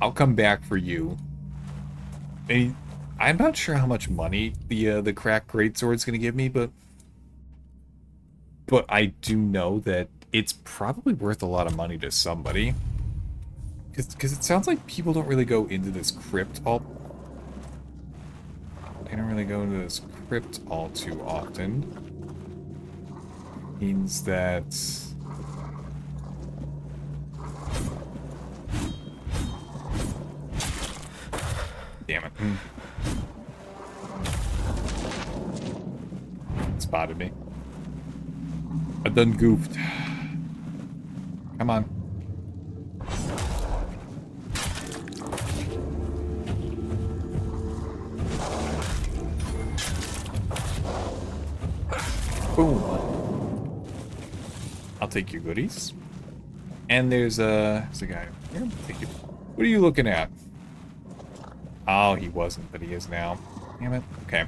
I'll come back for you. I'm not sure how much money the cracked greatsword's gonna give me, but I do know that it's probably worth a lot of money to somebody. Because it sounds like people don't really go into this crypt all... They don't really go into this crypt all too often. Means that... Damn it. Spotted me. I done goofed. Come on. Boom. I'll take your goodies. And there's a guy here. Take it. What are you looking at? Oh, he wasn't, but he is now. Damn it. Okay.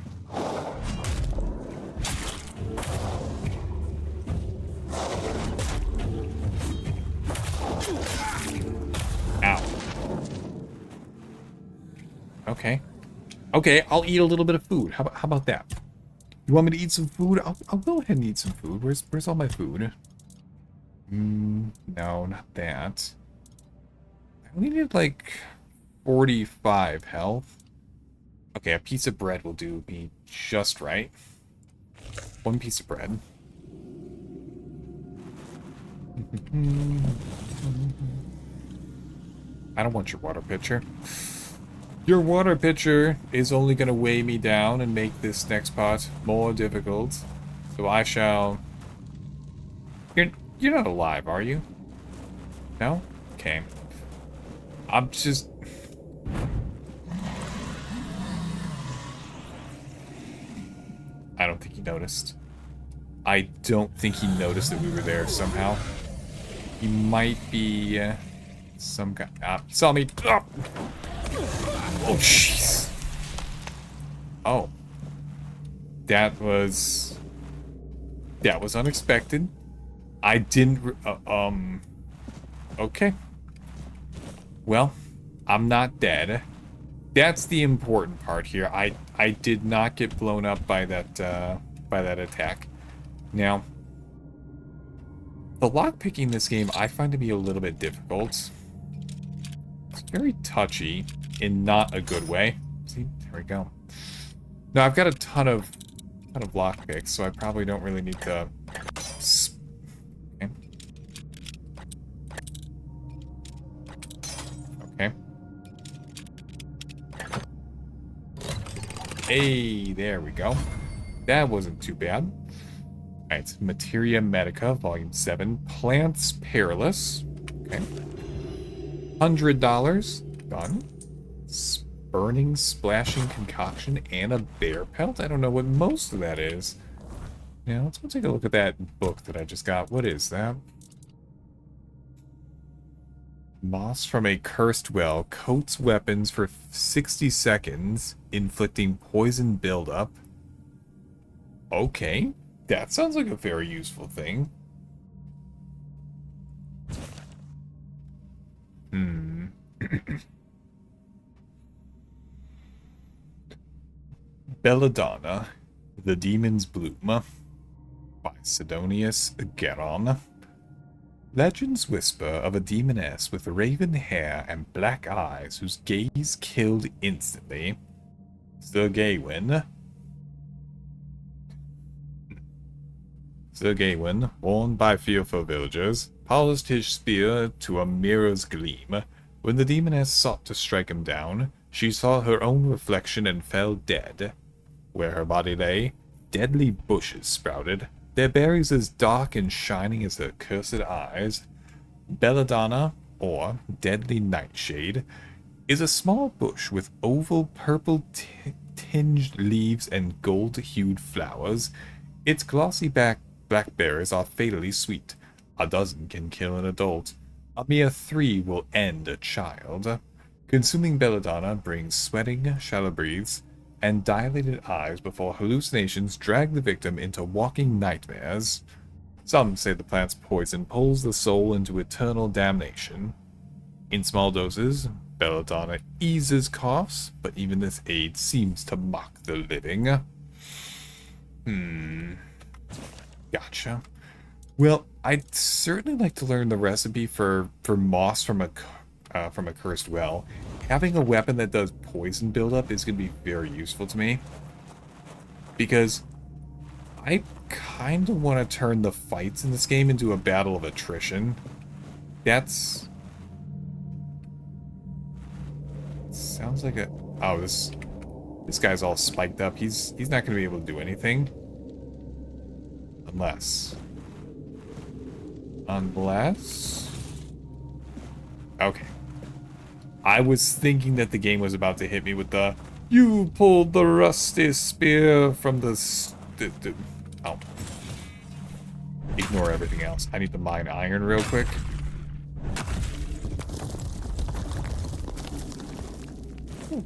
Ow. Okay. Okay, I'll eat a little bit of food. How about that? You want me to eat some food? I'll go ahead and eat some food. Where's all my food? No, not that. We need like 45 health. Okay, a piece of bread will do me just right. One piece of bread. I don't want your water pitcher. Your water pitcher is only going to weigh me down and make this next part more difficult. So I shall... You're not alive, are you? No? Okay. I'm just... I don't think he noticed. I don't think he noticed that we were there somehow. He might be... some guy... he saw me... Oh, jeez. Oh. That was unexpected. I didn't... okay. Well, I'm not dead. That's the important part here. I did not get blown up by that attack. Now, the lockpicking in this game I find to be a little bit difficult. It's very touchy in not a good way. See, there we go. Now I've got a ton of lockpicks, so I probably don't really need to. Okay. Okay. Hey, there we go. That wasn't too bad. Alright, Materia Medica, Volume 7. Plants Perilous. Okay. $100. Done. Burning, Splashing Concoction, and a bear pelt? I don't know what most of that is. Yeah, let's go take a look at that book that I just got. What is that? Moss from a Cursed Well coats weapons for 60 seconds, inflicting poison buildup. Okay, that sounds like a very useful thing. Belladonna, The Demon's Bloom, by Sidonius Geron. Legends whisper of a demoness with raven hair and black eyes whose gaze killed instantly. Sir Gawain, warned by fearful villagers, polished his spear to a mirror's gleam. When the demoness sought to strike him down, she saw her own reflection and fell dead. Where her body lay, deadly bushes sprouted, their berries as dark and shining as her cursed eyes. Belladonna, or Deadly Nightshade, is a small bush with oval purple tinged leaves and gold-hued flowers. Its glossy black berries are fatally sweet. A dozen can kill an adult. A mere 3 will end a child. Consuming Belladonna brings sweating, shallow breaths, and dilated eyes before hallucinations drag the victim into walking nightmares. Some say the plant's poison pulls the soul into eternal damnation. In small doses, Belladonna eases coughs, but even this aid seems to mock the living. Gotcha. Well, I'd certainly like to learn the recipe for moss from a cursed well. Having a weapon that does poison buildup is going to be very useful to me. Because I kind of want to turn the fights in this game into a battle of attrition. That's... sounds like a... oh, this guy's all spiked up. He's not going to be able to do anything. Unless... Unless... Okay. I was thinking that the game was about to hit me with the... You pulled the rusty spear from the... Oh. Ignore everything else. I need to mine iron real quick. Ooh,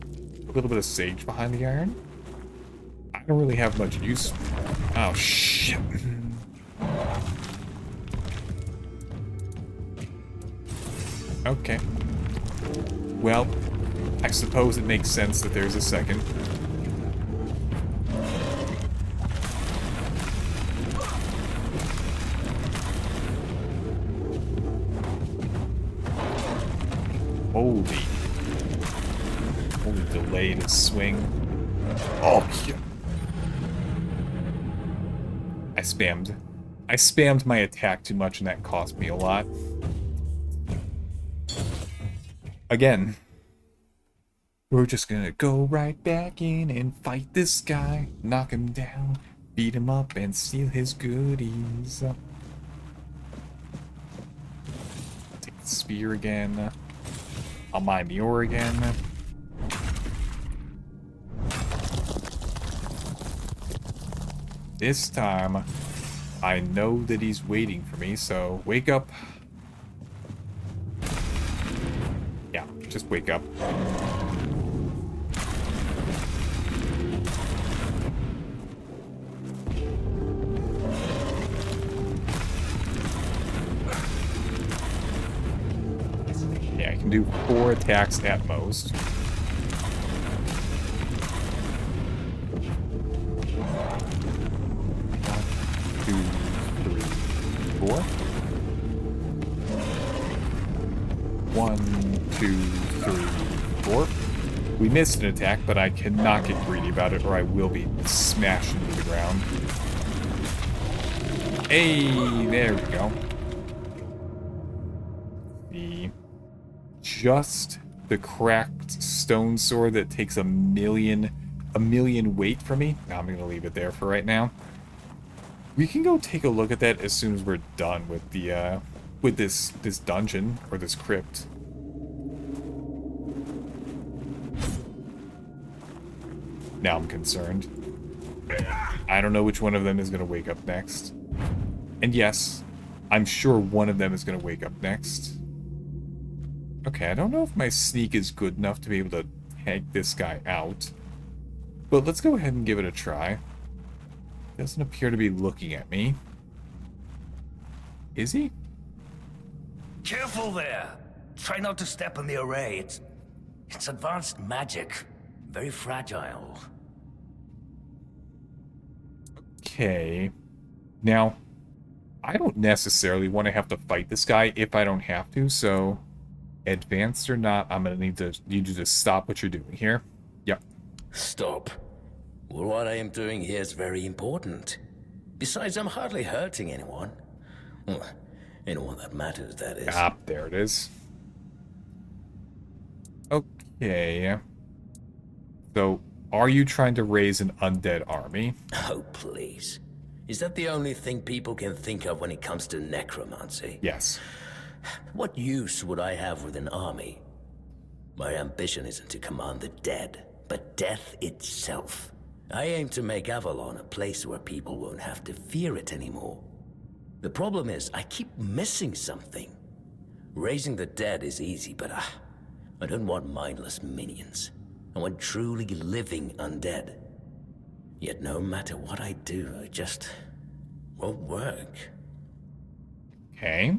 a little bit of sage behind the iron. I don't really have much use. Oh, shit. Okay. Well, I suppose it makes sense that there's a second. Holy delay to swing. Oh, yeah. I spammed my attack too much and that cost me a lot. Again, we're just gonna go right back in and fight this guy, knock him down, beat him up, and steal his goodies. Take the spear again. I'll mine the ore again. This time, I know that he's waiting for me, so wake up. Yeah, just wake up. Yeah, I can do 4 attacks at most. One, two, three, four. We missed an attack, but I cannot get greedy about it or I will be smashed into the ground. Hey, there we go. Just the cracked stone sword that takes a million weight from me. Now I'm gonna leave it there for right now. We can go take a look at that as soon as we're done with the with this dungeon or this crypt. Now I'm concerned. I don't know which one of them is gonna wake up next. And yes, I'm sure one of them is gonna wake up next. Okay, I don't know if my sneak is good enough to be able to take this guy out. But let's go ahead and give it a try. Doesn't appear to be looking at me. Is he? Careful there. Try not to step on the array. It's advanced magic. Very fragile. Okay. Now, I don't necessarily want to have to fight this guy if I don't have to, so advanced or not, I'm gonna need you to just stop what you're doing here. Yep. Stop. Well, what I am doing here is very important. Besides, I'm hardly hurting anyone. Well, anyone that matters, that is. Ah, there it is. Okay. So, are you trying to raise an undead army? Oh, please. Is that the only thing people can think of when it comes to necromancy? Yes. What use would I have with an army? My ambition isn't to command the dead, but death itself. I aim to make Avalon a place where people won't have to fear it anymore. The problem is, I keep missing something. Raising the dead is easy, but I don't want mindless minions. I want truly living undead. Yet no matter what I do, it just won't work. Okay.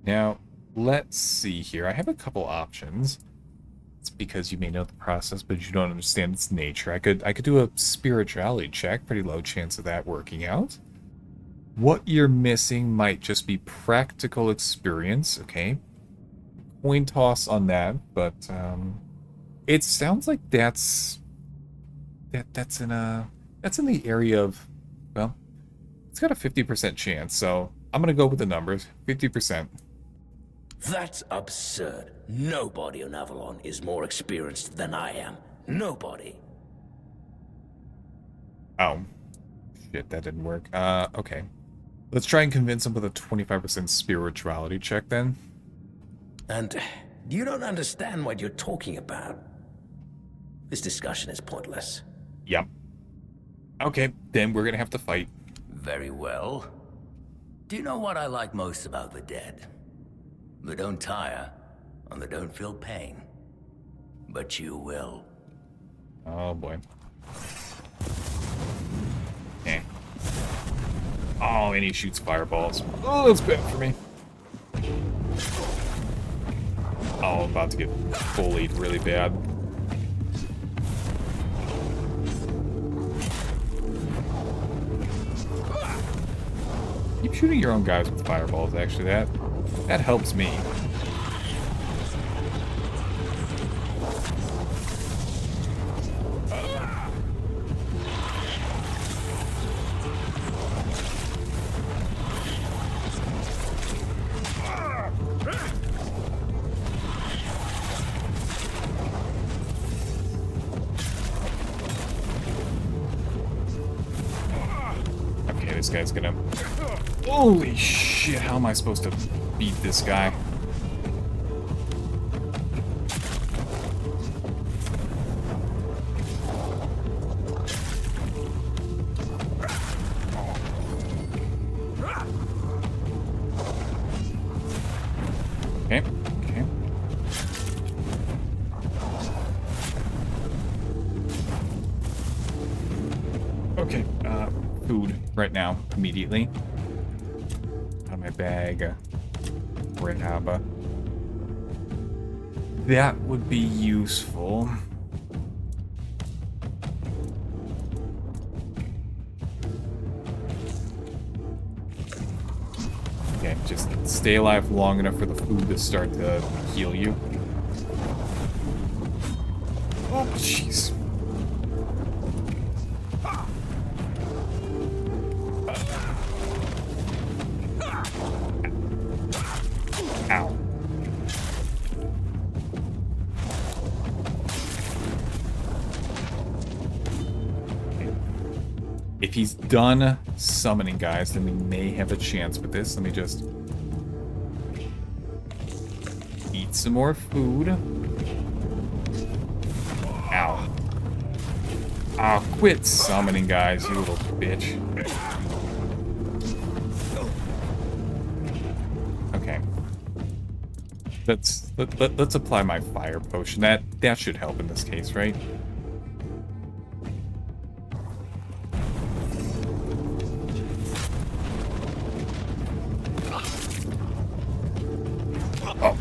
Now, let's see here. I have a couple options. It's because you may know the process, but you don't understand its nature. I could do a spirituality check. Pretty low chance of that working out. What you're missing might just be practical experience. Okay. Coin toss on that, but it sounds like that's in the area of, well, it's got a 50% chance, so I'm gonna go with the numbers. 50%. That's absurd. Nobody on Avalon is more experienced than I am. Nobody. Oh. Shit, that didn't work. Okay. Let's try and convince him with a 25% spirituality check then. And you don't understand what you're talking about. This discussion is pointless. Yep. Okay, then we're gonna have to fight. Very well. Do you know what I like most about the dead? They don't tire, and they don't feel pain. But you will. Oh boy. Eh. Oh, and he shoots fireballs. Oh, that's bad for me. Oh, I'm about to get bullied really bad. Keep shooting your own guys with fireballs, actually. That helps me. Okay, this guy's gonna... Holy shit, how am I supposed to beat this guy? Okay, okay. Okay, food right now, immediately. Out of my bag. Grab. That would be useful. Okay, just stay alive long enough for the food to start to heal you. Oh, jeez. Ow. Okay. If he's done summoning guys, then we may have a chance with this. Let me just eat some more food. Ow. Ah, quit summoning guys, you little bitch. Okay. Let's apply my fire potion. That should help in this case, right? Oh.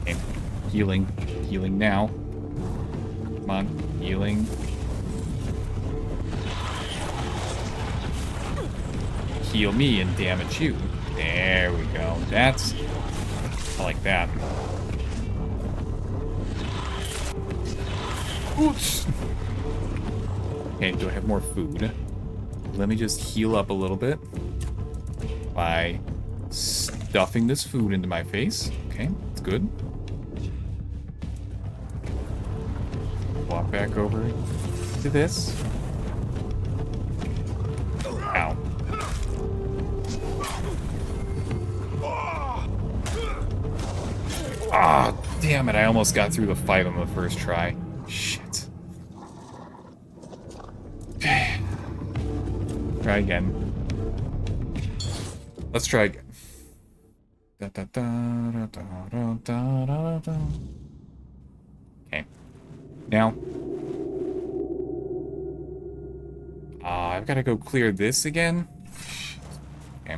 Okay. Healing now. Come on, healing. Heal me and damage you. There we go. I like that. Oops. Okay, do I have more food? Let me just heal up a little bit by stuffing this food into my face. Okay, that's good. Walk back over to this. Ow. Ah, oh, damn it. I almost got through the fight on the first try. Shit. Try again. Let's try again. Okay. Now. I've got to go clear this again. Okay.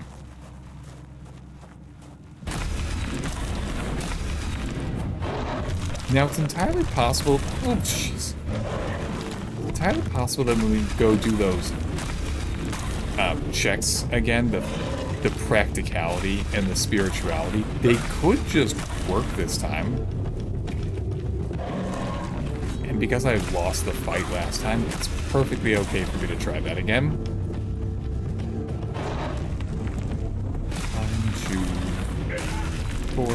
Now, it's entirely possible... Oh, jeez. It's entirely possible that when we go do those checks again, the practicality and the spirituality, they could just work this time. And because I lost the fight last time, it's perfectly okay for me to try that again. 1, 2, 4.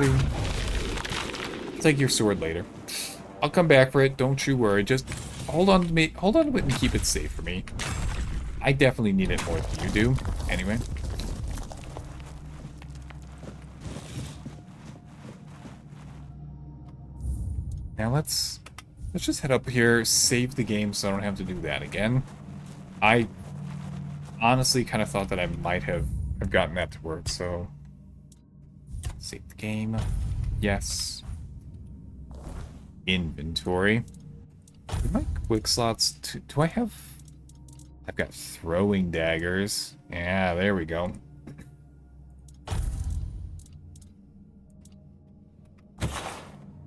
2, 3. Take your sword later. I'll come back for it. Don't you worry. Just hold on to me. Hold on to it and keep it safe for me. I definitely need it more than you do. Anyway. Now let's just head up here, save the game so I don't have to do that again. I honestly kind of thought that I might have gotten that to work, so save the game. Yes. Inventory. My quick slots. Do I have? I've got throwing daggers. Yeah, there we go.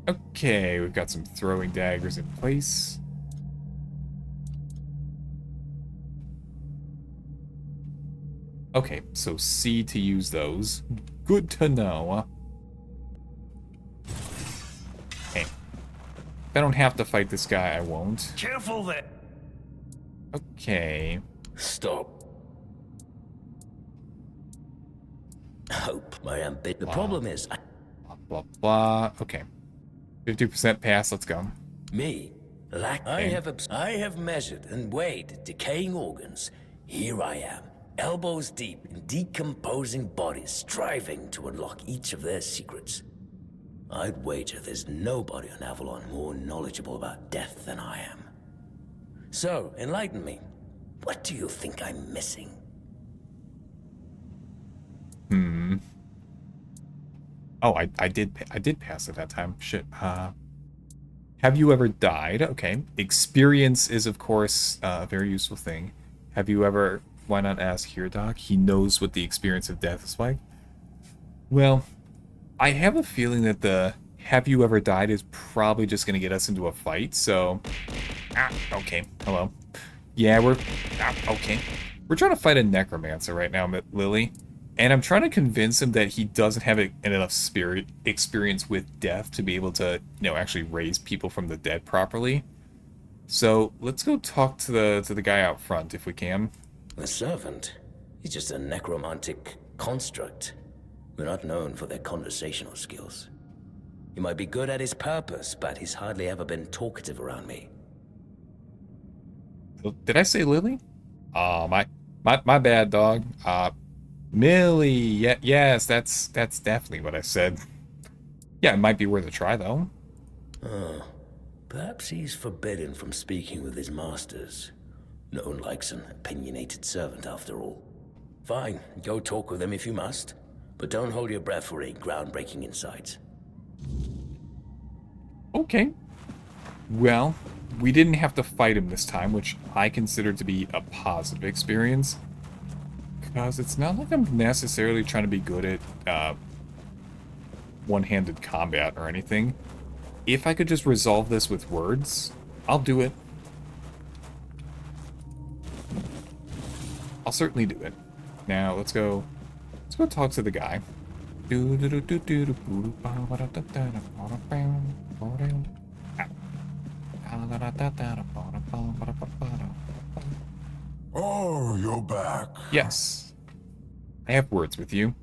Okay, we've got some throwing daggers in place. Okay, so C to use those. Good to know. Hey, if I don't have to fight this guy, I won't. Careful there. Okay. Stop. Hope my ambition. The problem is, Blah, blah, blah. Okay. 50% pass, let's go. me. I have measured and weighed decaying organs. Here I am, elbows deep in decomposing bodies, striving to unlock each of their secrets. I'd wager there's nobody on Avalon more knowledgeable about death than I am. So, enlighten me. What do you think I'm missing? Oh, I did pass it that time. Shit. Have you ever died? Okay. Experience is, of course, a very useful thing. Have you ever... Why not ask here, Doc? He knows what the experience of death is like. Well, I have a feeling that the have you ever died is probably just going to get us into a fight, so... okay. Hello. Yeah, we're... okay. We're trying to fight a necromancer right now, Lily. And I'm trying to convince him that he doesn't have enough spirit experience with death to be able to, actually raise people from the dead properly. So let's go talk to the guy out front if we can. The servant? He's just a necromantic construct. We're not known for their conversational skills. He might be good at his purpose, but he's hardly ever been talkative around me. Did I say Lily? Oh, my bad, dog. Millie, yes, that's definitely what I said. Yeah, it might be worth a try, though. Perhaps he's forbidden from speaking with his masters. Known like an opinionated servant, after all. Fine, go talk with him if you must. But don't hold your breath for any groundbreaking insights. Okay. Well, we didn't have to fight him this time, which I consider to be a positive experience. Because it's not like I'm necessarily trying to be good at one-handed combat or anything. If I could just resolve this with words, I'll do it. I'll certainly do it. Now, let's go talk to the guy. Oh, you're back. Yes. I have words with you.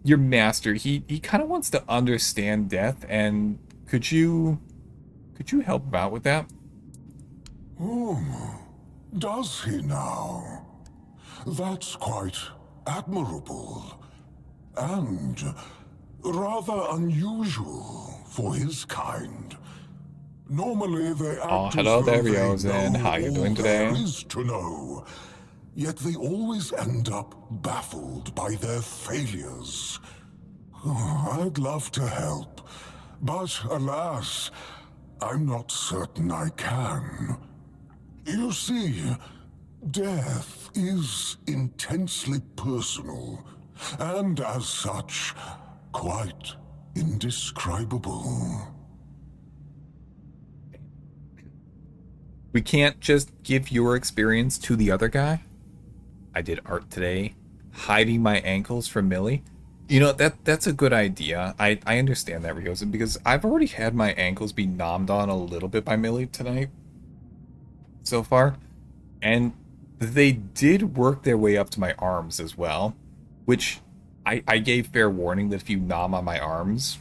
Your master, he kind of wants to understand death, and could you help him out with that? Does he now? That's quite admirable. And rather unusual for his kind. Normally they act hello as though there, they Yozen. know How you all doing today? there is to know. Yet they always end up baffled by their failures. I'd love to help, but alas, I'm not certain I can. You see, death is intensely personal, and as such, quite indescribable. We can't just give your experience to the other guy? I did art today, hiding my ankles from Millie. You know, that's a good idea. I understand that, Ryozen, because I've already had my ankles be nommed on a little bit by Millie tonight so far. And they did work their way up to my arms as well, which I gave fair warning that if you nom on my arms,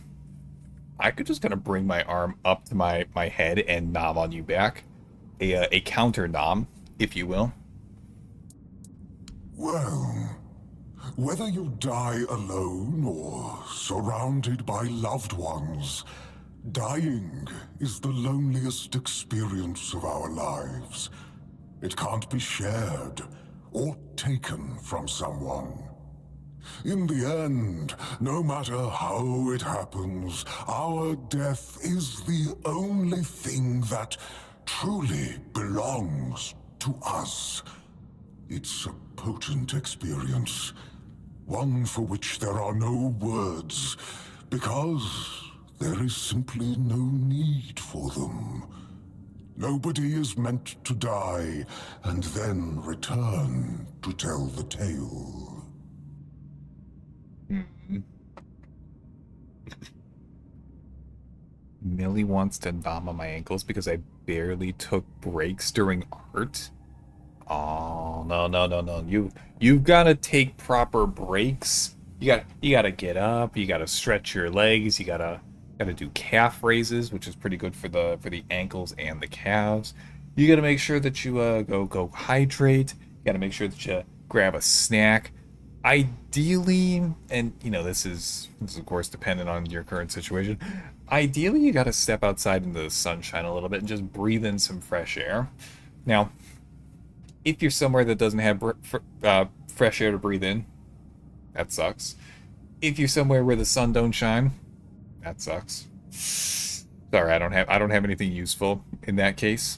I could just kind of bring my arm up to my head and nom on you back. A counter nom, if you will. Well, whether you die alone or surrounded by loved ones, dying is the loneliest experience of our lives. It can't be shared or taken from someone. In the end, no matter how it happens, our death is the only thing that truly belongs to us. It's a potent experience, one for which there are no words, because there is simply no need for them. Nobody is meant to die and then return to tell the tale. Millie wants to nom on my ankles because I barely took breaks during art. Oh, no. You've got to take proper breaks. You gotta get up, you gotta stretch your legs, you gotta do calf raises, which is pretty good for the ankles and the calves. You gotta make sure that you go hydrate. You gotta make sure that you grab a snack. Ideally, and you know, this is of course dependent on your current situation. Ideally, you gotta step outside into the sunshine a little bit and just breathe in some fresh air. Now, if you're somewhere that doesn't have fresh air to breathe in, that sucks. If you're somewhere where the sun don't shine, that sucks. Sorry, I don't have anything useful in that case.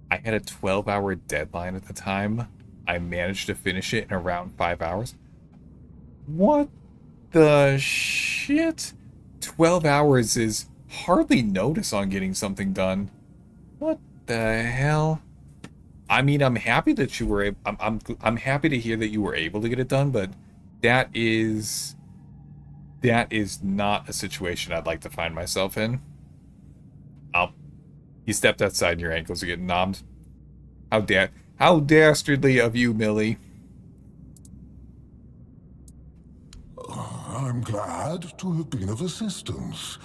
I had a 12-hour deadline at the time. I managed to finish it in around 5 hours. What the shit? 12 hours is hardly notice on getting something done. What the hell? I mean, I'm happy that you were I'm happy to hear that you were able to get it done, but that is not a situation I'd like to find myself in. You stepped outside and your ankles are getting nommed. How dastardly of you, Millie. I'm glad to have been of assistance.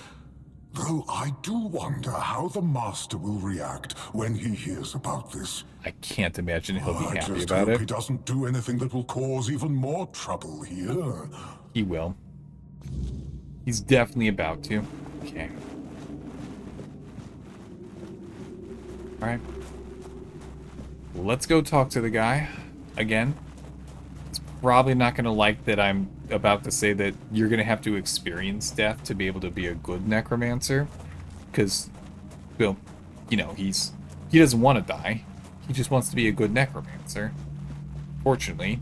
Though I do wonder how the Master will react when he hears about this. I can't imagine he'll be happy I just about hope it. he doesn't do anything that will cause even more trouble here. He will. He's definitely about to. Okay. Alright. Let's go talk to the guy again. He's probably not going to like that I'm about to say that you're going to have to experience death to be able to be a good necromancer. Because, well, you know, he doesn't want to die. He just wants to be a good necromancer. Fortunately,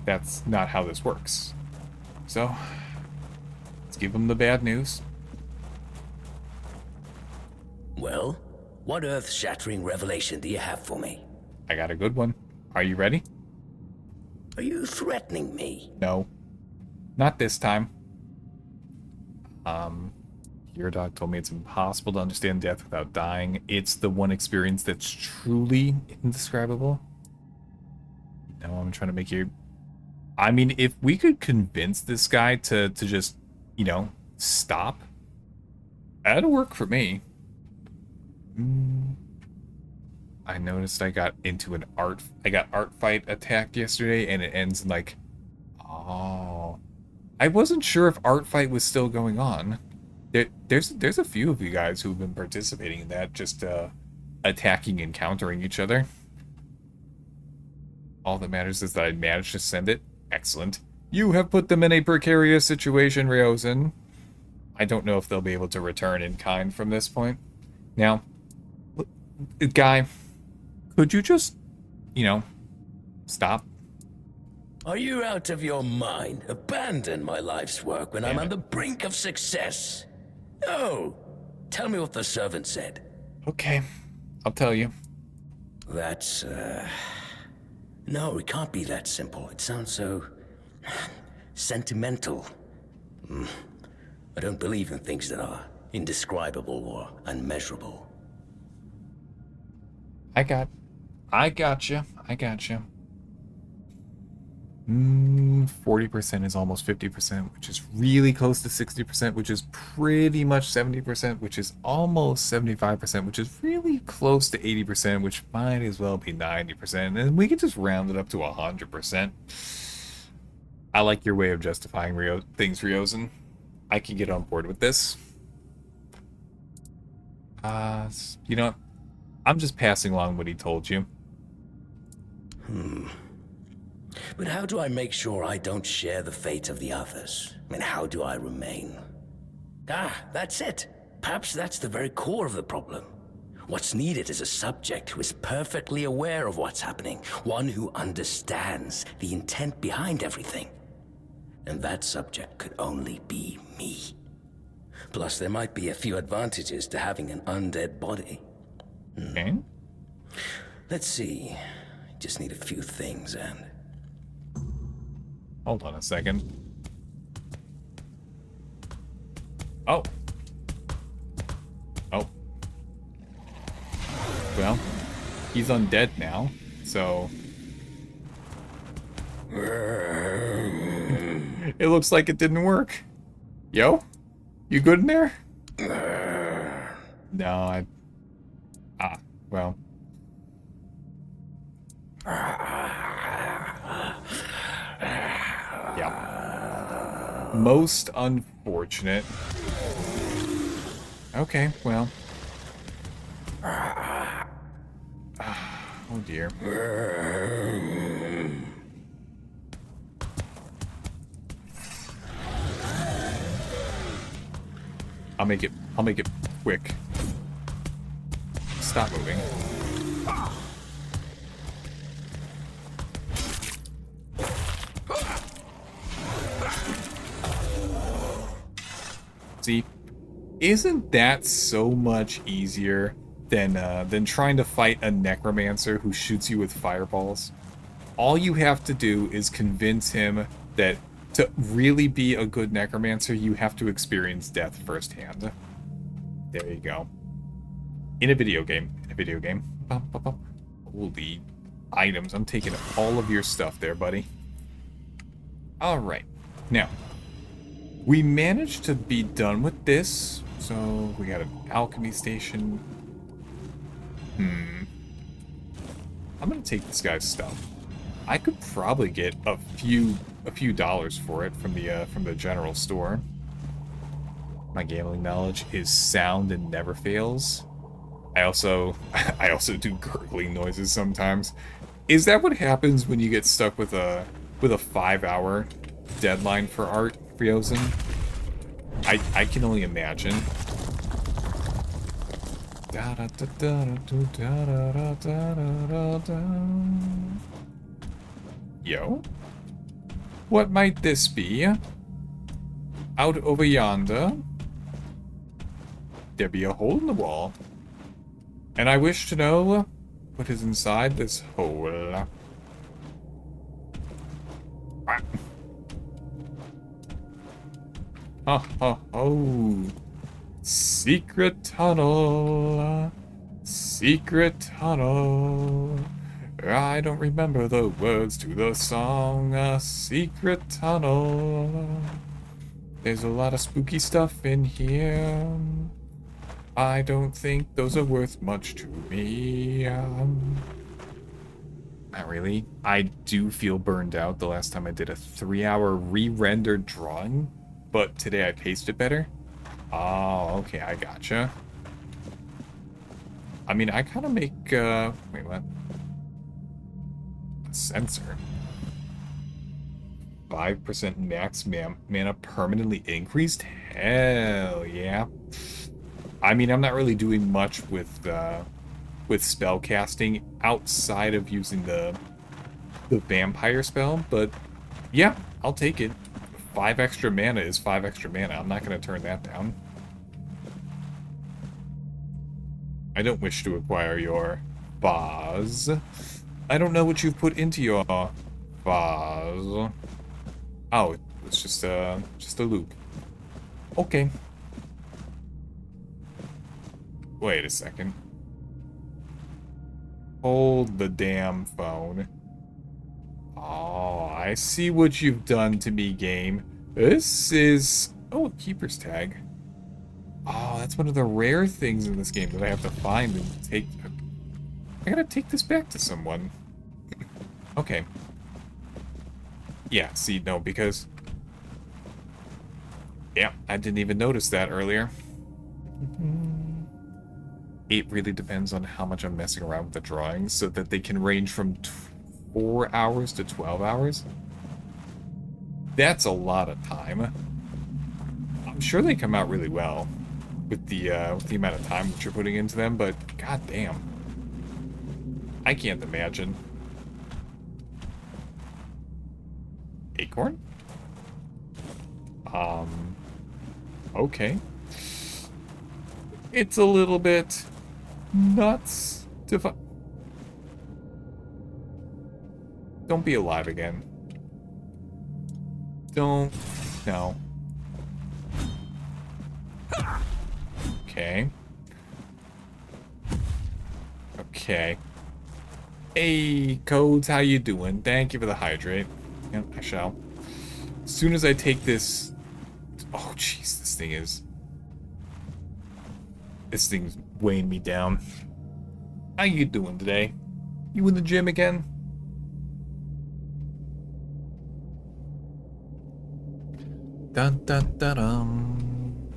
that's not how this works. So, let's give him the bad news. Well, what earth-shattering revelation do you have for me? I got a good one. Are you ready? Are you threatening me? No. Not this time. Your dog told me it's impossible to understand death without dying. It's the one experience that's truly indescribable. No, I'm trying to make you... I mean, if we could convince this guy to just, you know, stop, that'd work for me. I noticed I got into an art fight attacked yesterday, and it ends in like, oh, I wasn't sure if art fight was still going on. There's a few of you guys who've been participating in that, just attacking and countering each other. All that matters is that I managed to send it. Excellent. You have put them in a precarious situation, Ryozen. I don't know if they'll be able to return in kind from this point. Now, guy, could you just, you know, stop? Are you out of your mind? Abandon my life's work when I'm on the brink of success. No! Tell me what the servant said. Okay, I'll tell you. That's, No, it can't be that simple. It sounds so... sentimental. I don't believe in things that are indescribable or unmeasurable. I got you. 40% is almost 50%, which is really close to 60%, which is pretty much 70%, which is almost 75%, which is really close to 80%, which might as well be 90%, and we can just round it up to 100%. I like your way of justifying things, Ryozen. I can get on board with this. You know what? I'm just passing along what he told you. But how do I make sure I don't share the fate of the others? I mean, how do I remain? That's it. Perhaps that's the very core of the problem. What's needed is a subject who is perfectly aware of what's happening, one who understands the intent behind everything. And that subject could only be me. Plus, there might be a few advantages to having an undead body. Okay. Let's see. Just need a few things and... Hold on a second. Oh. Well, he's undead now, so... It looks like it didn't work. Yo? You good in there? No, well... Yeah. Most unfortunate. Okay, well. Oh dear. I'll make it quick. Stop moving. See, isn't that so much easier than trying to fight a necromancer who shoots you with fireballs? All you have to do is convince him that to really be a good necromancer, you have to experience death firsthand. There you go. In a video game. Holy items. I'm taking all of your stuff there, buddy. Alright. Now, we managed to be done with this. So, we got an alchemy station. I'm gonna take this guy's stuff. I could probably get a few dollars for it from the general store. My gambling knowledge is sound and never fails. I also do gurgling noises sometimes. Is that what happens when you get stuck with a 5-hour deadline for art, Ryozen? I can only imagine. Yo? What might this be? Out over yonder, there be a hole in the wall. And I wish to know what is inside this hole. Oh. Secret tunnel. Secret tunnel. I don't remember the words to the song. A secret tunnel. There's a lot of spooky stuff in here. I don't think those are worth much to me. Not really. I do feel burned out. The last time I did a 3-hour re-rendered drawing, but today I paced it better. Oh, okay, I gotcha. I mean, I kind of make, wait, what? A sensor. 5% max mana permanently increased? Hell yeah. I mean, I'm not really doing much with spell casting outside of using the vampire spell, but yeah, I'll take it. 5 extra mana is 5 extra mana. I'm not going to turn that down. I don't wish to acquire your vase. I don't know what you've put into your vase. Oh, It's just a loop. Okay. Wait a second. Hold the damn phone. Oh, I see what you've done to me, game. This is... Oh, a keeper's tag. Oh, that's one of the rare things in this game that I have to find and take... I gotta take this back to someone. Okay. Yeah, see, no, because... Yeah, I didn't even notice that earlier. It really depends on how much I'm messing around with the drawings so that they can range from 4 hours to 12 hours. That's a lot of time. I'm sure they come out really well with the amount of time that you're putting into them, but goddamn, I can't imagine. Acorn? Okay. It's a little bit nuts to find. Don't be alive again. Don't. No. Okay. Okay. Hey, Codes, how you doing? Thank you for the hydrate. Yep, I shall. As soon as I take this... Oh, jeez, this thing is... This thing's weighing me down. How you doing today? You in the gym again? Dun dun dun dum.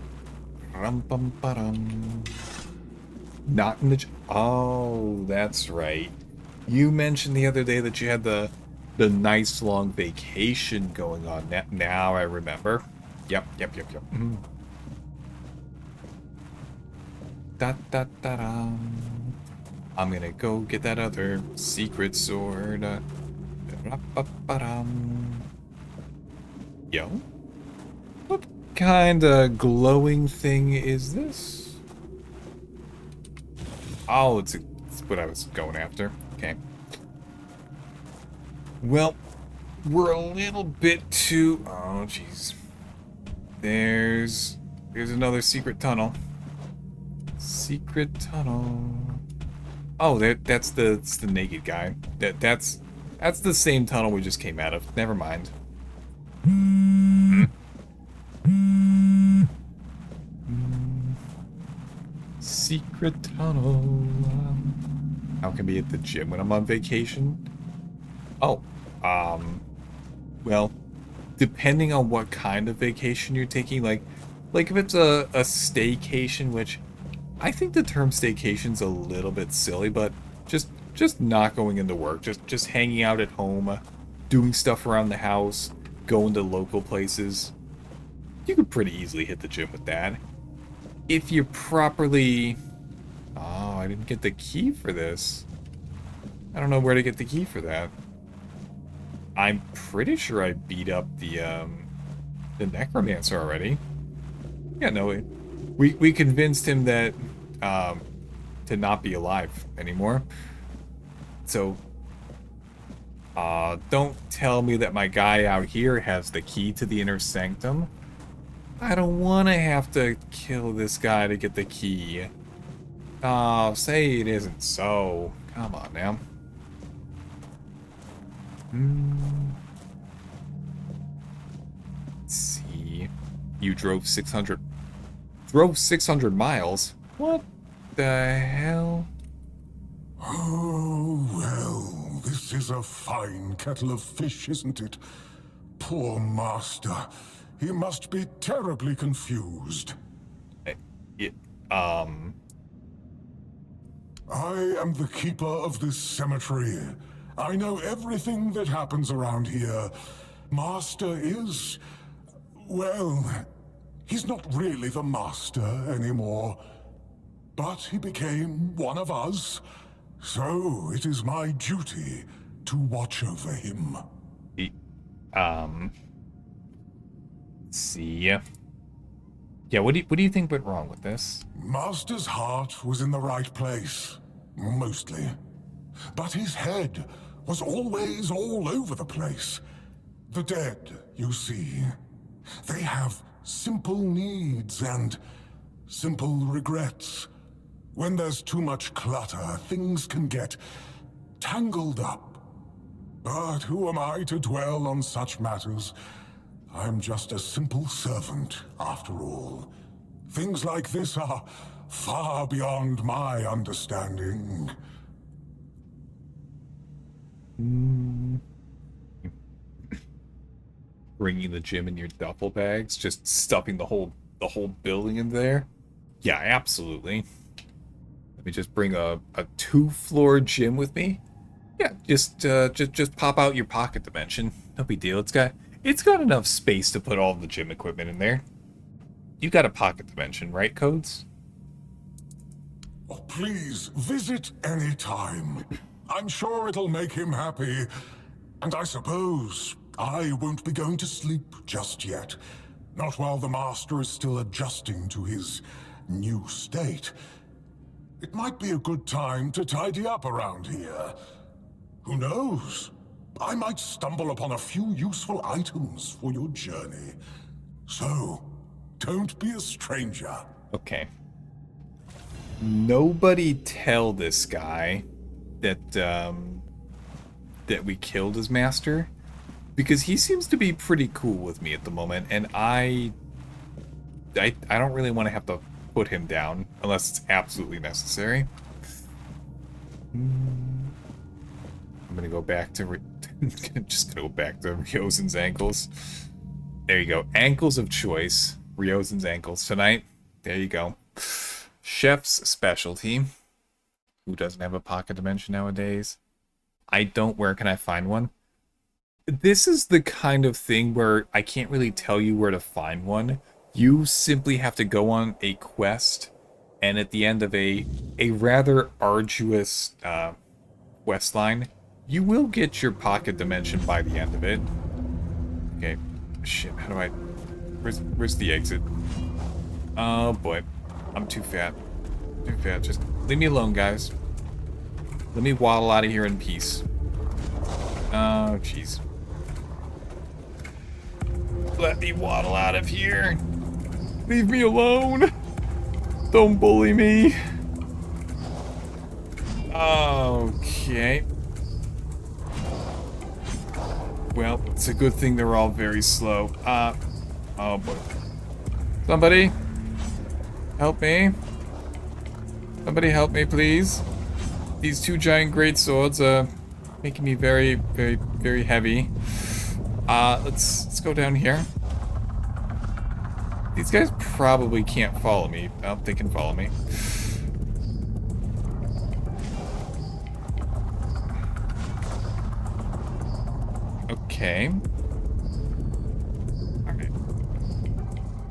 Rum bum ba-dum. Not in the gym. Oh, that's right. You mentioned the other day that you had the nice long vacation going on. Now I remember. Yep. Mm-hmm. Da-da-da-dum. I'm gonna go get that other secret sword. Yo? What kind of glowing thing is this? Oh, it's what I was going after. Okay. Well, we're a little bit too... Oh, jeez. There's another secret tunnel. Secret tunnel. Oh, that's the naked guy. That's the same tunnel we just came out of. Never mind. Secret tunnel. How can I be at the gym when I'm on vacation? Oh, well, depending on what kind of vacation you're taking, like if it's a staycation, which I think the term staycation's a little bit silly, but just not going into work, just hanging out at home, doing stuff around the house, going to local places. You could pretty easily hit the gym with that. If you properly... Oh, I didn't get the key for this. I don't know where to get the key for that. I'm pretty sure I beat up the necromancer already. Yeah, no, we convinced him that to not be alive anymore. So don't tell me that my guy out here has the key to the inner sanctum. I don't want to have to kill this guy to get the key. Oh, say it isn't so. Come on now. Let's see. You drove 600 miles? What the hell? Oh, well, this is a fine kettle of fish, isn't it? Poor master. He must be terribly confused. I am the keeper of this cemetery. I know everything that happens around here. Master is... well, he's not really the master anymore. But he became one of us. So it is my duty to watch over him. See. Yeah, what do you think went wrong with this? Master's heart was in the right place. Mostly. But his head was always all over the place. The dead, you see, they have simple needs and simple regrets. When there's too much clutter, things can get tangled up. But who am I to dwell on such matters? I'm just a simple servant, after all. Things like this are far beyond my understanding. Bringing the gym in your duffel bags, just stuffing the whole building in there. Yeah, absolutely. Let me just bring a 2-floor gym with me. Yeah, just pop out your pocket dimension. No big deal. It's got enough space to put all the gym equipment in there. You got a pocket dimension, right, Codes? Oh, please, visit any time. I'm sure it'll make him happy. And I suppose I won't be going to sleep just yet. Not while the Master is still adjusting to his new state. It might be a good time to tidy up around here. Who knows? I might stumble upon a few useful items for your journey. So, don't be a stranger. Okay. Nobody tell this guy that that we killed his master, because he seems to be pretty cool with me at the moment, and I don't really want to have to put him down unless it's absolutely necessary. I'm gonna go back to just gonna go back to Ryozen's ankles. There you go, ankles of choice. Ryozen's ankles tonight. There you go. Chef's specialty. Who doesn't have a pocket dimension nowadays? I don't. Where can I find one? This is the kind of thing where I can't really tell you where to find one. You simply have to go on a quest, and at the end of a rather arduous quest line, you will get your pocket dimension by the end of it. Okay, shit, how do I... Where's the exit? Oh boy, I'm too fat. Too fat, just leave me alone, guys. Let me waddle out of here in peace. Oh, jeez. Let me waddle out of here. Leave me alone. Don't bully me. Okay. Well, it's a good thing they're all very slow. Oh boy. Somebody help me. Somebody help me, please. These 2 giant great swords are making me very, very, very heavy. Let's go down here. These guys probably can't follow me. Oh, they can follow me. Okay. Alright.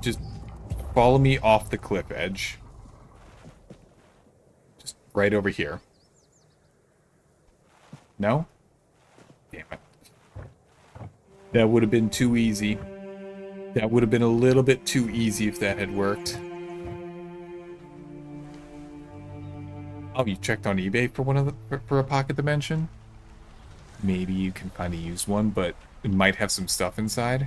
Just follow me off the cliff edge. Just right over here. No? Damn it. That would have been too easy. That would have been a little bit too easy if that had worked. Oh, you checked on eBay for one of for a pocket dimension? Maybe you can find a used one, but it might have some stuff inside.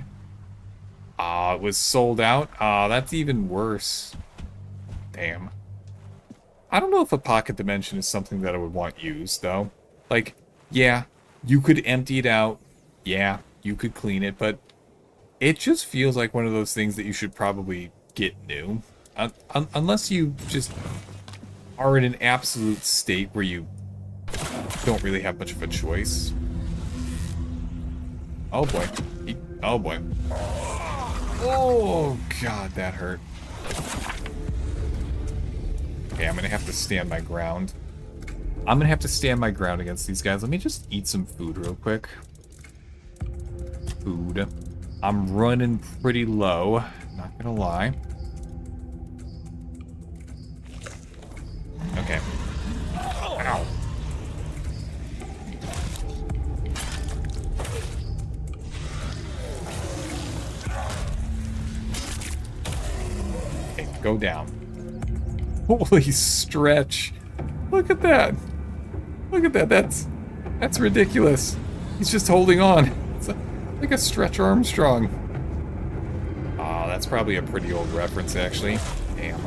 It was sold out? That's even worse. Damn. I don't know if a pocket dimension is something that I would want used, though. Like, yeah, you could empty it out. Yeah, you could clean it, but it just feels like one of those things that you should probably get new. Unless you just are in an absolute state where you don't really have much of a choice. Oh boy. Oh boy. Oh god, that hurt. Okay, I'm gonna have to stand my ground. I'm gonna have to stand my ground against these guys. Let me just eat some food real quick. Food. I'm running pretty low, not gonna lie. Okay. Ow. Okay, go down. Holy stretch. Look at that. Look at that. That's ridiculous. He's just holding on. It's Like a Stretch Armstrong. Oh, that's probably a pretty old reference, actually. Damn.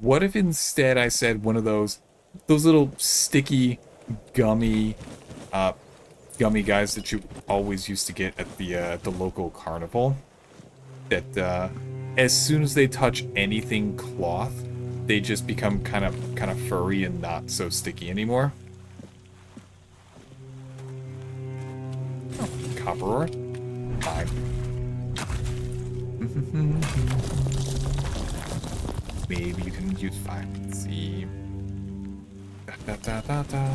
What if instead I said one of those little sticky, gummy guys that you always used to get at the local carnival? That as soon as they touch anything cloth, they just become kind of furry and not so sticky anymore. Oh, copper ore. Fine. Maybe you can use fine. Let's see. Da, da, da, da.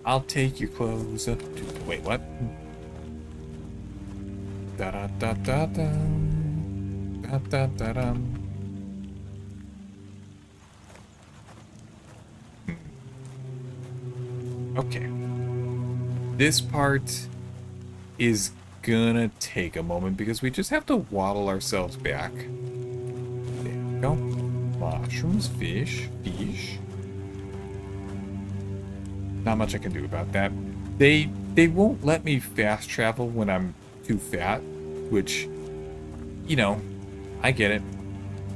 I'll take your clothes up to. Wait, what? Da da da da da. Da da da da. Okay. This part is gonna take a moment because we just have to waddle ourselves back. There we go. Mushrooms, fish. Not much I can do about that. They won't let me fast travel when I'm too fat, which, you know, I get it.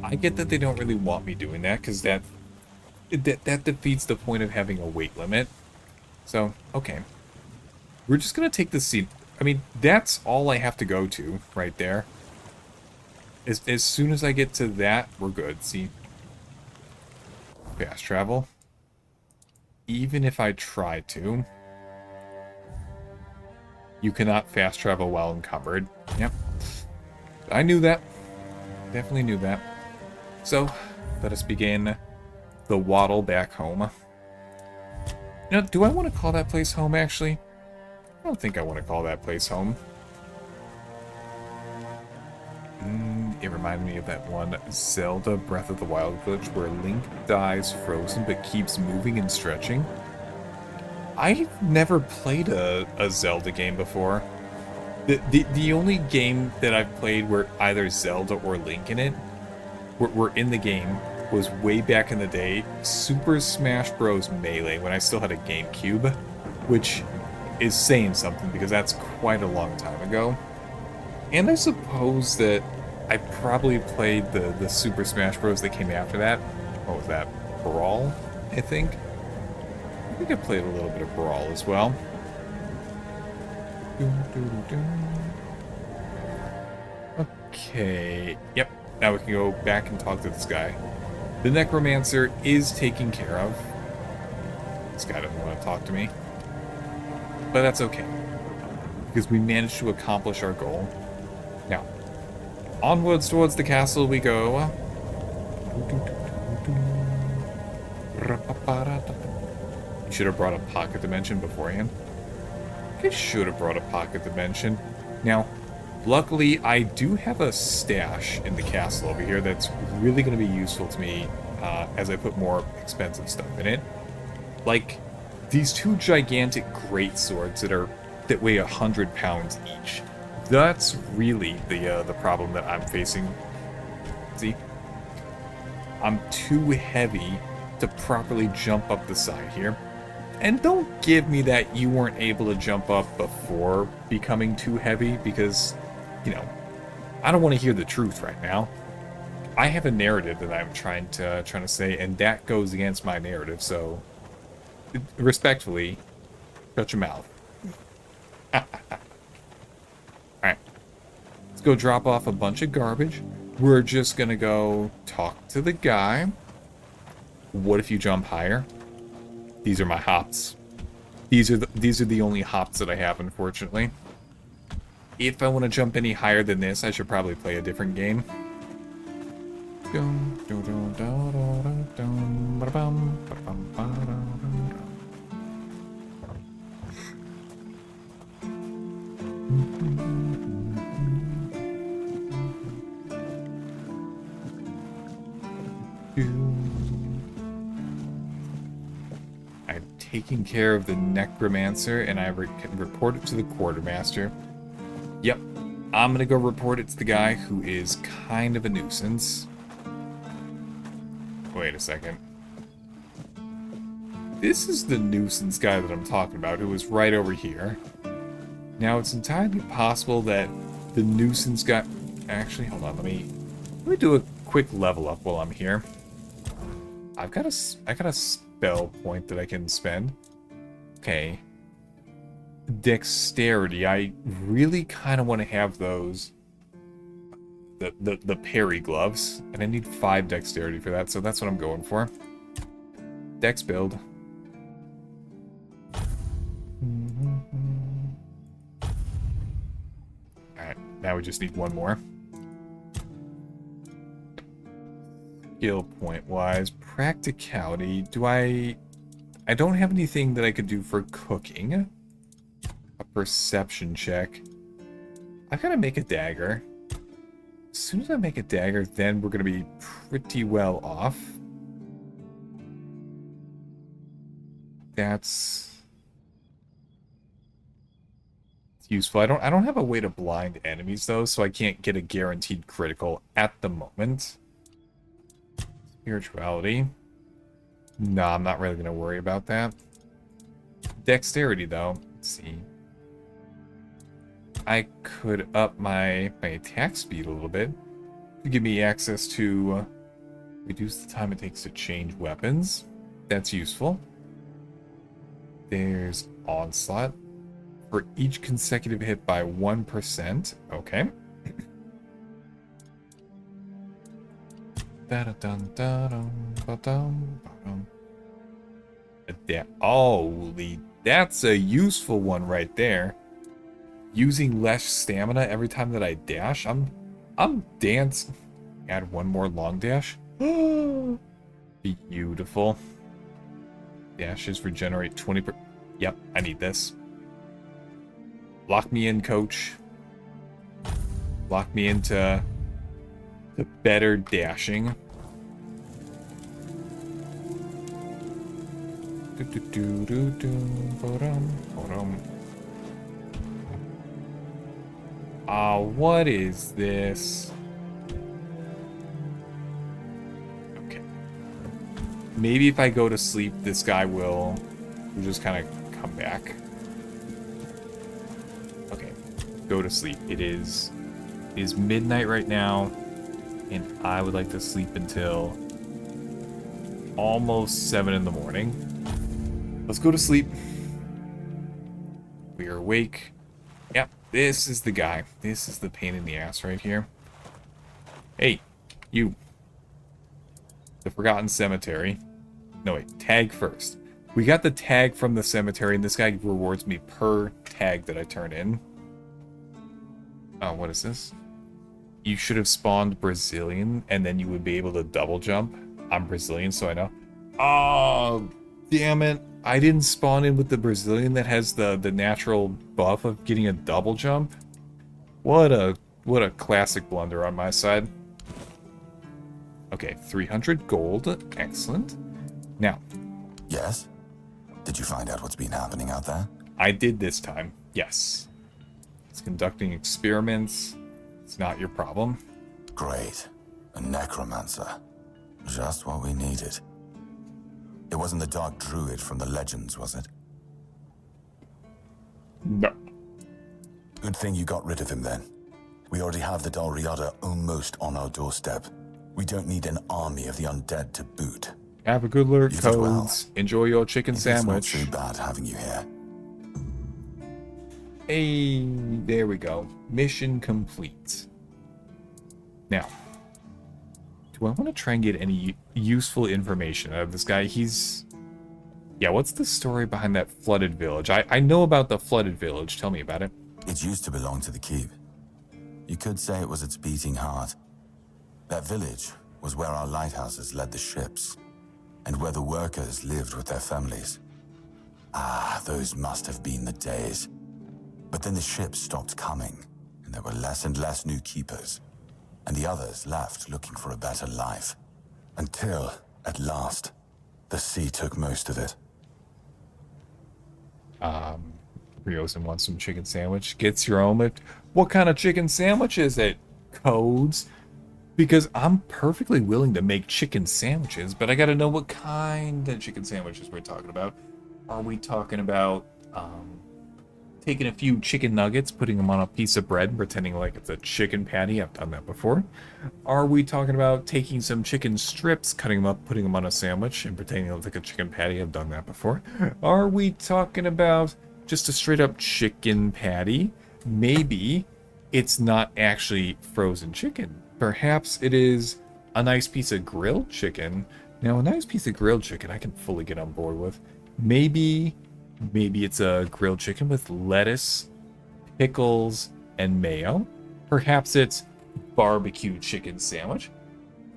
I get that they don't really want me doing that because that defeats the point of having a weight limit. So, okay. We're just gonna take the seat. I mean, that's all I have to go to right there. As soon as I get to that, we're good. See? Fast travel. Even if I try to, you cannot fast travel while encumbered. Yep. I knew that. Definitely knew that. So, let us begin the waddle back home. You know, do I want to call that place home, actually? I don't think I want to call that place home. It reminded me of that one Zelda Breath of the Wild glitch where Link dies frozen but keeps moving and stretching. I've never played a Zelda game before. The only game that I've played where either Zelda or Link in it were in the game was way back in the day, Super Smash Bros. Melee, when I still had a GameCube, which is saying something because that's quite a long time ago. And I suppose that I probably played the Super Smash Bros. That came after that. What was that? Brawl, I think? I think I played a little bit of Brawl as well. Okay. Yep. Now we can go back and talk to this guy. The Necromancer is taken care of. This guy doesn't want to talk to me. But that's okay. Because we managed to accomplish our goal. Now, onwards towards the castle we go. You should have brought a pocket dimension beforehand. I should have brought a pocket dimension. Now, luckily, I do have a stash in the castle over here that's really going to be useful to me as I put more expensive stuff in it. Like these two gigantic great swords that weigh 100 pounds each. That's really the problem that I'm facing. See? I'm too heavy to properly jump up the side here. And don't give me that you weren't able to jump up before becoming too heavy, because, you know, I don't want to hear the truth right now. I have a narrative that I'm trying to say, and that goes against my narrative, so respectfully, shut your mouth. Alright. Let's go drop off a bunch of garbage. We're just gonna go talk to the guy. What if you jump higher? These are my hops. These are the only hops that I have, unfortunately. If I want to jump any higher than this, I should probably play a different game. I'm taking care of the Necromancer, and I can report it to the Quartermaster. Yep, I'm gonna go report it to the guy who is kind of a nuisance. Wait a second. this is the nuisance guy that I'm talking about, who was right over here. Now, it's entirely possible that the nuisance guy... Actually, hold on, let me do a quick level up while I'm here. I got a spell point that I can spend. Okay. Dexterity. I really kind of want to have those. The parry gloves. And I need 5 dexterity for that, so that's what I'm going for. Dex build. Alright, now we just need one more. Skill point wise, practicality. Do I don't have anything that I could do for cooking. A perception check. I've got to make a dagger. As soon as I make a dagger, then we're going to be pretty well off. That's useful. I don't have a way to blind enemies though, so I can't get a guaranteed critical at the moment. Spirituality. No, I'm not really going to worry about that. Dexterity, though. Let's see. I could up my attack speed a little bit to give me access to reduce the time it takes to change weapons. That's useful. There's Onslaught. For each consecutive hit by 1%. Okay. Holy, that's a useful one right there. Using less stamina every time that I dash. I'm dance. Add one more long dash. Beautiful. Dashes regenerate 20%. Yep, I need this. Lock me in, coach. Lock me into the better dashing. What is this? Okay. Maybe if I go to sleep, this guy will just kind of come back. Okay. Go to sleep. It is midnight right now, and I would like to sleep until almost 7 in the morning. Let's go to sleep. We are awake. Yep, this is the guy. This is the pain in the ass right here. Hey, you. The Forgotten Cemetery. No, wait, tag first. We got the tag from the cemetery, and this guy rewards me per tag that I turn in. Oh, what is this? You should have spawned Brazilian, and then you would be able to double jump. I'm Brazilian, so I know. Oh, damn it. I didn't spawn in with the Brazilian that has the natural buff of getting a double jump. What a classic blunder on my side. Okay, 300 gold. Excellent. Now. Yes? Did you find out what's been happening out there? I did this time. Yes. It's conducting experiments. It's not your problem. Great. A necromancer. Just what we needed. It wasn't the Dark Druid from the legends, was it? No. Good thing you got rid of him then. We already have the Dalriada almost on our doorstep. We don't need an army of the undead to boot. Have a good lurk, You did well. Codes. Enjoy your chicken sandwich. It's not too bad having you here. Hey, there we go. Mission complete. Now, do I want to try and get any useful information out of this guy? Yeah, what's the story behind that flooded village? I know about the flooded village. Tell me about it. It used to belong to the keep. You could say it was its beating heart. That village was where our lighthouses led the ships, and where the workers lived with their families. Ah, those must have been the days. But then the ships stopped coming, and there were less and less new keepers, and the others left looking for a better life. Until, at last, the sea took most of it. Ryosen wants some chicken sandwich. Gets your own. What kind of chicken sandwich is it? Codes. Because I'm perfectly willing to make chicken sandwiches, but I gotta know what kind of chicken sandwiches we're talking about. Are we talking about taking a few chicken nuggets, putting them on a piece of bread, and pretending like it's a chicken patty? I've done that before. Are we talking about taking some chicken strips, cutting them up, putting them on a sandwich, and pretending it looks like a chicken patty? I've done that before. Are we talking about just a straight up chicken patty? Maybe it's not actually frozen chicken. Perhaps it is a nice piece of grilled chicken. Now, a nice piece of grilled chicken I can fully get on board with. Maybe it's a grilled chicken with lettuce, pickles, and mayo. Perhaps it's barbecue chicken sandwich.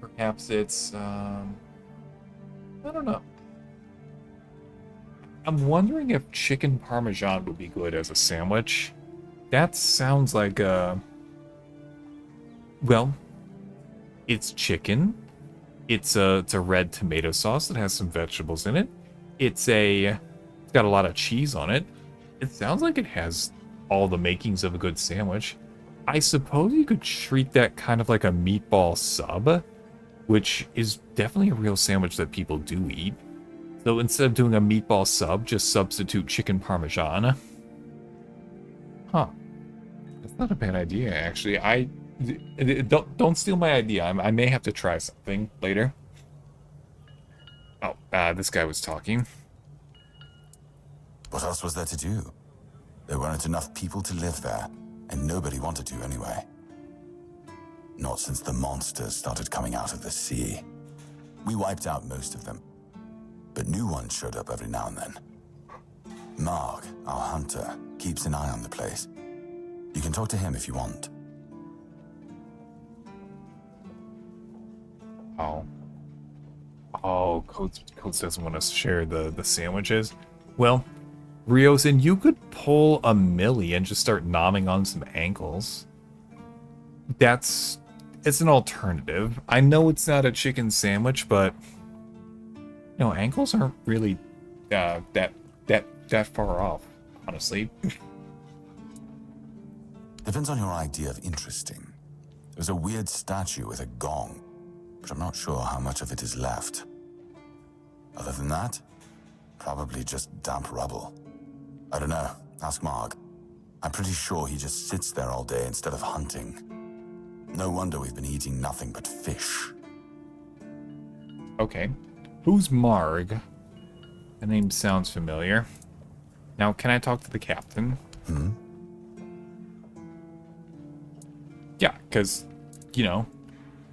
Perhaps it's, I don't know. I'm wondering if chicken parmesan would be good as a sandwich. That sounds like a... Well, it's chicken. It's a red tomato sauce that has some vegetables in it. It's got a lot of cheese on it. It sounds like it has all the makings of a good sandwich. I suppose you could treat that kind of like a meatball sub, which is definitely a real sandwich that people do eat. So instead of doing a meatball sub, just substitute chicken parmesan. Huh. That's not a bad idea, actually. Don't steal my idea. I may have to try something later. Oh, this guy was talking. What else was there to do? There weren't enough people to live there, and nobody wanted to anyway. Not since the monsters started coming out of the sea. We wiped out most of them, but new ones showed up every now and then. Mark, our hunter, keeps an eye on the place. You can talk to him if you want. Oh, Coates doesn't want us to share the sandwiches. Well, Rios, and you could pull a Millie and just start nomming on some ankles. It's an alternative. I know it's not a chicken sandwich, but ankles aren't really that far off, honestly. Depends on your idea of interesting. There's a weird statue with a gong, but I'm not sure how much of it is left. Other than that, probably just damp rubble. I don't know. Ask Marg. I'm pretty sure he just sits there all day instead of hunting. No wonder we've been eating nothing but fish. Okay. Who's Marg? The name sounds familiar. Now, can I talk to the captain? Yeah, because,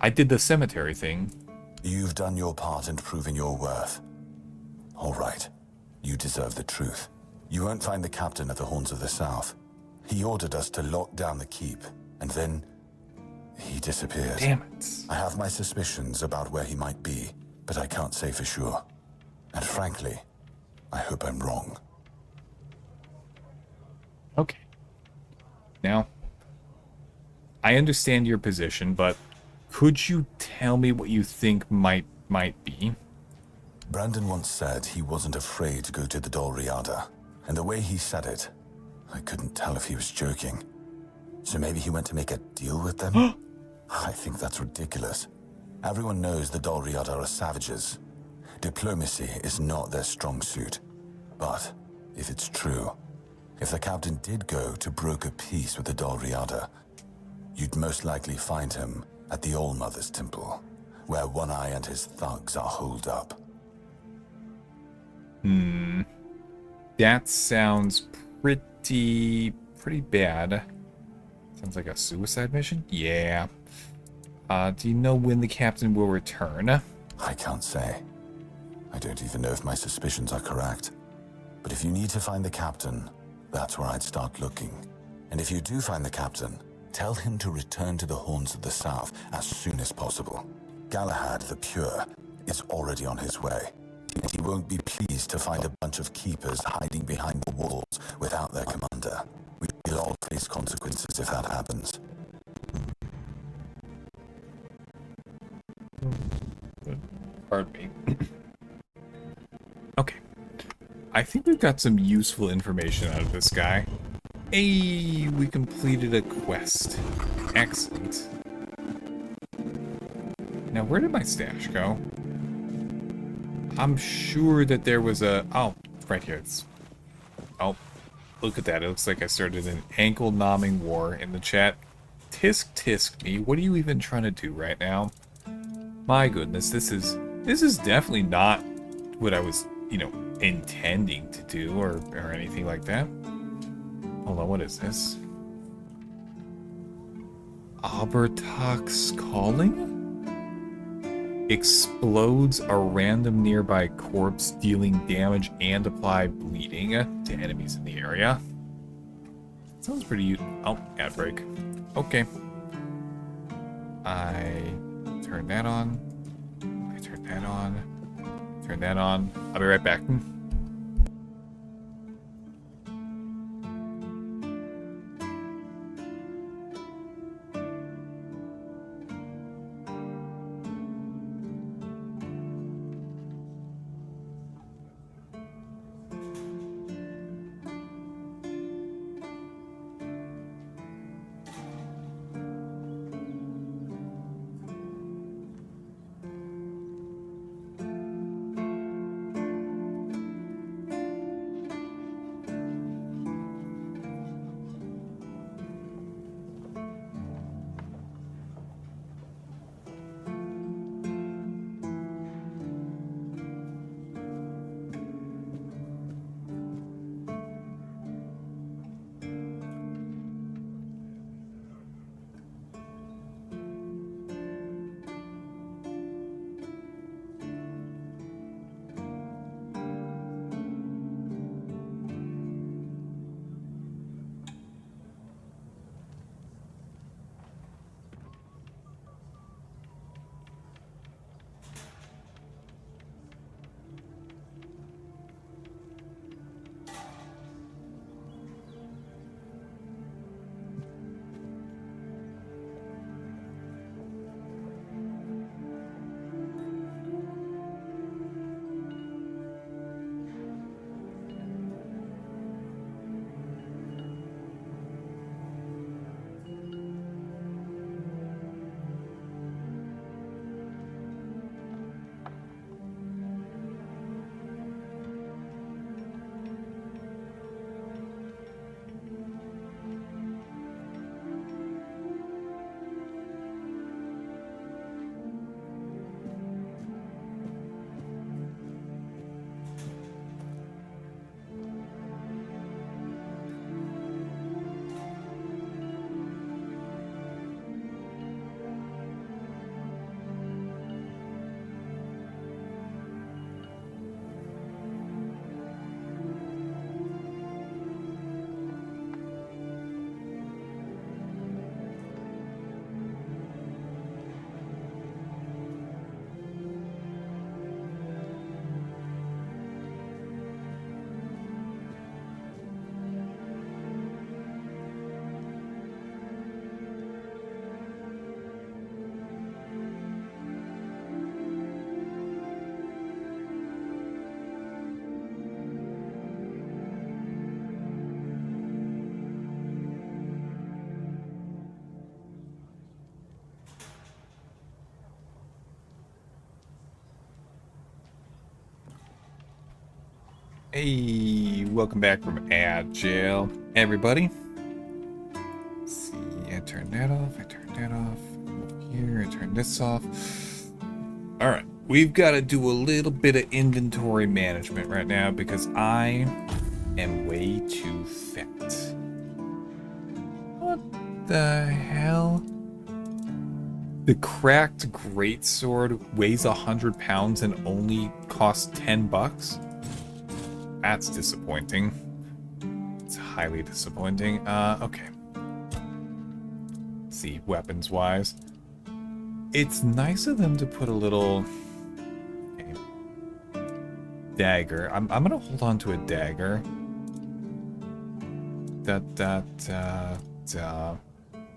I did the cemetery thing. You've done your part in proving your worth. All right. You deserve the truth. You won't find the captain at the Horns of the South. He ordered us to lock down the keep, and then he disappeared. Damn it. I have my suspicions about where he might be, but I can't say for sure. And frankly, I hope I'm wrong. Okay. Now, I understand your position, but could you tell me what you think might be? Brandon once said he wasn't afraid to go to the Dol Riada, and the way he said it, I couldn't tell if he was joking. So maybe he went to make a deal with them? I think that's ridiculous. Everyone knows the Dol Riada are savages. Diplomacy is not their strong suit. But if it's true, if the captain did go to broker peace with the Dol Riada, you'd most likely find him at the All-Mother's Temple, where One Eye and his thugs are holed up. That sounds pretty bad. Sounds like a suicide mission? Yeah. Do you know when the captain will return? I can't say. I don't even know if my suspicions are correct. But if you need to find the captain, that's where I'd start looking. And if you do find the captain, tell him to return to the Horns of the South as soon as possible. Galahad the Pure is already on his way. He won't be pleased to find a bunch of keepers hiding behind the walls without their commander. We'll all face consequences if that happens. Pardon me. Okay. I think we've got some useful information out of this guy. Hey, we completed a quest. Excellent. Now, where did my stash go? I'm sure that there was a... Oh, right here. Oh, look at that. It looks like I started an ankle-nomming war in the chat. Tisk tisk me. What are you even trying to do right now? My goodness, this is definitely not what I was, you know, intending to do or anything like that. Hold on, what is this? Abertox calling? Explodes a random nearby corpse, dealing damage and apply bleeding to enemies in the area. Sounds pretty... Oh, ad break. Okay. I turn that on. I turn that on. Turn that on. I'll be right back. Hey, welcome back from ad jail, everybody. Let's see, I turn that off, I turn that off. Over here, I turn this off. Alright, we've got to do a little bit of inventory management right now because I am way too fat. What the hell? The cracked greatsword weighs 100 pounds and only costs 10 bucks? That's disappointing. It's highly disappointing. Okay. Let's see, weapons-wise. It's nice of them to put a little... Okay. Dagger. I'm gonna hold on to a dagger. A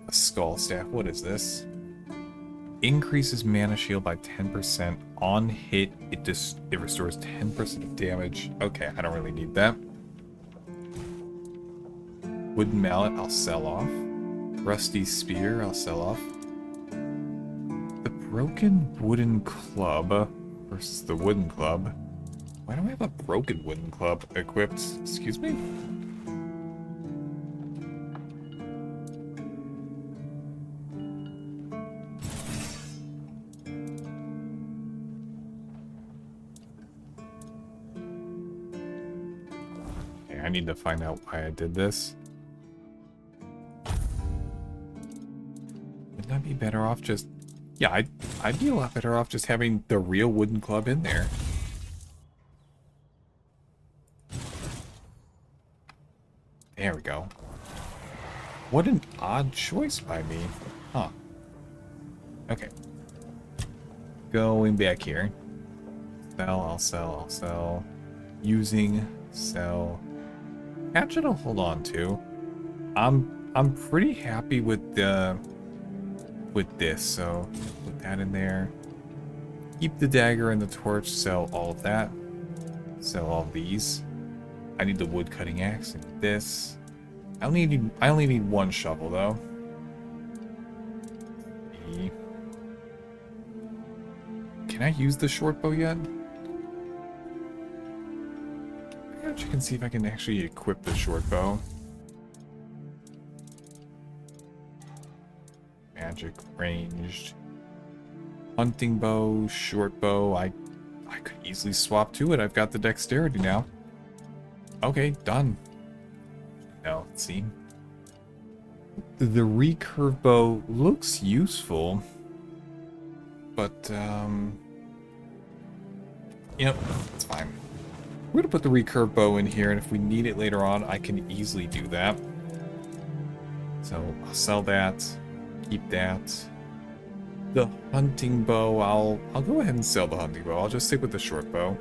skull staff. What is this? Increases mana shield by 10%. On hit, it restores 10% of damage. Okay, I don't really need that. Wooden mallet, I'll sell off. Rusty spear, I'll sell off. The broken wooden club versus the wooden club. Why do I have a broken wooden club equipped? Excuse me? Okay, I need to find out why I did this. Wouldn't I be better off just... Yeah, I'd be a lot better off just having the real wooden club in there. There we go. What an odd choice by me. Huh. Okay. Going back here. Sell, I'll sell, I'll sell. Using, sell. Hatchet I'll hold on to. I'm pretty happy with this, so put that in there. Keep the dagger and the torch, sell all of that. Sell all of these. I need the wood cutting axe and this. I only need one shovel though. Can I use the short bow yet? I check and see if I can actually equip the short bow. Magic ranged. Hunting bow, short bow. I could easily swap to it. I've got the dexterity now. Okay, done. Now, let's see. The recurve bow looks useful, but, yep, it's fine. We're gonna put the recurve bow in here, and if we need it later on, I can easily do that. So, I'll sell that, keep that. The hunting bow, I'll go ahead and sell the hunting bow. I'll just stick with the short bow.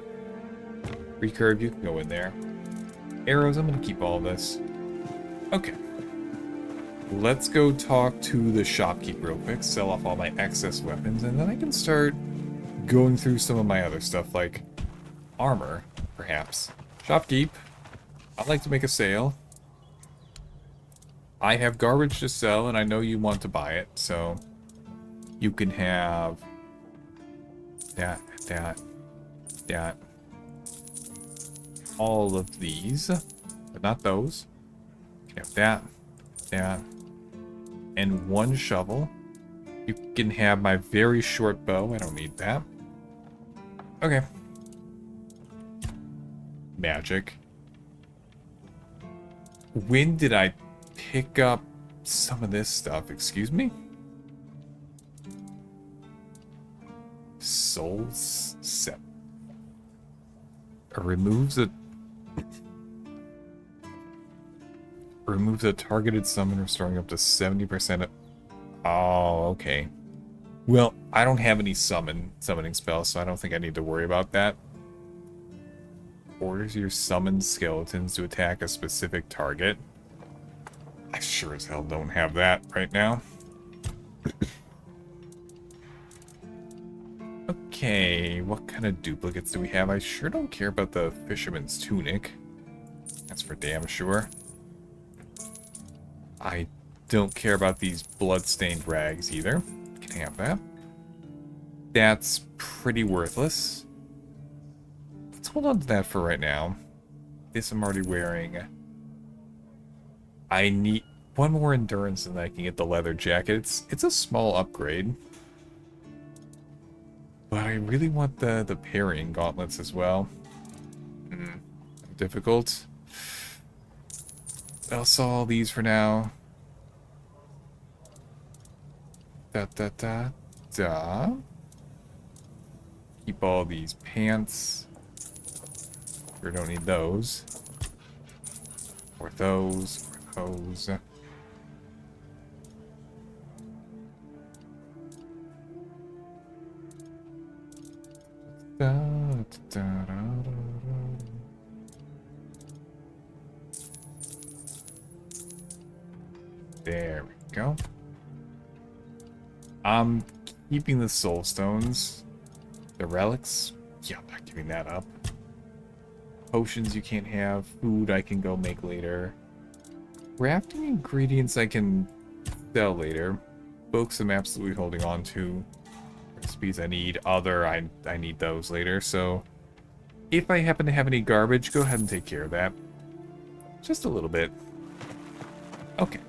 Recurve, you can go in there. Arrows, I'm gonna keep all this. Okay. Let's go talk to the shopkeep real quick, sell off all my excess weapons, and then I can start going through some of my other stuff, like armor, perhaps. Shopkeep, I'd like to make a sale. I have garbage to sell, and I know you want to buy it, so you can have that, all of these, but not those. You have that, and one shovel. You can have my very short bow. I don't need that. Okay. Magic. When did I pick up some of this stuff? Excuse me? Soul set. Removes a targeted summon, restoring up to 70% of... Oh, okay. Well, I don't have any summoning spells, so I don't think I need to worry about that. Orders your summoned skeletons to attack a specific target. I sure as hell don't have that right now. Okay, what kind of duplicates do we have? I sure don't care about the fisherman's tunic. That's for damn sure. I don't care about these blood-stained rags either. Can have that. That's pretty worthless. Let's hold on to that for right now. This I'm already wearing. I need one more endurance and I can get the leather jacket. It's a small upgrade. But I really want the parrying gauntlets as well. Difficult. I'll sell all these for now. Da. Keep all these pants. We don't need those. Or those. Or those. There we go. I'm keeping the soul stones. The relics, yeah, I'm not giving that up. Potions you can't have. Food I can go make later. Crafting ingredients I can sell later. Books I'm absolutely holding on to. recipes I need. I need those later. So if I happen to have any garbage, go ahead and take care of that. Just a little bit. Okay.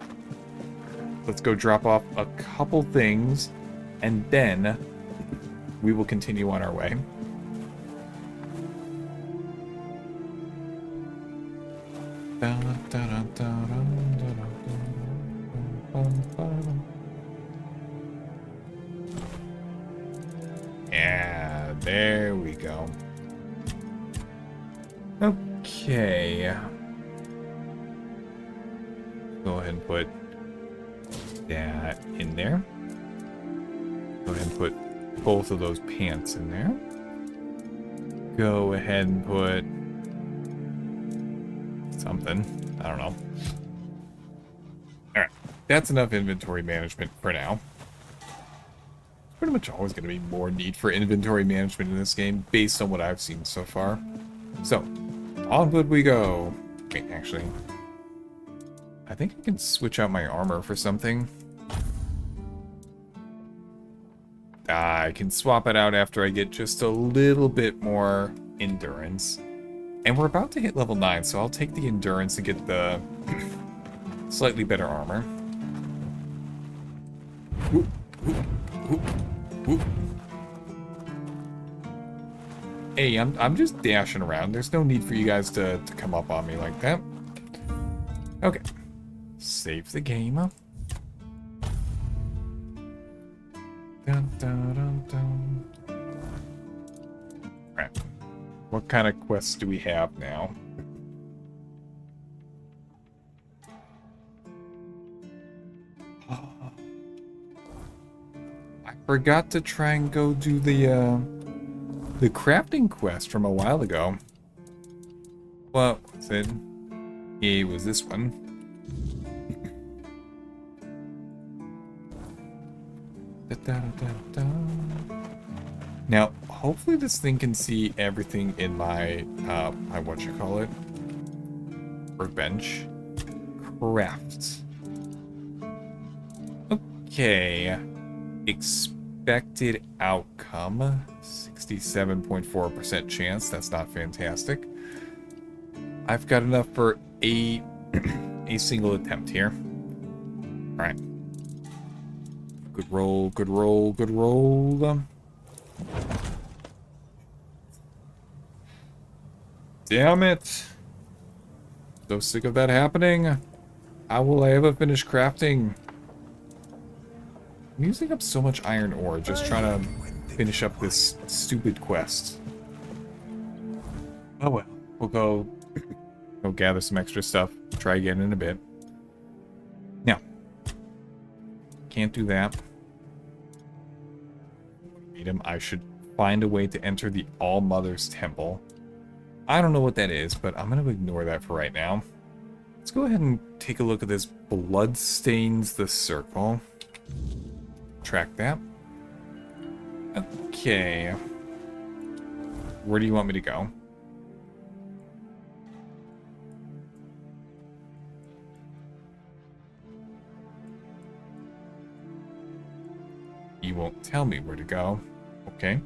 Let's go drop off a couple things, and then we will continue on our way. Yeah, there we go. Okay. Go ahead and put that in there. Go ahead and put both of those pants in there. Go ahead and put something. I don't know. Alright. That's enough inventory management for now. Pretty much always going to be more need for inventory management in this game based on what I've seen so far. So, onward we go. Wait, actually, I think I can switch out my armor for something. I can swap it out after I get just a little bit more endurance. And we're about to hit level 9, so I'll take the endurance and get the slightly better armor. Whoop, whoop, whoop, whoop. Hey, I'm just dashing around. There's no need for you guys to come up on me like that. Okay. Save the game. Dun, dun, dun, dun. Alright. What kind of quests do we have now? I forgot to try and go do the crafting quest from a while ago. What was it? It was this one. Now, hopefully this thing can see everything in my, my whatchamacallit, workbench. Craft. Okay. Expected outcome. 67.4% chance. That's not fantastic. I've got enough for a single attempt here. Alright. Good roll, good roll, good roll. Damn it. So sick of that happening. How will I ever finish crafting? I'm using up so much iron ore just trying to finish up this stupid quest. Oh well. We'll go gather some extra stuff. Try again in a bit. Now. Can't do that. I should find a way to enter the All-Mother's Temple. I don't know what that is, but I'm going to ignore that for right now. Let's go ahead and take a look at this Blood Stains the Circle. Track that. Okay. Where do you want me to go? You won't tell me where to go. Okay.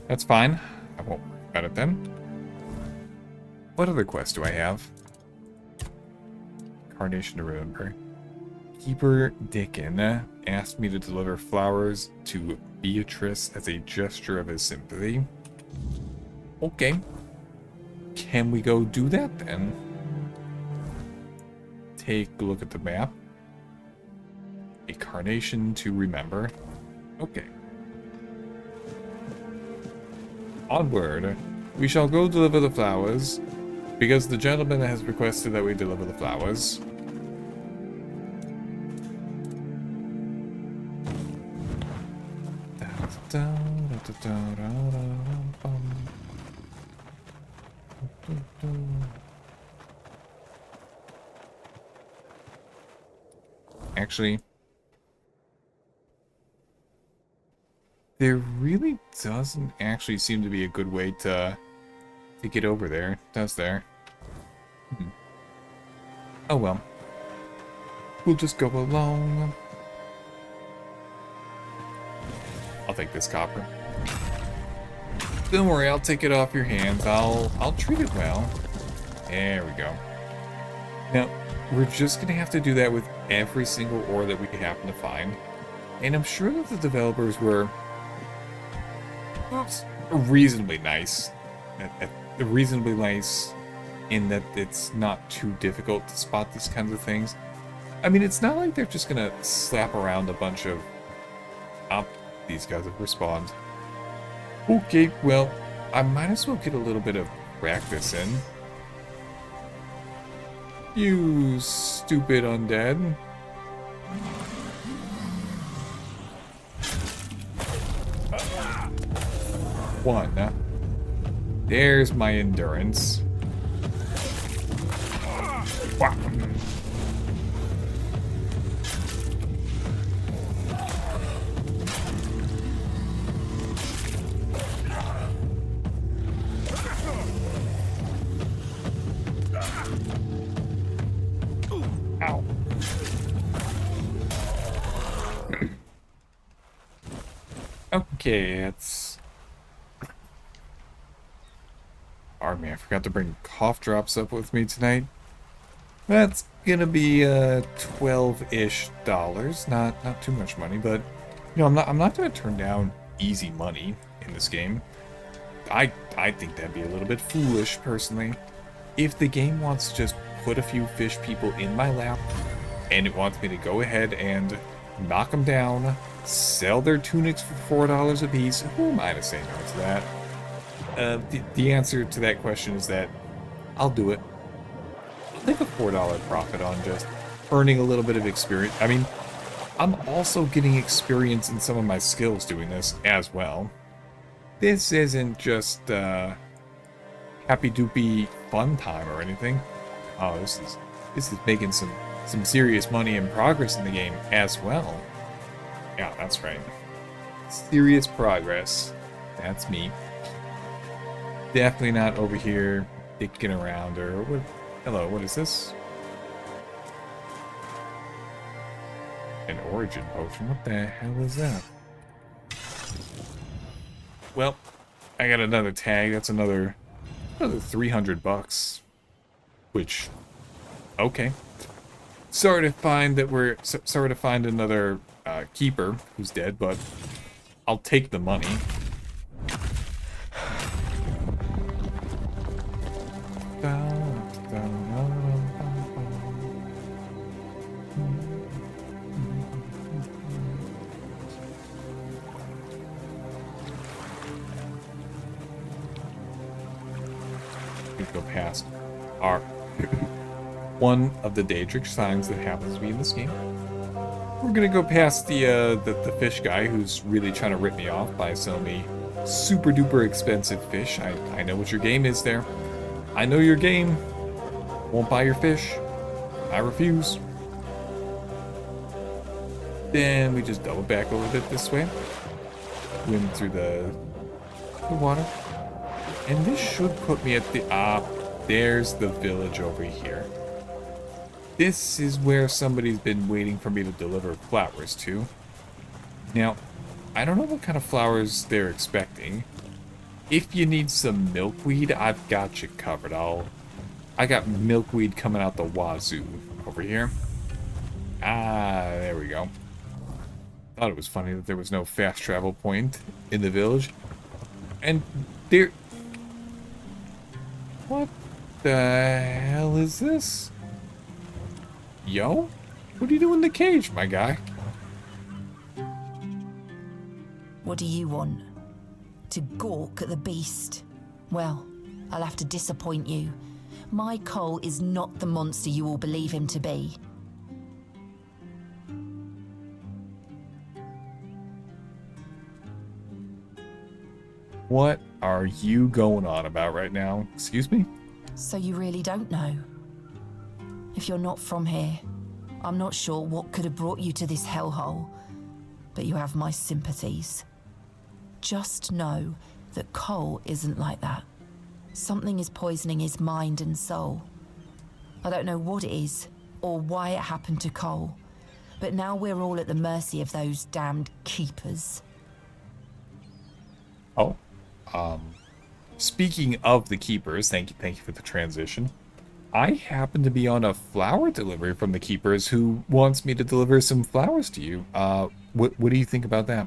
That's fine. I won't worry about it then. What other quest do I have? Carnation to remember. Keeper Dickon asked me to deliver flowers to Beatrice as a gesture of his sympathy. Okay. Can we go do that then? Take a look at the map. A carnation to remember. Okay. Onward. We shall go deliver the flowers, because the gentleman has requested that we deliver the flowers. Actually, there really doesn't actually seem to be a good way to get over there, does there? Oh well. We'll just go along. I'll take this copper. Don't worry, I'll take it off your hands. I'll treat it well. There we go. Now, we're just gonna have to do that with every single ore that we happen to find. And I'm sure that the developers were reasonably nice. Reasonably nice in that it's not too difficult to spot these kinds of things. I mean, it's not like they're just gonna slap around a bunch of... these guys have respawned. Okay, well, I might as well get a little bit of practice in. You stupid undead. One. There's my endurance. Wow. Ow. Okay, it's... Pardon me, I forgot to bring cough drops up with me tonight. That's gonna be $12-ish. Not too much money, but you know, I'm not gonna turn down easy money in this game. I think that'd be a little bit foolish, personally. If the game wants to just put a few fish people in my lap, and it wants me to go ahead and knock them down, sell their tunics for $4 a piece, who am I to say no to that? The answer to that question is that I'll do it. I'll take a $4 profit on just earning a little bit of experience. I mean, I'm also getting experience in some of my skills doing this as well. This isn't just happy-doopy fun time or anything. Oh, this is making some serious money and progress in the game as well. Yeah, that's right. Serious progress. That's me. Definitely not over here dicking around or what. Hello, what is this? An origin potion. What the hell is that? Well, I got another tag. That's another $300. Which, okay. Sorry to find another keeper who's dead, but I'll take the money. We go past our one of the Daedric signs that happens to be in this game. We're gonna go past the fish guy who's really trying to rip me off by selling me super duper expensive fish. I know what your game is there. I know your game. Won't buy your fish. I refuse. Then we just double back a little bit this way. Win through the water. And this should put me at the... there's the village over here. This is where somebody's been waiting for me to deliver flowers to. Now, I don't know what kind of flowers they're expecting. If you need some milkweed, I've got you covered. I got milkweed coming out the wazoo over here. There we go. Thought it was funny that there was no fast travel point in the village. And there... What the hell is this? Yo? What do you do in the cage, my guy? What do you want? To gawk at the beast? Well, I'll have to disappoint you. My Cole is not the monster you all believe him to be. What are you going on about right now? Excuse me? So you really don't know? If you're not from here, I'm not sure what could have brought you to this hellhole, but you have my sympathies. Just know that Cole isn't like that. Something is poisoning his mind and soul. I don't know what it is, or why it happened to Cole, but now we're all at the mercy of those damned keepers. Oh, speaking of the keepers, thank you for the transition. I happen to be on a flower delivery from the keepers who wants me to deliver some flowers to you. What do you think about that?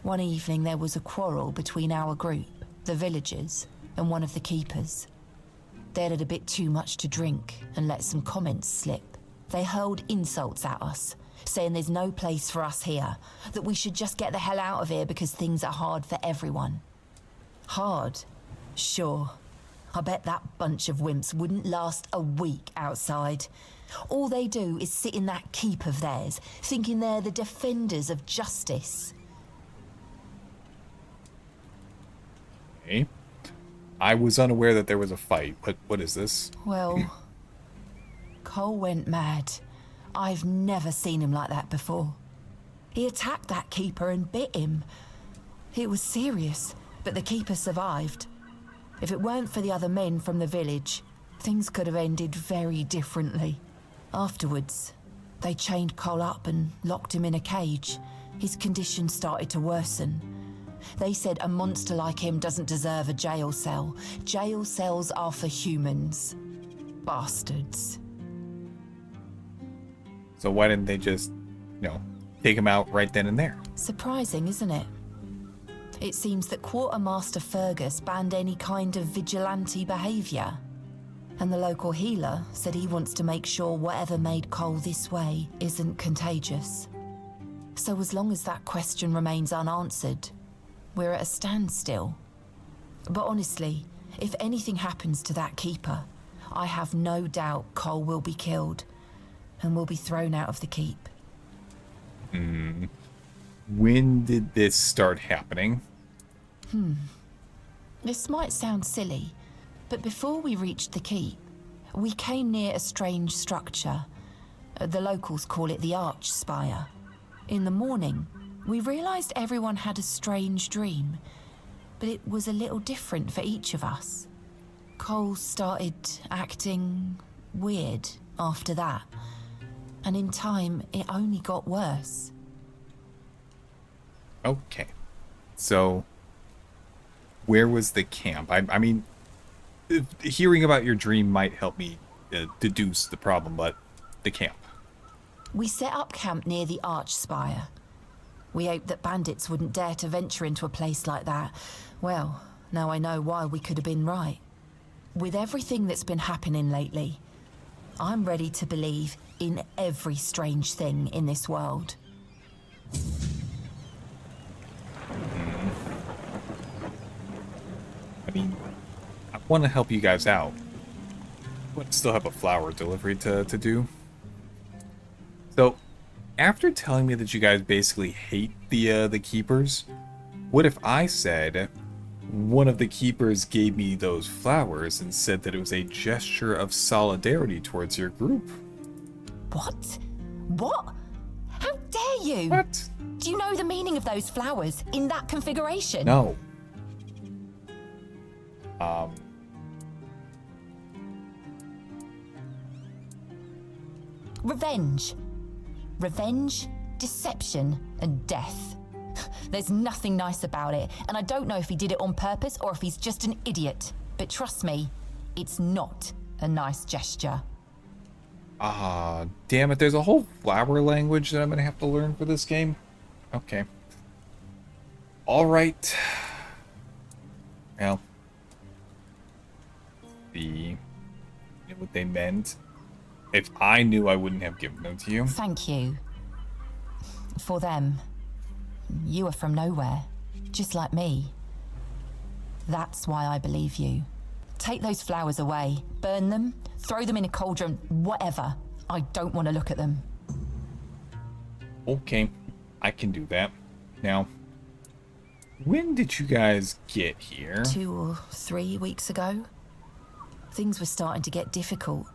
One evening there was a quarrel between our group, the villagers, and one of the keepers. They'd had a bit too much to drink and let some comments slip. They hurled insults at us, saying there's no place for us here, that we should just get the hell out of here because things are hard for everyone. Hard? Sure. I bet that bunch of wimps wouldn't last a week outside. All they do is sit in that keep of theirs, thinking they're the defenders of justice. Okay. I was unaware that there was a fight. What is this? Well, Cole went mad. I've never seen him like that before. He attacked that keeper and bit him. It was serious, but the keeper survived. If it weren't for the other men from the village, things could have ended very differently. Afterwards, they chained Cole up and locked him in a cage. His condition started to worsen. They said a monster like him doesn't deserve a jail cell. Jail cells are for humans. Bastards. So why didn't they just, take him out right then and there? Surprising, isn't it? It seems that Quartermaster Fergus banned any kind of vigilante behaviour. And the local healer said he wants to make sure whatever made Cole this way isn't contagious. So as long as that question remains unanswered, we're at a standstill. But honestly, if anything happens to that keeper, I have no doubt Cole will be killed and will be thrown out of the keep. When did this start happening? This might sound silly, but before we reached the keep, we came near a strange structure. The locals call it the Arch Spire. In the morning, we realized everyone had a strange dream, but it was a little different for each of us. Cole started acting weird after that, and in time, it only got worse. Okay. So, where was the camp? I mean, hearing about your dream might help me deduce the problem, but the camp. We set up camp near the Arch Spire. We hoped that bandits wouldn't dare to venture into a place like that. Well, now I know why we could have been right. With everything that's been happening lately, I'm ready to believe in every strange thing in this world. I mean, I want to help you guys out, but still have a flower delivery to do. So, after telling me that you guys basically hate the keepers, what if I said one of the keepers gave me those flowers and said that it was a gesture of solidarity towards your group? What? What? How dare you? What? Do you know the meaning of those flowers in that configuration? No. Revenge. Revenge, deception, and death. There's nothing nice about it, and I don't know if he did it on purpose or if he's just an idiot. But trust me, it's not a nice gesture. Damn it, there's a whole flower language that I'm gonna have to learn for this game. Okay. Alright. Well. What they meant. If I knew, I wouldn't have given them to you. Thank you. For them. You are from nowhere, just like me. That's why I believe you. Take those flowers away, burn them, throw them in a cauldron, whatever. I don't want to look at them. Okay, I can do that. Now, when did you guys get here? 2 or 3 weeks ago. Things were starting to get difficult.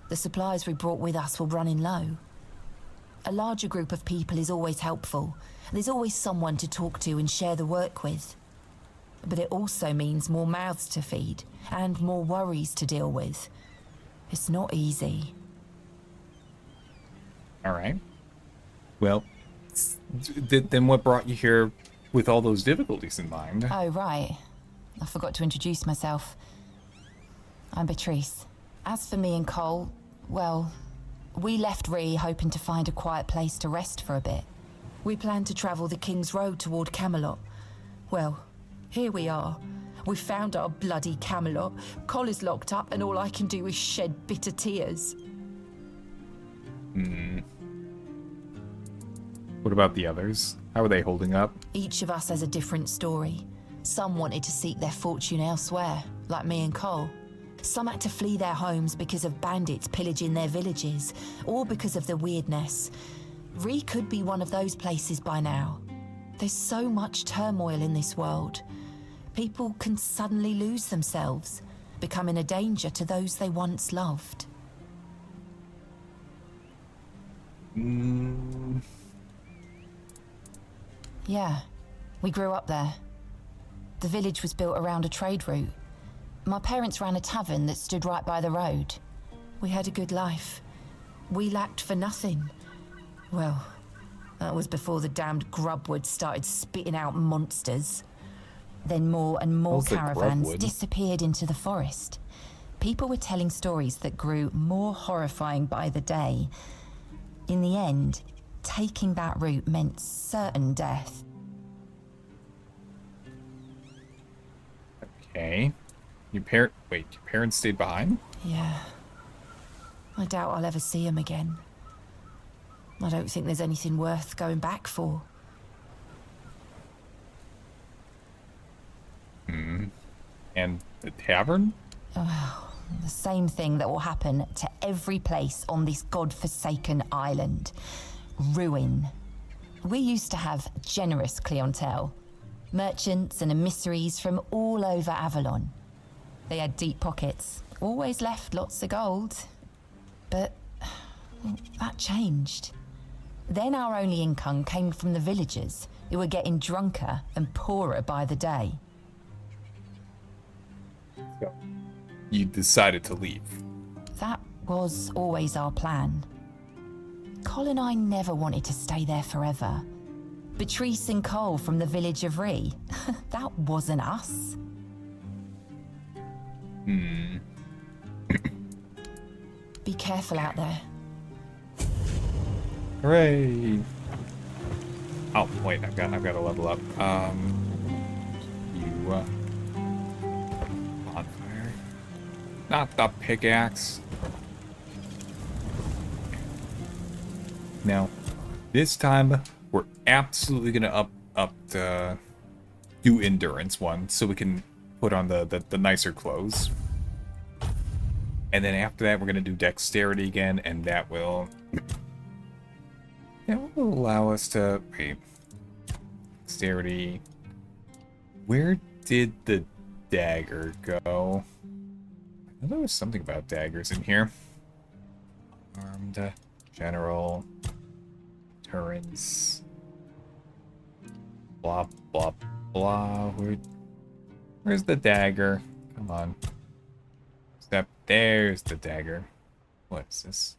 The supplies we brought with us were running low. A larger group of people is always helpful. There's always someone to talk to and share the work with. But it also means more mouths to feed and more worries to deal with. It's not easy. Alright. Well, Then what brought you here with all those difficulties in mind? Oh, right. I forgot to introduce myself. I'm Beatrice. As for me and Cole, well, we left Ree hoping to find a quiet place to rest for a bit. We planned to travel the King's Road toward Camelot. Well, here we are. We found our bloody Camelot. Cole is locked up and all I can do is shed bitter tears. What about the others? How are they holding up? Each of us has a different story. Some wanted to seek their fortune elsewhere, like me and Cole. Some had to flee their homes because of bandits pillaging their villages, or because of the weirdness. Ree could be one of those places by now. There's so much turmoil in this world. People can suddenly lose themselves, becoming a danger to those they once loved. Yeah, we grew up there. The village was built around a trade route. My parents ran a tavern that stood right by the road. We had a good life. We lacked for nothing. Well, that was before the damned grubwood started spitting out monsters. Then more and more caravans disappeared into the forest. People were telling stories that grew more horrifying by the day. In the end, taking that route meant certain death. Okay. Your parents stayed behind? Yeah. I doubt I'll ever see him again. I don't think there's anything worth going back for. And the tavern? The same thing that will happen to every place on this godforsaken island. Ruin. We used to have generous clientele. Merchants and emissaries from all over Avalon. They had deep pockets, always left lots of gold. But that changed. Then our only income came from the villagers, who were getting drunker and poorer by the day. You decided to leave. That was always our plan. Cole and I never wanted to stay there forever. Beatrice and Cole from the village of Ree, that wasn't us. Be careful out there. Hooray! Oh wait, I've got to level up. Bonfire. Not the pickaxe. Now, this time we're absolutely gonna do endurance one, so we can put on the nicer clothes. And then after that, we're gonna do dexterity again, and that will allow us to wait. Dexterity. Where did the dagger go? I know there was something about daggers in here. Armed, general, turrets, blah blah blah. Where's the dagger? Come on. Step. There's the dagger. What is this?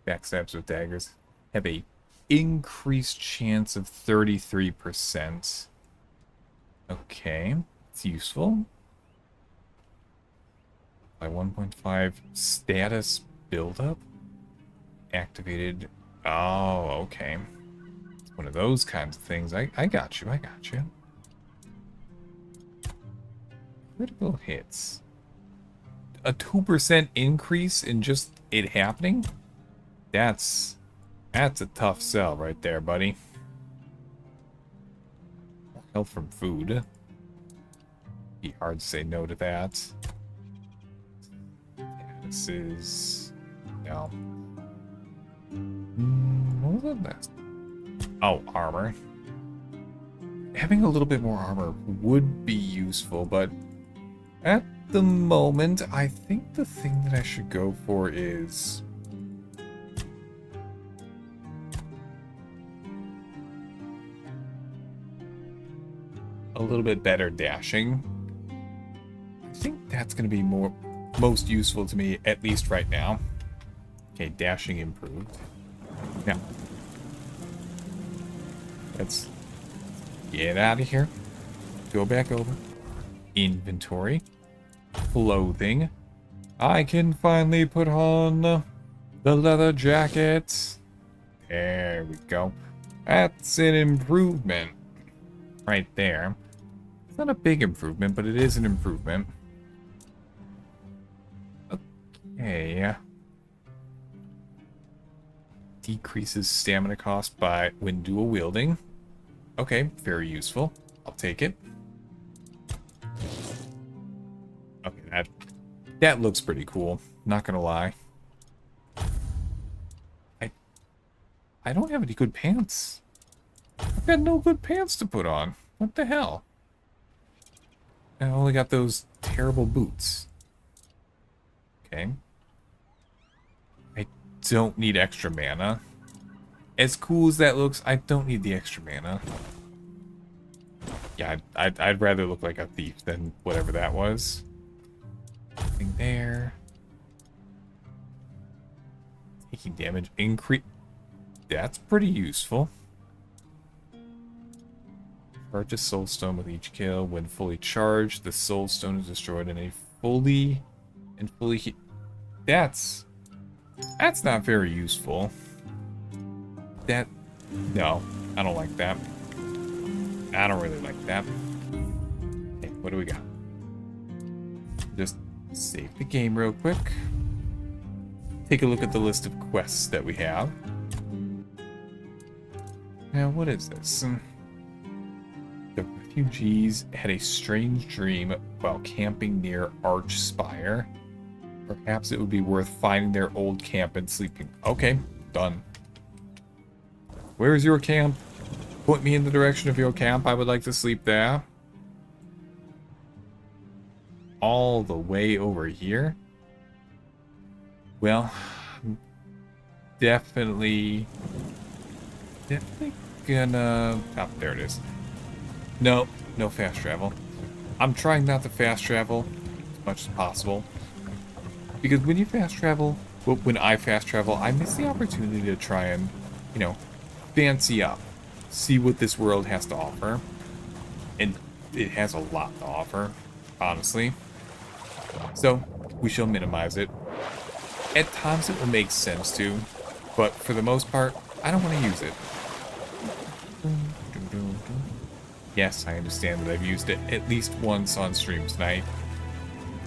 Backstabs with daggers have a increased chance of 33%. Okay, it's useful. By 1.5 status buildup activated. Oh, okay. It's one of those kinds of things. I got you. I got you. Critical hits. A 2% increase in just it happening? That's a tough sell right there, buddy. Health from food. Be hard to say no to that. Yeah, this is no. What was that? Oh, armor. Having a little bit more armor would be useful, but at the moment, I think the thing that I should go for is a little bit better dashing. I think that's going to be most useful to me, at least right now. Okay, dashing improved. Now, Let's get out of here. Go back over. Inventory. Clothing. I can finally put on the leather jacket. There we go. That's an improvement. Right there. It's not a big improvement, but it is an improvement. Okay. Decreases stamina cost by when dual wielding. Okay, very useful. I'll take it. Okay, that looks pretty cool. Not gonna lie. I don't have any good pants. I've got no good pants to put on. What the hell? I only got those terrible boots. Okay. I don't need extra mana. As cool as that looks, I don't need the extra mana. Yeah, I'd rather look like a thief than whatever that was. Nothing there. Taking damage increase. That's pretty useful. Purchase soulstone with each kill. When fully charged, the soulstone is destroyed in a fully That's not very useful. No, I don't like that. I don't really like that. Okay, what do we got? Just save the game real quick. Take a look at the list of quests that we have. Now, what is this? The refugees had a strange dream while camping near Arch Spire. Perhaps it would be worth finding their old camp and sleeping. Okay, done. Where is your camp? Point me in the direction of your camp. I would like to sleep there. All the way over here? Well, definitely gonna... Oh, there it is. No fast travel. I'm trying not to fast travel as much as possible. Because when you fast travel, well, when I fast travel, I miss the opportunity to try and, you know, fancy up. See what this world has to offer. And it has a lot to offer, honestly. So, we shall minimize it. At times it will make sense to, but for the most part, I don't want to use it. Yes, I understand that I've used it at least once on stream tonight.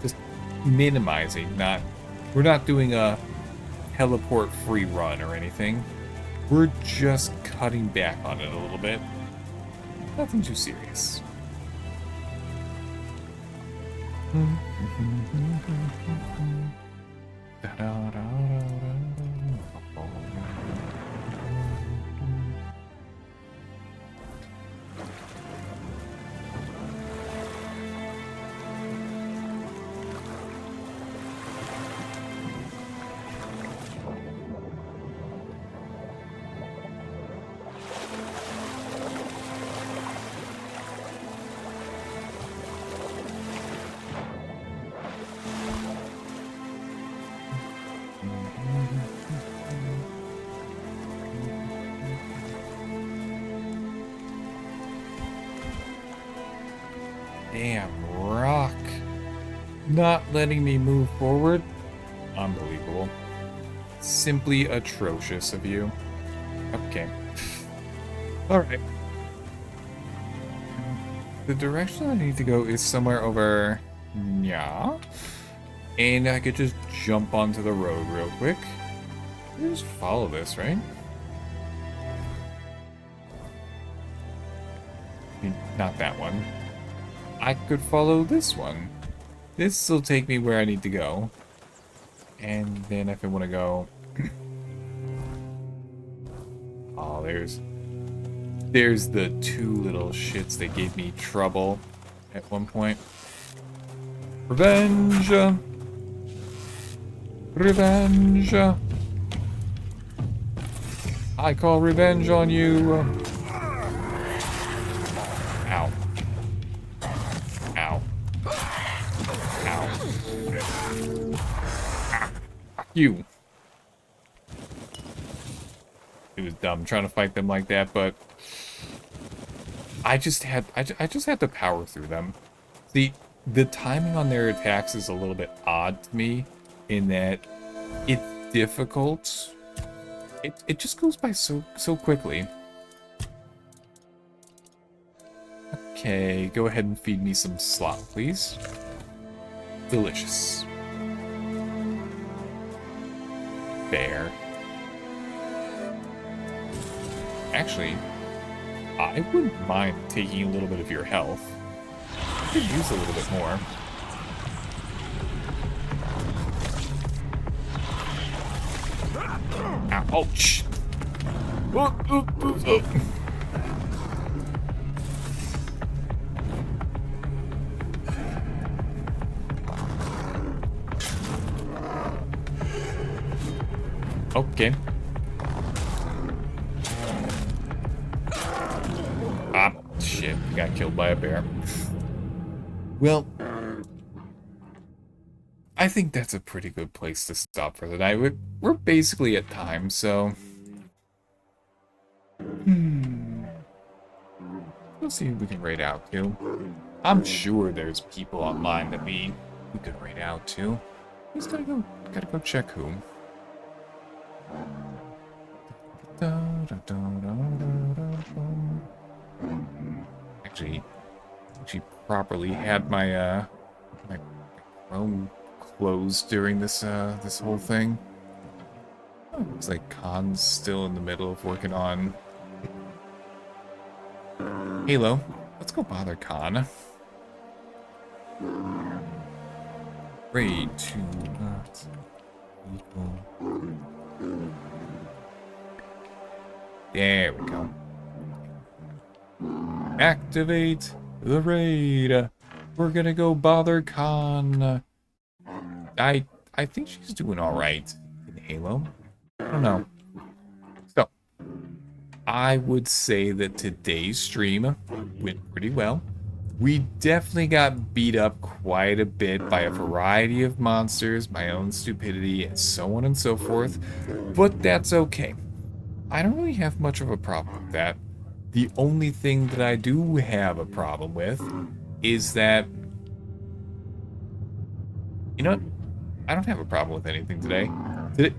Just minimizing, we're not doing a teleport free run or anything. We're just cutting back on it a little bit. Nothing too serious. Damn rock. Not letting me move forward. Unbelievable. Simply atrocious of you. Okay. Alright. The direction I need to go is somewhere over... Yeah. And I could just jump onto the road real quick. Just follow this, right? Not that one. I could follow this one. This will take me where I need to go. And then if I want to go... Oh, there's the two little shits that gave me trouble at one point. Revenge! Revenge! I call revenge on you! Ow. Ow. Ow. Ah, fuck you. It was dumb trying to fight them like that, but I just had to power through them. The timing on their attacks is a little bit odd to me, in that it's difficult. It just goes by so quickly. Okay, go ahead and feed me some slop, please. Delicious. Bear. Actually, I wouldn't mind taking a little bit of your health. I could use a little bit more. Ouch! Okay. Ah, shit. We got killed by a bear. Well, I think that's a pretty good place to stop for the night. We're basically at time, so... We'll see who we can raid out to. I'm sure there's people online that we could raid out to. Just gotta go check who. Actually properly had my my Chrome closed during this this whole thing. Oh, looks like Khan's still in the middle of working on Halo. Let's go bother Khan. Raid to not equal. There we go. Activate the raid. We're gonna go bother Khan. I think she's doing alright in Halo. I don't know. So, I would say that today's stream went pretty well. We definitely got beat up quite a bit by a variety of monsters, my own stupidity, and so on and so forth. But that's okay. I don't really have much of a problem with that. The only thing that I do have a problem with is that... You know what? I don't have a problem with anything today.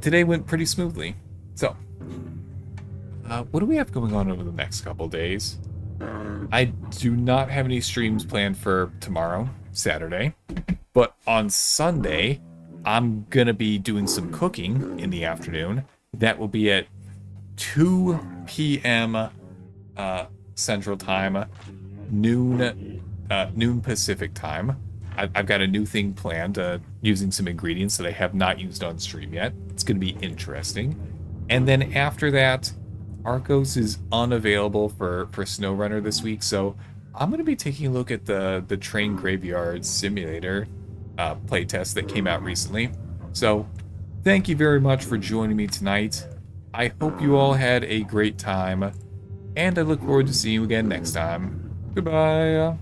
Today went pretty smoothly. So, what do we have going on over the next couple days? I do not have any streams planned for tomorrow, Saturday. But on Sunday, I'm gonna be doing some cooking in the afternoon. That will be at 2 p.m. Central Time, noon Pacific Time. I've got a new thing planned, using some ingredients that I have not used on stream yet. It's going to be interesting. And then after that, Arcos is unavailable for SnowRunner this week, so I'm going to be taking a look at the Train Graveyard Simulator playtest that came out recently. So, thank you very much for joining me tonight. I hope you all had a great time, and I look forward to seeing you again next time. Goodbye.